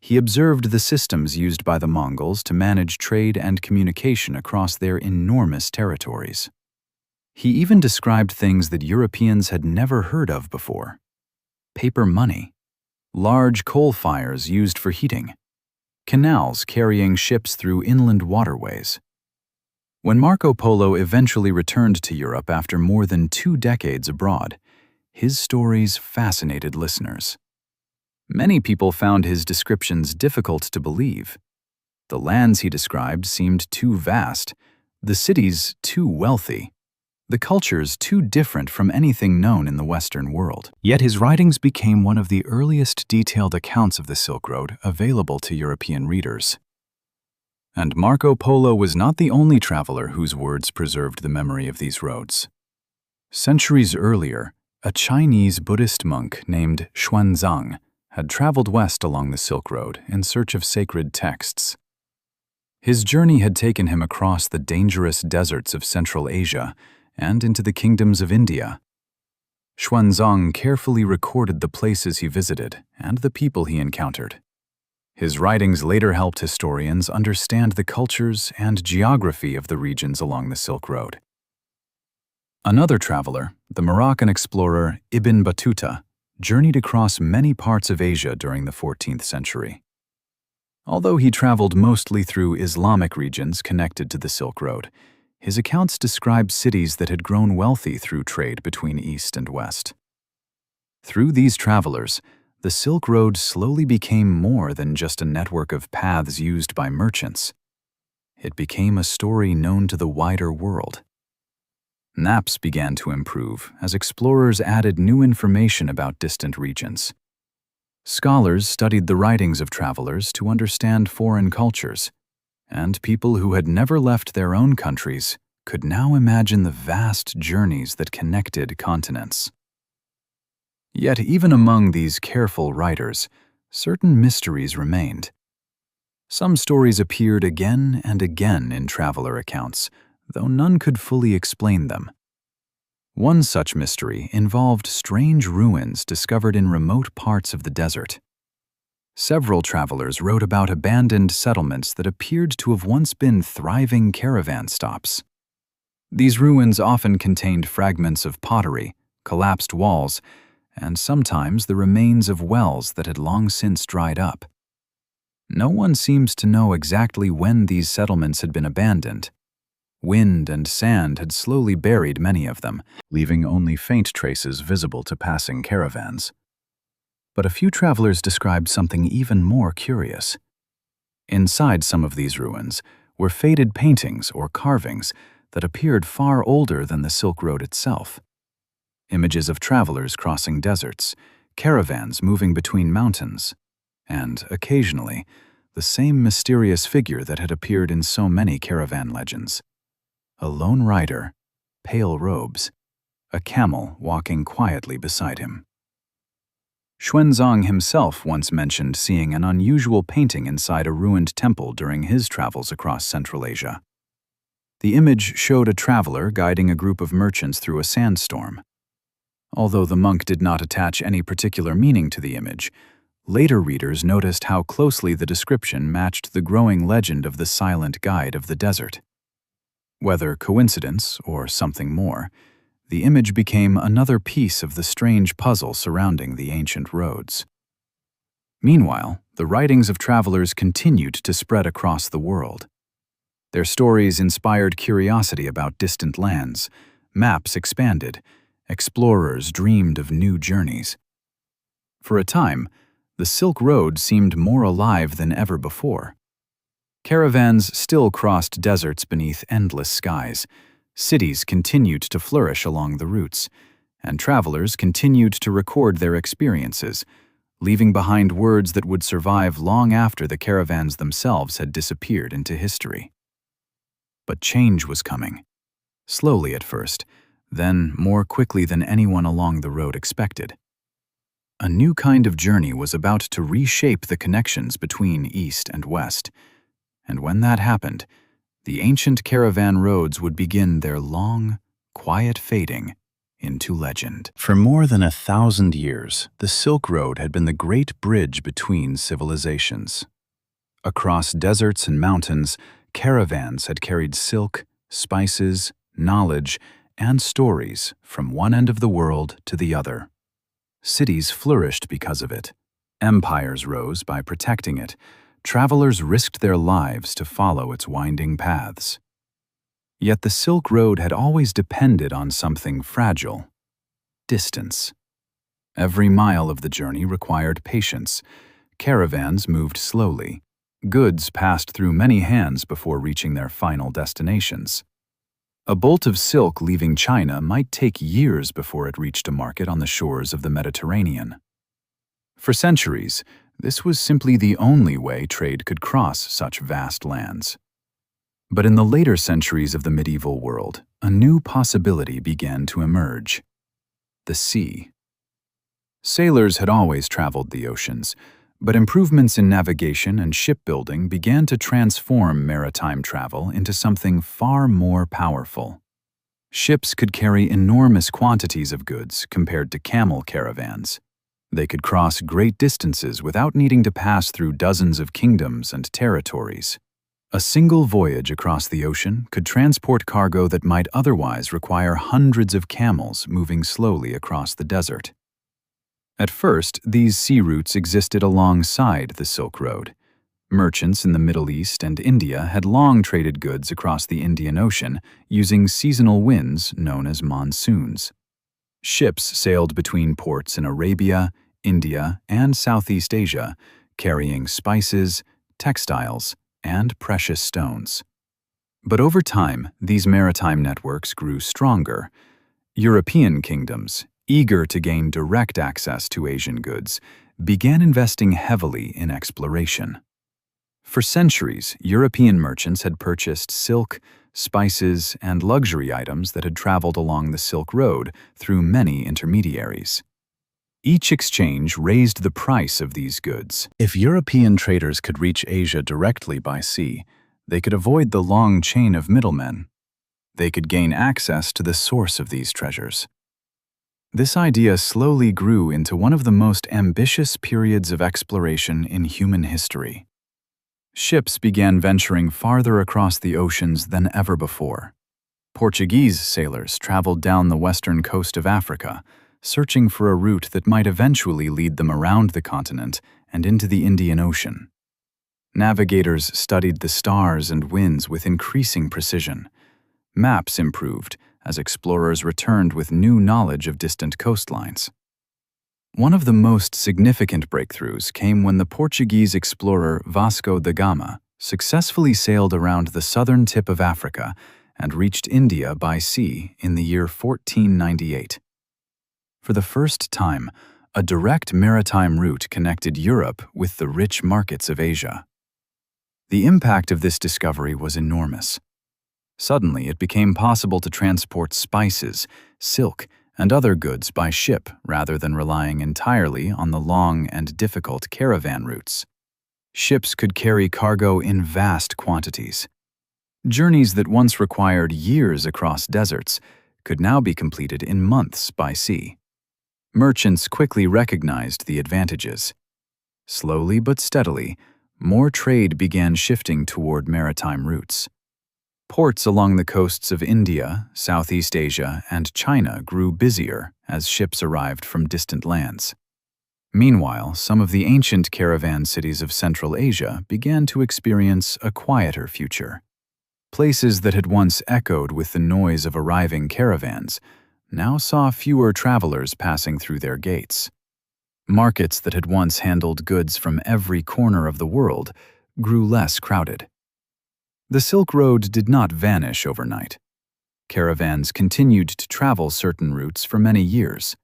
He observed the systems used by the Mongols to manage trade and communication across their enormous territories. He even described things that Europeans had never heard of before: paper money, large coal fires used for heating, canals carrying ships through inland waterways. When Marco Polo eventually returned to Europe after more than 2 decades abroad, his stories fascinated listeners. Many people found his descriptions difficult to believe. The lands he described seemed too vast, the cities too wealthy, the cultures too different from anything known in the Western world. Yet his writings became one of the earliest detailed accounts of the Silk Road available to European readers. And Marco Polo was not the only traveler whose words preserved the memory of these roads. Centuries earlier, a Chinese Buddhist monk named Xuanzang had traveled west along the Silk Road in search of sacred texts. His journey had taken him across the dangerous deserts of Central Asia and into the kingdoms of India. Xuanzang carefully recorded the places he visited and the people he encountered. His writings later helped historians understand the cultures and geography of the regions along the Silk Road. Another traveler, the Moroccan explorer Ibn Battuta, journeyed across many parts of Asia during the 14th century. Although he traveled mostly through Islamic regions connected to the Silk Road, his accounts describe cities that had grown wealthy through trade between East and West. Through these travelers, the Silk Road slowly became more than just a network of paths used by merchants. It became a story known to the wider world. Maps began to improve as explorers added new information about distant regions. Scholars studied the writings of travelers to understand foreign cultures, and people who had never left their own countries could now imagine the vast journeys that connected continents. Yet even among these careful writers, certain mysteries remained. Some stories appeared again and again in traveler accounts, though none could fully explain them. One such mystery involved strange ruins discovered in remote parts of the desert. Several travelers wrote about abandoned settlements that appeared to have once been thriving caravan stops. These ruins often contained fragments of pottery, collapsed walls, and sometimes the remains of wells that had long since dried up. No one seems to know exactly when these settlements had been abandoned. Wind and sand had slowly buried many of them, leaving only faint traces visible to passing caravans. But a few travelers described something even more curious. Inside some of these ruins were faded paintings or carvings that appeared far older than the Silk Road itself. Images of travelers crossing deserts, caravans moving between mountains, and, occasionally, the same mysterious figure that had appeared in so many caravan legends. A lone rider, pale robes, a camel walking quietly beside him. Xuanzang himself once mentioned seeing an unusual painting inside a ruined temple during his travels across Central Asia. The image showed a traveler guiding a group of merchants through a sandstorm. Although the monk did not attach any particular meaning to the image, later readers noticed how closely the description matched the growing legend of the silent guide of the desert. Whether coincidence or something more, the image became another piece of the strange puzzle surrounding the ancient roads. Meanwhile, the writings of travelers continued to spread across the world. Their stories inspired curiosity about distant lands, maps expanded, explorers dreamed of new journeys. For a time, the Silk Road seemed more alive than ever before. Caravans still crossed deserts beneath endless skies. Cities continued to flourish along the routes, and travelers continued to record their experiences, leaving behind words that would survive long after the caravans themselves had disappeared into history. But change was coming. Slowly at first, then more quickly than anyone along the road expected. A new kind of journey was about to reshape the connections between East and West, and when that happened, the ancient caravan roads would begin their long, quiet fading into legend. For more than 1,000 years, the Silk Road had been the great bridge between civilizations. Across deserts and mountains, caravans had carried silk, spices, knowledge, and stories from one end of the world to the other. Cities flourished because of it. Empires rose by protecting it. Travelers risked their lives to follow its winding paths. Yet the Silk Road had always depended on something fragile: distance. Every mile of the journey required patience. Caravans moved slowly. Goods passed through many hands before reaching their final destinations. A bolt of silk leaving China might take years before it reached a market on the shores of the Mediterranean. For centuries, this was simply the only way trade could cross such vast lands. But in the later centuries of the medieval world, a new possibility began to emerge: the sea. Sailors had always traveled the oceans, but improvements in navigation and shipbuilding began to transform maritime travel into something far more powerful. Ships could carry enormous quantities of goods compared to camel caravans. They could cross great distances without needing to pass through dozens of kingdoms and territories. A single voyage across the ocean could transport cargo that might otherwise require hundreds of camels moving slowly across the desert. At first, these sea routes existed alongside the Silk Road. Merchants in the Middle East and India had long traded goods across the Indian Ocean using seasonal winds known as monsoons. Ships sailed between ports in Arabia, India, and Southeast Asia, carrying spices, textiles, and precious stones. But over time, these maritime networks grew stronger. European kingdoms, eager to gain direct access to Asian goods, began investing heavily in exploration. For centuries, European merchants had purchased silk, spices, and luxury items that had traveled along the Silk Road through many intermediaries. Each exchange raised the price of these goods. If European traders could reach Asia directly by sea, they could avoid the long chain of middlemen. They could gain access to the source of these treasures. This idea slowly grew into one of the most ambitious periods of exploration in human history. Ships began venturing farther across the oceans than ever before. Portuguese sailors traveled down the western coast of Africa, searching for a route that might eventually lead them around the continent and into the Indian Ocean. Navigators studied the stars and winds with increasing precision. Maps improved as explorers returned with new knowledge of distant coastlines. One of the most significant breakthroughs came when the Portuguese explorer Vasco da Gama successfully sailed around the southern tip of Africa and reached India by sea in the year 1498. For the first time, a direct maritime route connected Europe with the rich markets of Asia. The impact of this discovery was enormous. Suddenly, it became possible to transport spices, silk, and other goods by ship rather than relying entirely on the long and difficult caravan routes. Ships could carry cargo in vast quantities. Journeys that once required years across deserts could now be completed in months by sea. Merchants quickly recognized the advantages. Slowly but steadily, more trade began shifting toward maritime routes. Ports along the coasts of India, Southeast Asia, and China grew busier as ships arrived from distant lands. Meanwhile, some of the ancient caravan cities of Central Asia began to experience a quieter future. Places that had once echoed with the noise of arriving caravans now saw fewer travelers passing through their gates. Markets that had once handled goods from every corner of the world grew less crowded. The Silk Road did not vanish overnight. Caravans continued to travel certain routes for many years.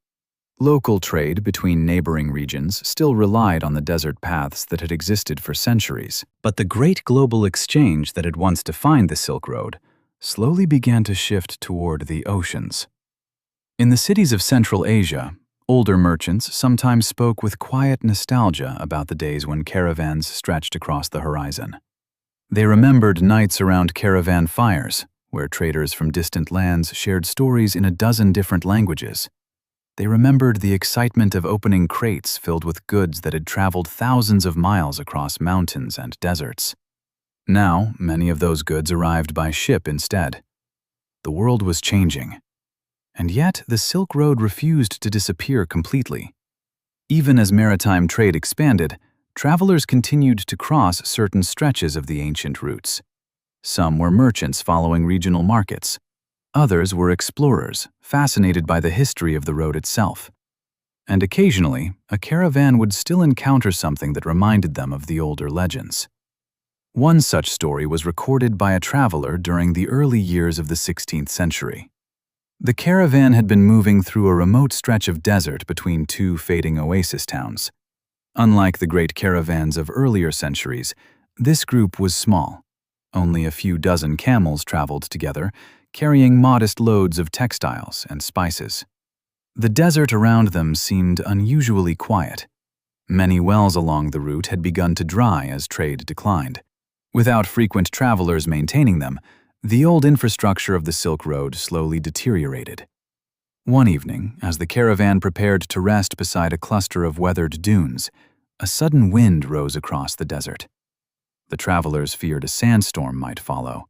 Local trade between neighboring regions still relied on the desert paths that had existed for centuries, but the great global exchange that had once defined the Silk Road slowly began to shift toward the oceans. In the cities of Central Asia, older merchants sometimes spoke with quiet nostalgia about the days when caravans stretched across the horizon. They remembered nights around caravan fires, where traders from distant lands shared stories in a dozen different languages. They remembered the excitement of opening crates filled with goods that had traveled thousands of miles across mountains and deserts. Now, many of those goods arrived by ship instead. The world was changing. And yet, the Silk Road refused to disappear completely. Even as maritime trade expanded, travelers continued to cross certain stretches of the ancient routes. Some were merchants following regional markets. Others were explorers, fascinated by the history of the road itself. And occasionally, a caravan would still encounter something that reminded them of the older legends. One such story was recorded by a traveler during the early years of the 16th century. The caravan had been moving through a remote stretch of desert between two fading oasis towns. Unlike the great caravans of earlier centuries, this group was small. Only a few dozen camels traveled together, carrying modest loads of textiles and spices. The desert around them seemed unusually quiet. Many wells along the route had begun to dry as trade declined. Without frequent travelers maintaining them, the old infrastructure of the Silk Road slowly deteriorated. One evening, as the caravan prepared to rest beside a cluster of weathered dunes, a sudden wind rose across the desert. The travelers feared a sandstorm might follow.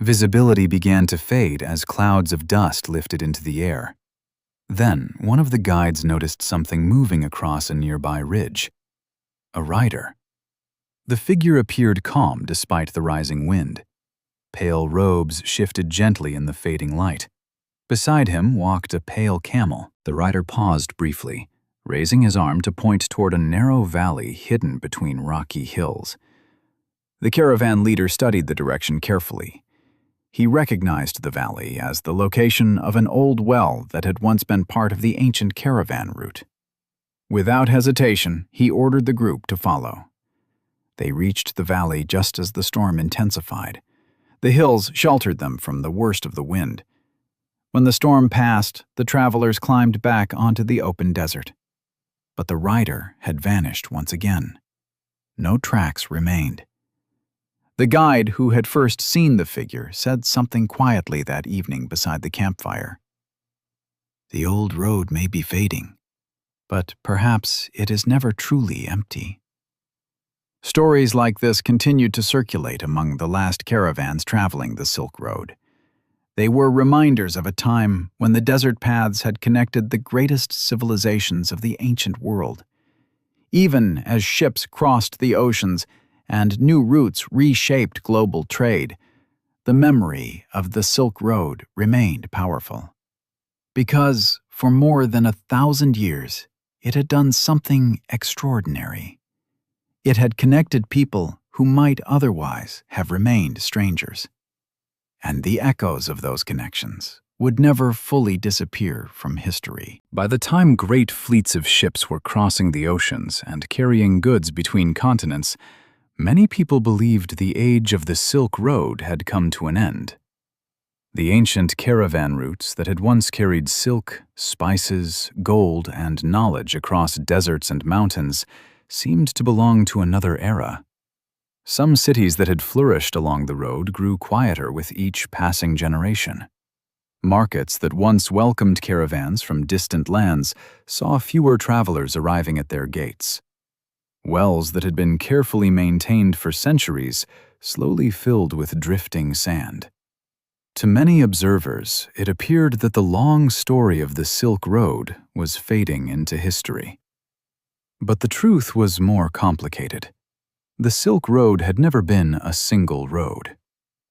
Visibility began to fade as clouds of dust lifted into the air. Then, one of the guides noticed something moving across a nearby ridge. A rider. The figure appeared calm despite the rising wind. Pale robes shifted gently in the fading light. Beside him walked a pale camel. The rider paused briefly, raising his arm to point toward a narrow valley hidden between rocky hills. The caravan leader studied the direction carefully. He recognized the valley as the location of an old well that had once been part of the ancient caravan route. Without hesitation, he ordered the group to follow. They reached the valley just as the storm intensified. The hills sheltered them from the worst of the wind. When the storm passed, the travelers climbed back onto the open desert. But the rider had vanished once again. No tracks remained. The guide who had first seen the figure said something quietly that evening beside the campfire. "The old road may be fading, but perhaps it is never truly empty." Stories like this continued to circulate among the last caravans traveling the Silk Road. They were reminders of a time when the desert paths had connected the greatest civilizations of the ancient world. Even as ships crossed the oceans and new routes reshaped global trade, the memory of the Silk Road remained powerful. Because, for more than 1,000 years, it had done something extraordinary. It had connected people who might otherwise have remained strangers. And the echoes of those connections would never fully disappear from history. By the time great fleets of ships were crossing the oceans and carrying goods between continents, many people believed the age of the Silk Road had come to an end. The ancient caravan routes that had once carried silk, spices, gold, and knowledge across deserts and mountains seemed to belong to another era. Some cities that had flourished along the road grew quieter with each passing generation. Markets that once welcomed caravans from distant lands saw fewer travelers arriving at their gates. Wells that had been carefully maintained for centuries slowly filled with drifting sand. To many observers, it appeared that the long story of the Silk Road was fading into history. But the truth was more complicated. The Silk Road had never been a single road.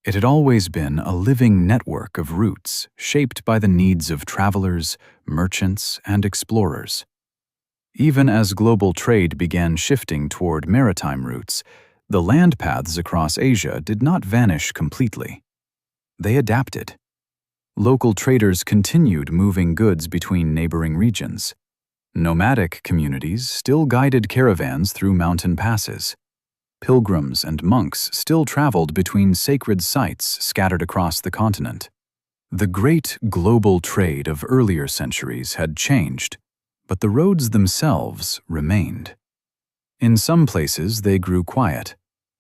It had always been a living network of routes shaped by the needs of travelers, merchants, and explorers. Even as global trade began shifting toward maritime routes, the land paths across Asia did not vanish completely. They adapted. Local traders continued moving goods between neighboring regions. Nomadic communities still guided caravans through mountain passes. Pilgrims and monks still traveled between sacred sites scattered across the continent. The great global trade of earlier centuries had changed, but the roads themselves remained. In some places they grew quiet.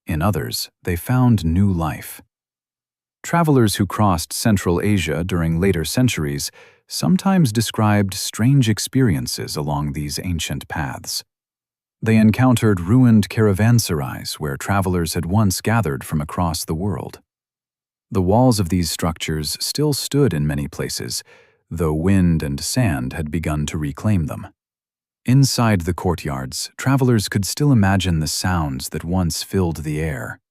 In others, they found new life. Travelers who crossed Central Asia during later centuries sometimes described strange experiences along these ancient paths. They encountered ruined caravanserais where travelers had once gathered from across the world. The walls of these structures still stood in many places, though wind and sand had begun to reclaim them. Inside the courtyards, travelers could still imagine the sounds that once filled the air.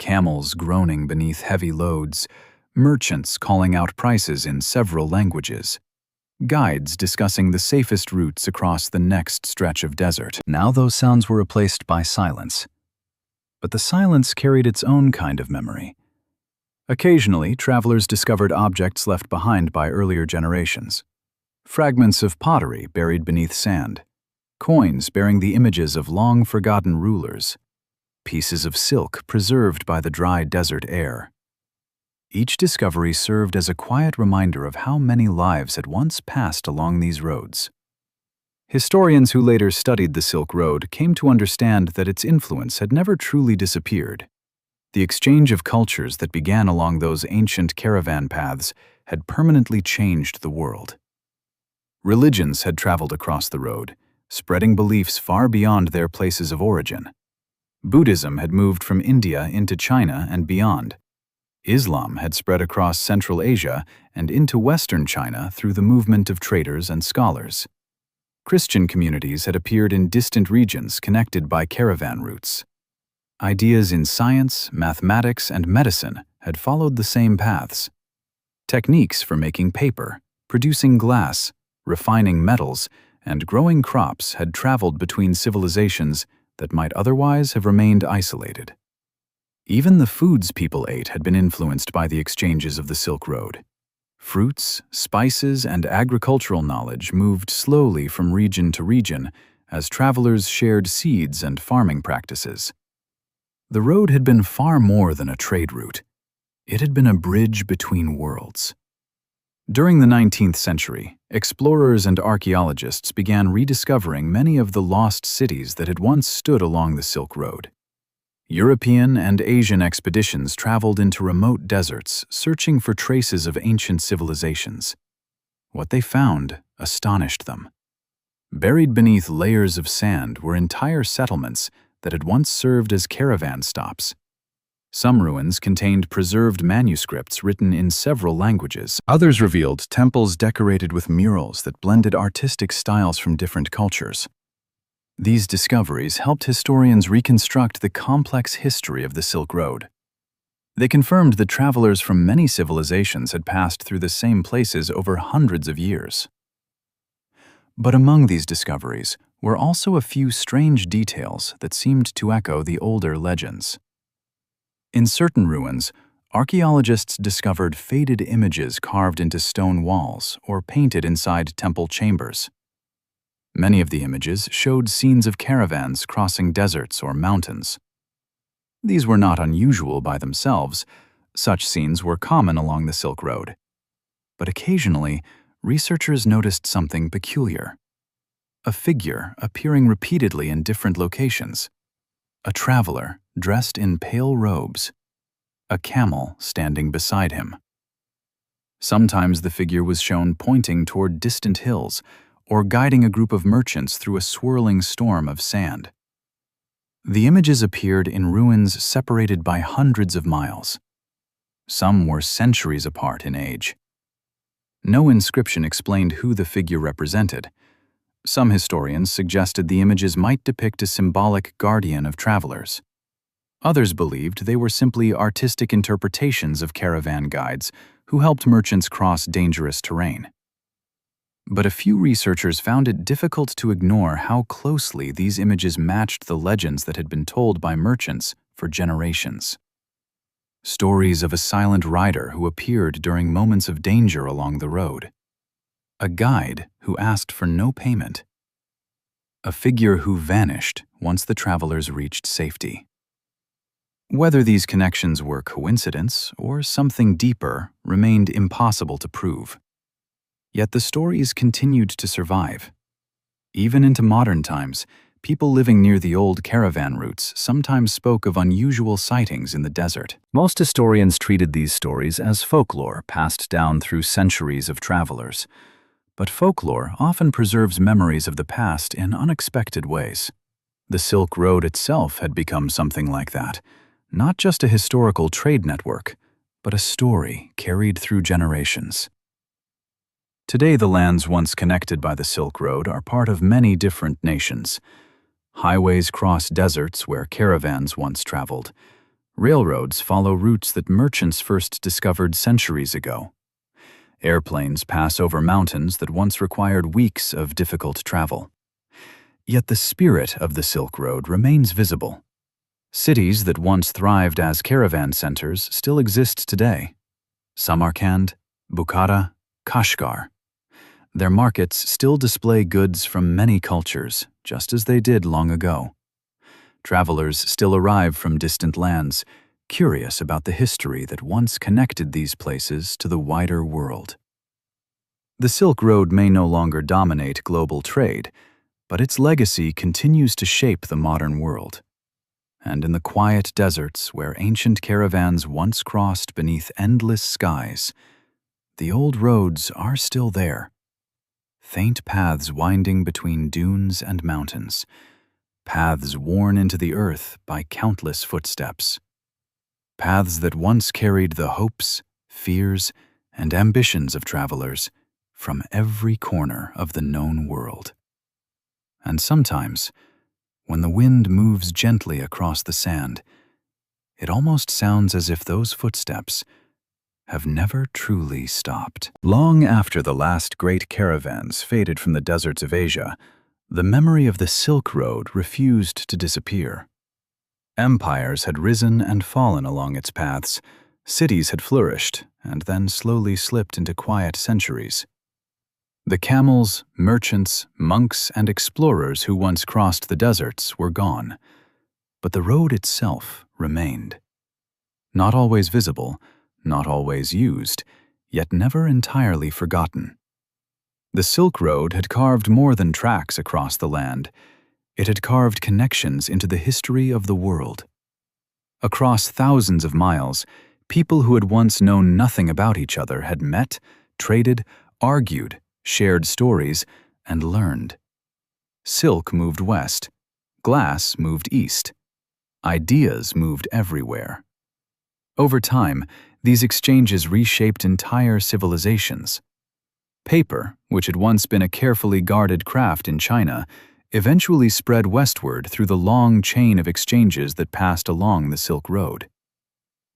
Camels groaning beneath heavy loads, merchants calling out prices in several languages, guides discussing the safest routes across the next stretch of desert. Now those sounds were replaced by silence. But the silence carried its own kind of memory. Occasionally, travelers discovered objects left behind by earlier generations. Fragments of pottery buried beneath sand, coins bearing the images of long-forgotten rulers, pieces of silk preserved by the dry desert air. Each discovery served as a quiet reminder of how many lives had once passed along these roads. Historians who later studied the Silk Road came to understand that its influence had never truly disappeared. The exchange of cultures that began along those ancient caravan paths had permanently changed the world. Religions had traveled across the road, spreading beliefs far beyond their places of origin. Buddhism had moved from India into China and beyond. Islam had spread across Central Asia and into Western China through the movement of traders and scholars. Christian communities had appeared in distant regions connected by caravan routes. Ideas in science, mathematics, and medicine had followed the same paths. Techniques for making paper, producing glass, refining metals, and growing crops had traveled between civilizations that might otherwise have remained isolated. Even the foods people ate had been influenced by the exchanges of the Silk Road. Fruits, spices, and agricultural knowledge moved slowly from region to region as travelers shared seeds and farming practices. The road had been far more than a trade route. It had been a bridge between worlds. During the 19th century, explorers and archaeologists began rediscovering many of the lost cities that had once stood along the Silk Road. European and Asian expeditions traveled into remote deserts, searching for traces of ancient civilizations. What they found astonished them. Buried beneath layers of sand were entire settlements that had once served as caravan stops. Some ruins contained preserved manuscripts written in several languages. Others revealed temples decorated with murals that blended artistic styles from different cultures. These discoveries helped historians reconstruct the complex history of the Silk Road. They confirmed that travelers from many civilizations had passed through the same places over hundreds of years. But among these discoveries were also a few strange details that seemed to echo the older legends. In certain ruins, archaeologists discovered faded images carved into stone walls or painted inside temple chambers. Many of the images showed scenes of caravans crossing deserts or mountains. These were not unusual by themselves. Such scenes were common along the Silk Road. But occasionally, researchers noticed something peculiar. A figure appearing repeatedly in different locations. A traveler dressed in pale robes. A camel standing beside him. Sometimes the figure was shown pointing toward distant hills or guiding a group of merchants through a swirling storm of sand. The images appeared in ruins separated by hundreds of miles. Some were centuries apart in age. No inscription explained who the figure represented. Some historians suggested the images might depict a symbolic guardian of travelers. Others believed they were simply artistic interpretations of caravan guides who helped merchants cross dangerous terrain. But a few researchers found it difficult to ignore how closely these images matched the legends that had been told by merchants for generations. Stories of a silent rider who appeared during moments of danger along the road. A guide who asked for no payment. A figure who vanished once the travelers reached safety. Whether these connections were coincidence or something deeper remained impossible to prove. Yet the stories continued to survive. Even into modern times, people living near the old caravan routes sometimes spoke of unusual sightings in the desert. Most historians treated these stories as folklore passed down through centuries of travelers. But folklore often preserves memories of the past in unexpected ways. The Silk Road itself had become something like that, not just a historical trade network, but a story carried through generations. Today, the lands once connected by the Silk Road are part of many different nations. Highways cross deserts where caravans once traveled. Railroads follow routes that merchants first discovered centuries ago. Airplanes pass over mountains that once required weeks of difficult travel. Yet the spirit of the Silk Road remains visible. Cities that once thrived as caravan centers still exist today. Samarkand, Bukhara, Kashgar. Their markets still display goods from many cultures, just as they did long ago. Travelers still arrive from distant lands, curious about the history that once connected these places to the wider world. The Silk Road may no longer dominate global trade, but its legacy continues to shape the modern world. And in the quiet deserts where ancient caravans once crossed beneath endless skies, the old roads are still there. Faint paths winding between dunes and mountains, paths worn into the earth by countless footsteps. Paths that once carried the hopes, fears, and ambitions of travelers from every corner of the known world. And sometimes, when the wind moves gently across the sand, it almost sounds as if those footsteps have never truly stopped. Long after the last great caravans faded from the deserts of Asia, the memory of the Silk Road refused to disappear. Empires had risen and fallen along its paths, cities had flourished, and then slowly slipped into quiet centuries. The camels, merchants, monks, and explorers who once crossed the deserts were gone, but the road itself remained. Not always visible, not always used, yet never entirely forgotten. The Silk Road had carved more than tracks across the land. It had carved connections into the history of the world. Across thousands of miles, people who had once known nothing about each other had met, traded, argued, shared stories, and learned. Silk moved west. Glass moved east. Ideas moved everywhere. Over time, these exchanges reshaped entire civilizations. Paper, which had once been a carefully guarded craft in China, eventually spread westward through the long chain of exchanges that passed along the Silk Road.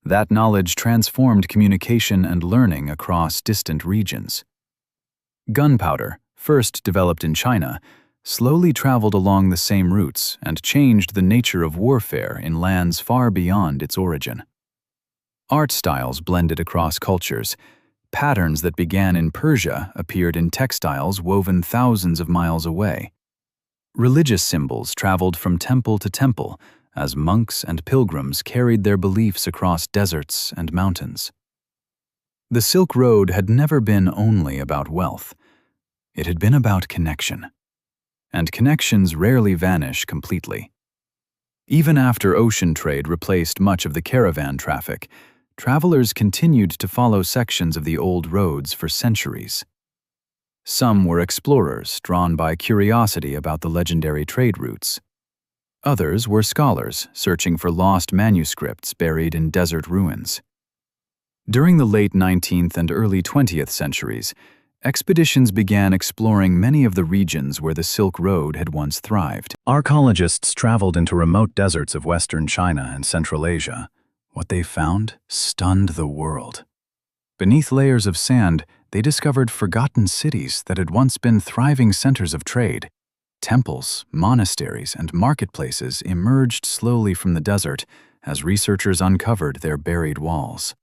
That knowledge transformed communication and learning across distant regions. Gunpowder, first developed in China, slowly traveled along the same routes and changed the nature of warfare in lands far beyond its origin. Art styles blended across cultures. Patterns that began in Persia appeared in textiles woven thousands of miles away. Religious symbols traveled from temple to temple as monks and pilgrims carried their beliefs across deserts and mountains. The Silk Road had never been only about wealth. It had been about connection. And connections rarely vanish completely. Even after ocean trade replaced much of the caravan traffic, travelers continued to follow sections of the old roads for centuries. Some were explorers drawn by curiosity about the legendary trade routes. Others were scholars searching for lost manuscripts buried in desert ruins. During the late 19th and early 20th centuries, expeditions began exploring many of the regions where the Silk Road had once thrived. Archaeologists traveled into remote deserts of western China and Central Asia. What they found stunned the world. Beneath layers of sand, they discovered forgotten cities that had once been thriving centers of trade. Temples, monasteries, and marketplaces emerged slowly from the desert as researchers uncovered their buried walls.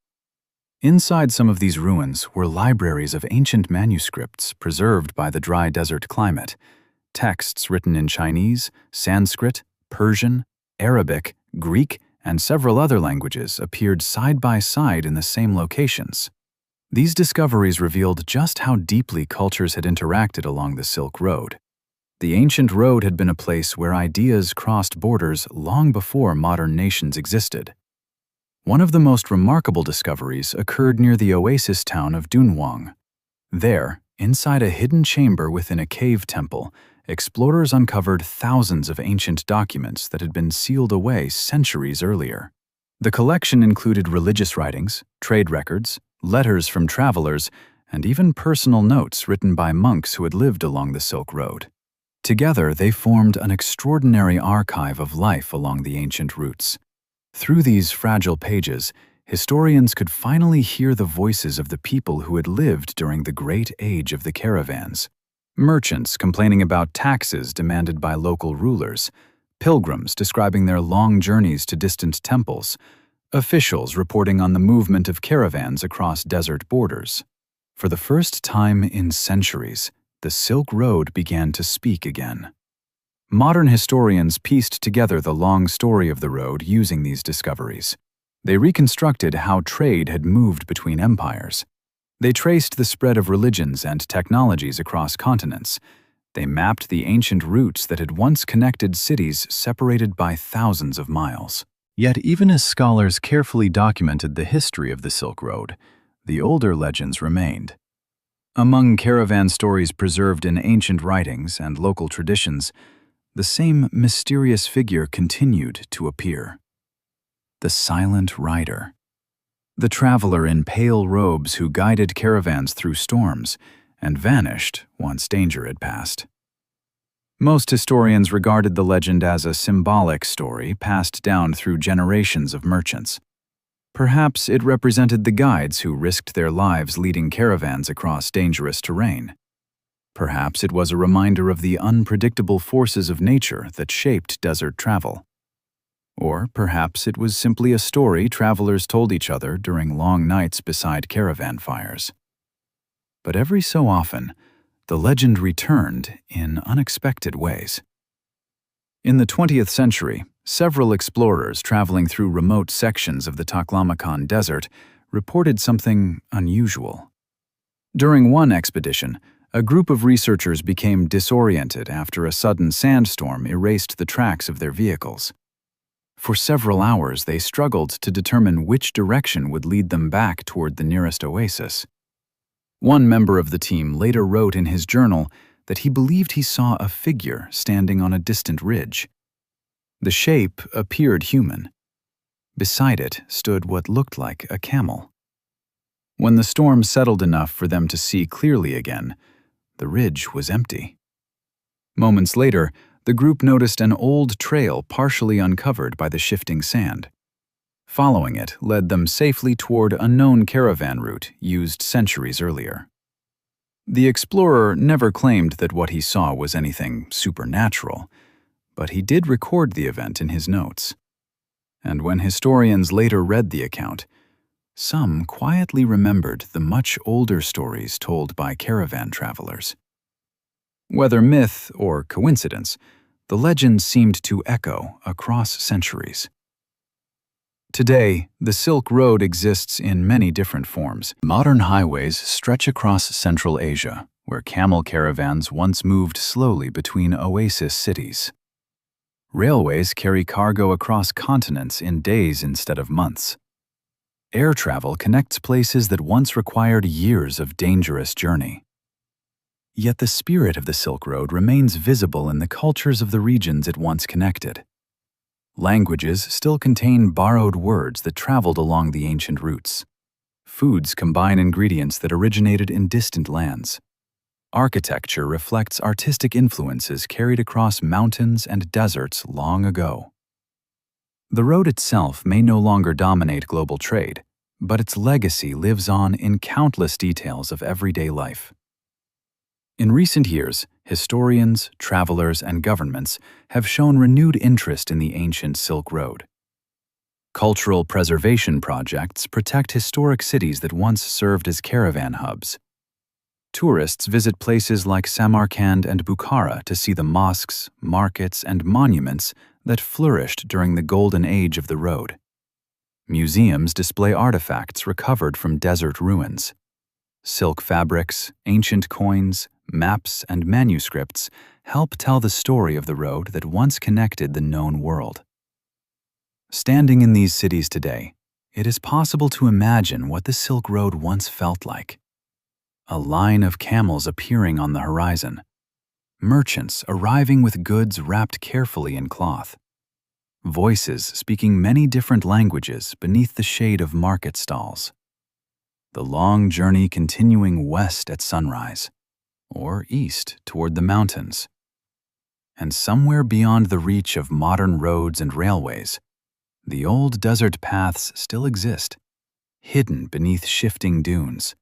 Inside some of these ruins were libraries of ancient manuscripts preserved by the dry desert climate. Texts written in Chinese, Sanskrit, Persian, Arabic, Greek, and several other languages appeared side by side in the same locations. These discoveries revealed just how deeply cultures had interacted along the Silk Road. The ancient road had been a place where ideas crossed borders long before modern nations existed. One of the most remarkable discoveries occurred near the oasis town of Dunhuang. There, inside a hidden chamber within a cave temple, explorers uncovered thousands of ancient documents that had been sealed away centuries earlier. The collection included religious writings, trade records, letters from travelers, and even personal notes written by monks who had lived along the Silk Road. Together, they formed an extraordinary archive of life along the ancient routes. Through these fragile pages, historians could finally hear the voices of the people who had lived during the great age of the caravans. Merchants complaining about taxes demanded by local rulers, pilgrims describing their long journeys to distant temples, officials reporting on the movement of caravans across desert borders. For the first time in centuries, the Silk Road began to speak again. Modern historians pieced together the long story of the road using these discoveries. They reconstructed how trade had moved between empires. They traced the spread of religions and technologies across continents. They mapped the ancient routes that had once connected cities separated by thousands of miles. Yet even as scholars carefully documented the history of the Silk Road, the older legends remained. Among caravan stories preserved in ancient writings and local traditions, the same mysterious figure continued to appear. The Silent Rider. The traveler in pale robes who guided caravans through storms and vanished once danger had passed. Most historians regarded the legend as a symbolic story passed down through generations of merchants. Perhaps it represented the guides who risked their lives leading caravans across dangerous terrain. Perhaps it was a reminder of the unpredictable forces of nature that shaped desert travel. Or perhaps it was simply a story travelers told each other during long nights beside caravan fires. But every so often, the legend returned in unexpected ways. In the 20th century, several explorers traveling through remote sections of the Taklamakan Desert reported something unusual. During one expedition, a group of researchers became disoriented after a sudden sandstorm erased the tracks of their vehicles. For several hours, they struggled to determine which direction would lead them back toward the nearest oasis. One member of the team later wrote in his journal that he believed he saw a figure standing on a distant ridge. The shape appeared human. Beside it stood what looked like a camel. When the storm settled enough for them to see clearly again, the ridge was empty. Moments later, the group noticed an old trail partially uncovered by the shifting sand. Following it led them safely toward a known caravan route used centuries earlier. The explorer never claimed that what he saw was anything supernatural, but he did record the event in his notes. And when historians later read the account, some quietly remembered the much older stories told by caravan travelers. Whether myth or coincidence, the legends seemed to echo across centuries. Today, the Silk Road exists in many different forms. Modern highways stretch across Central Asia, where camel caravans once moved slowly between oasis cities. Railways carry cargo across continents in days instead of months. Air travel connects places that once required years of dangerous journey. Yet the spirit of the Silk Road remains visible in the cultures of the regions it once connected. Languages still contain borrowed words that traveled along the ancient routes. Foods combine ingredients that originated in distant lands. Architecture reflects artistic influences carried across mountains and deserts long ago. The road itself may no longer dominate global trade, but its legacy lives on in countless details of everyday life. In recent years, historians, travelers, and governments have shown renewed interest in the ancient Silk Road. Cultural preservation projects protect historic cities that once served as caravan hubs. Tourists visit places like Samarkand and Bukhara to see the mosques, markets, and monuments that flourished during the golden age of the road. Museums display artifacts recovered from desert ruins. Silk fabrics, ancient coins, maps, and manuscripts help tell the story of the road that once connected the known world. Standing in these cities today, it is possible to imagine what the Silk Road once felt like. A line of camels appearing on the horizon, merchants arriving with goods wrapped carefully in cloth, voices speaking many different languages beneath the shade of market stalls. The long journey continuing west at sunrise, or east toward the mountains. And somewhere beyond the reach of modern roads and railways, the old desert paths still exist, hidden beneath shifting dunes,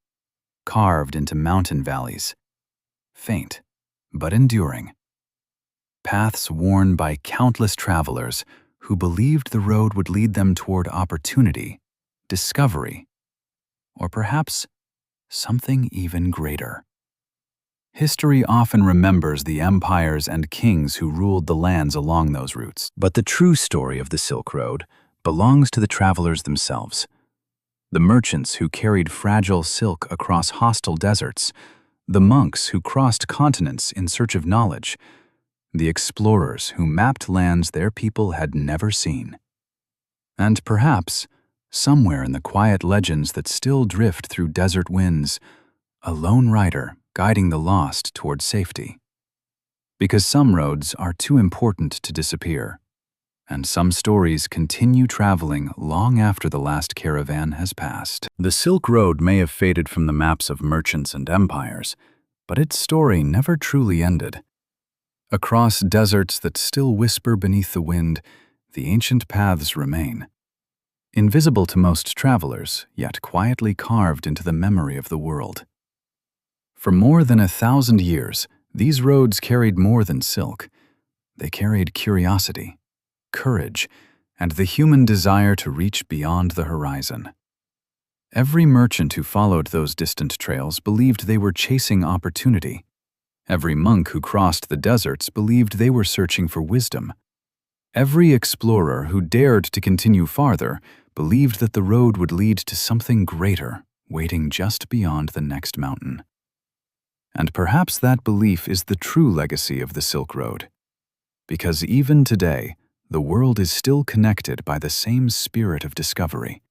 carved into mountain valleys, faint but enduring. Paths worn by countless travelers who believed the road would lead them toward opportunity, discovery, or perhaps something even greater. History often remembers the empires and kings who ruled the lands along those routes, but the true story of the Silk Road belongs to the travelers themselves. The merchants who carried fragile silk across hostile deserts, the monks who crossed continents in search of knowledge, the explorers who mapped lands their people had never seen. And perhaps, somewhere in the quiet legends that still drift through desert winds, a lone rider guiding the lost toward safety. Because some roads are too important to disappear, and some stories continue traveling long after the last caravan has passed. The Silk Road may have faded from the maps of merchants and empires, but its story never truly ended. Across deserts that still whisper beneath the wind, the ancient paths remain. Invisible to most travelers, yet quietly carved into the memory of the world. For more than 1,000 years, these roads carried more than silk. They carried curiosity, courage, and the human desire to reach beyond the horizon. Every merchant who followed those distant trails believed they were chasing opportunity. Every monk who crossed the deserts believed they were searching for wisdom. Every explorer who dared to continue farther believed that the road would lead to something greater, waiting just beyond the next mountain. And perhaps that belief is the true legacy of the Silk Road. Because even today, the world is still connected by the same spirit of discovery.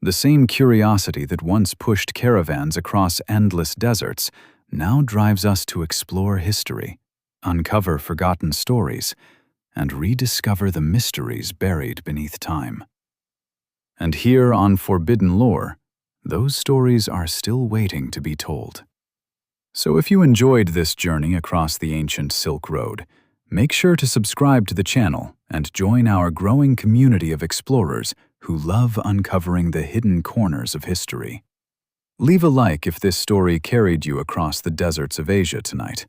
The same curiosity that once pushed caravans across endless deserts now drives us to explore history, uncover forgotten stories, and rediscover the mysteries buried beneath time. And here on Forbidden Lore, those stories are still waiting to be told. So if you enjoyed this journey across the ancient Silk Road, make sure to subscribe to the channel and join our growing community of explorers who love uncovering the hidden corners of history. Leave a like if this story carried you across the deserts of Asia tonight.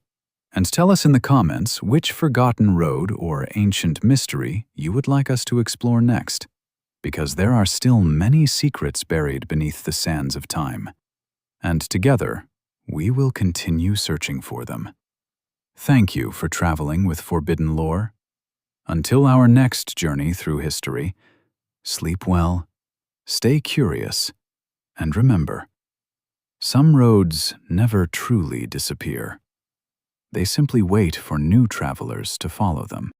And tell us in the comments which forgotten road or ancient mystery you would like us to explore next, because there are still many secrets buried beneath the sands of time. And together, we will continue searching for them. Thank you for traveling with Forbidden Lore. Until our next journey through history, sleep well, stay curious, and remember, some roads never truly disappear. They simply wait for new travelers to follow them.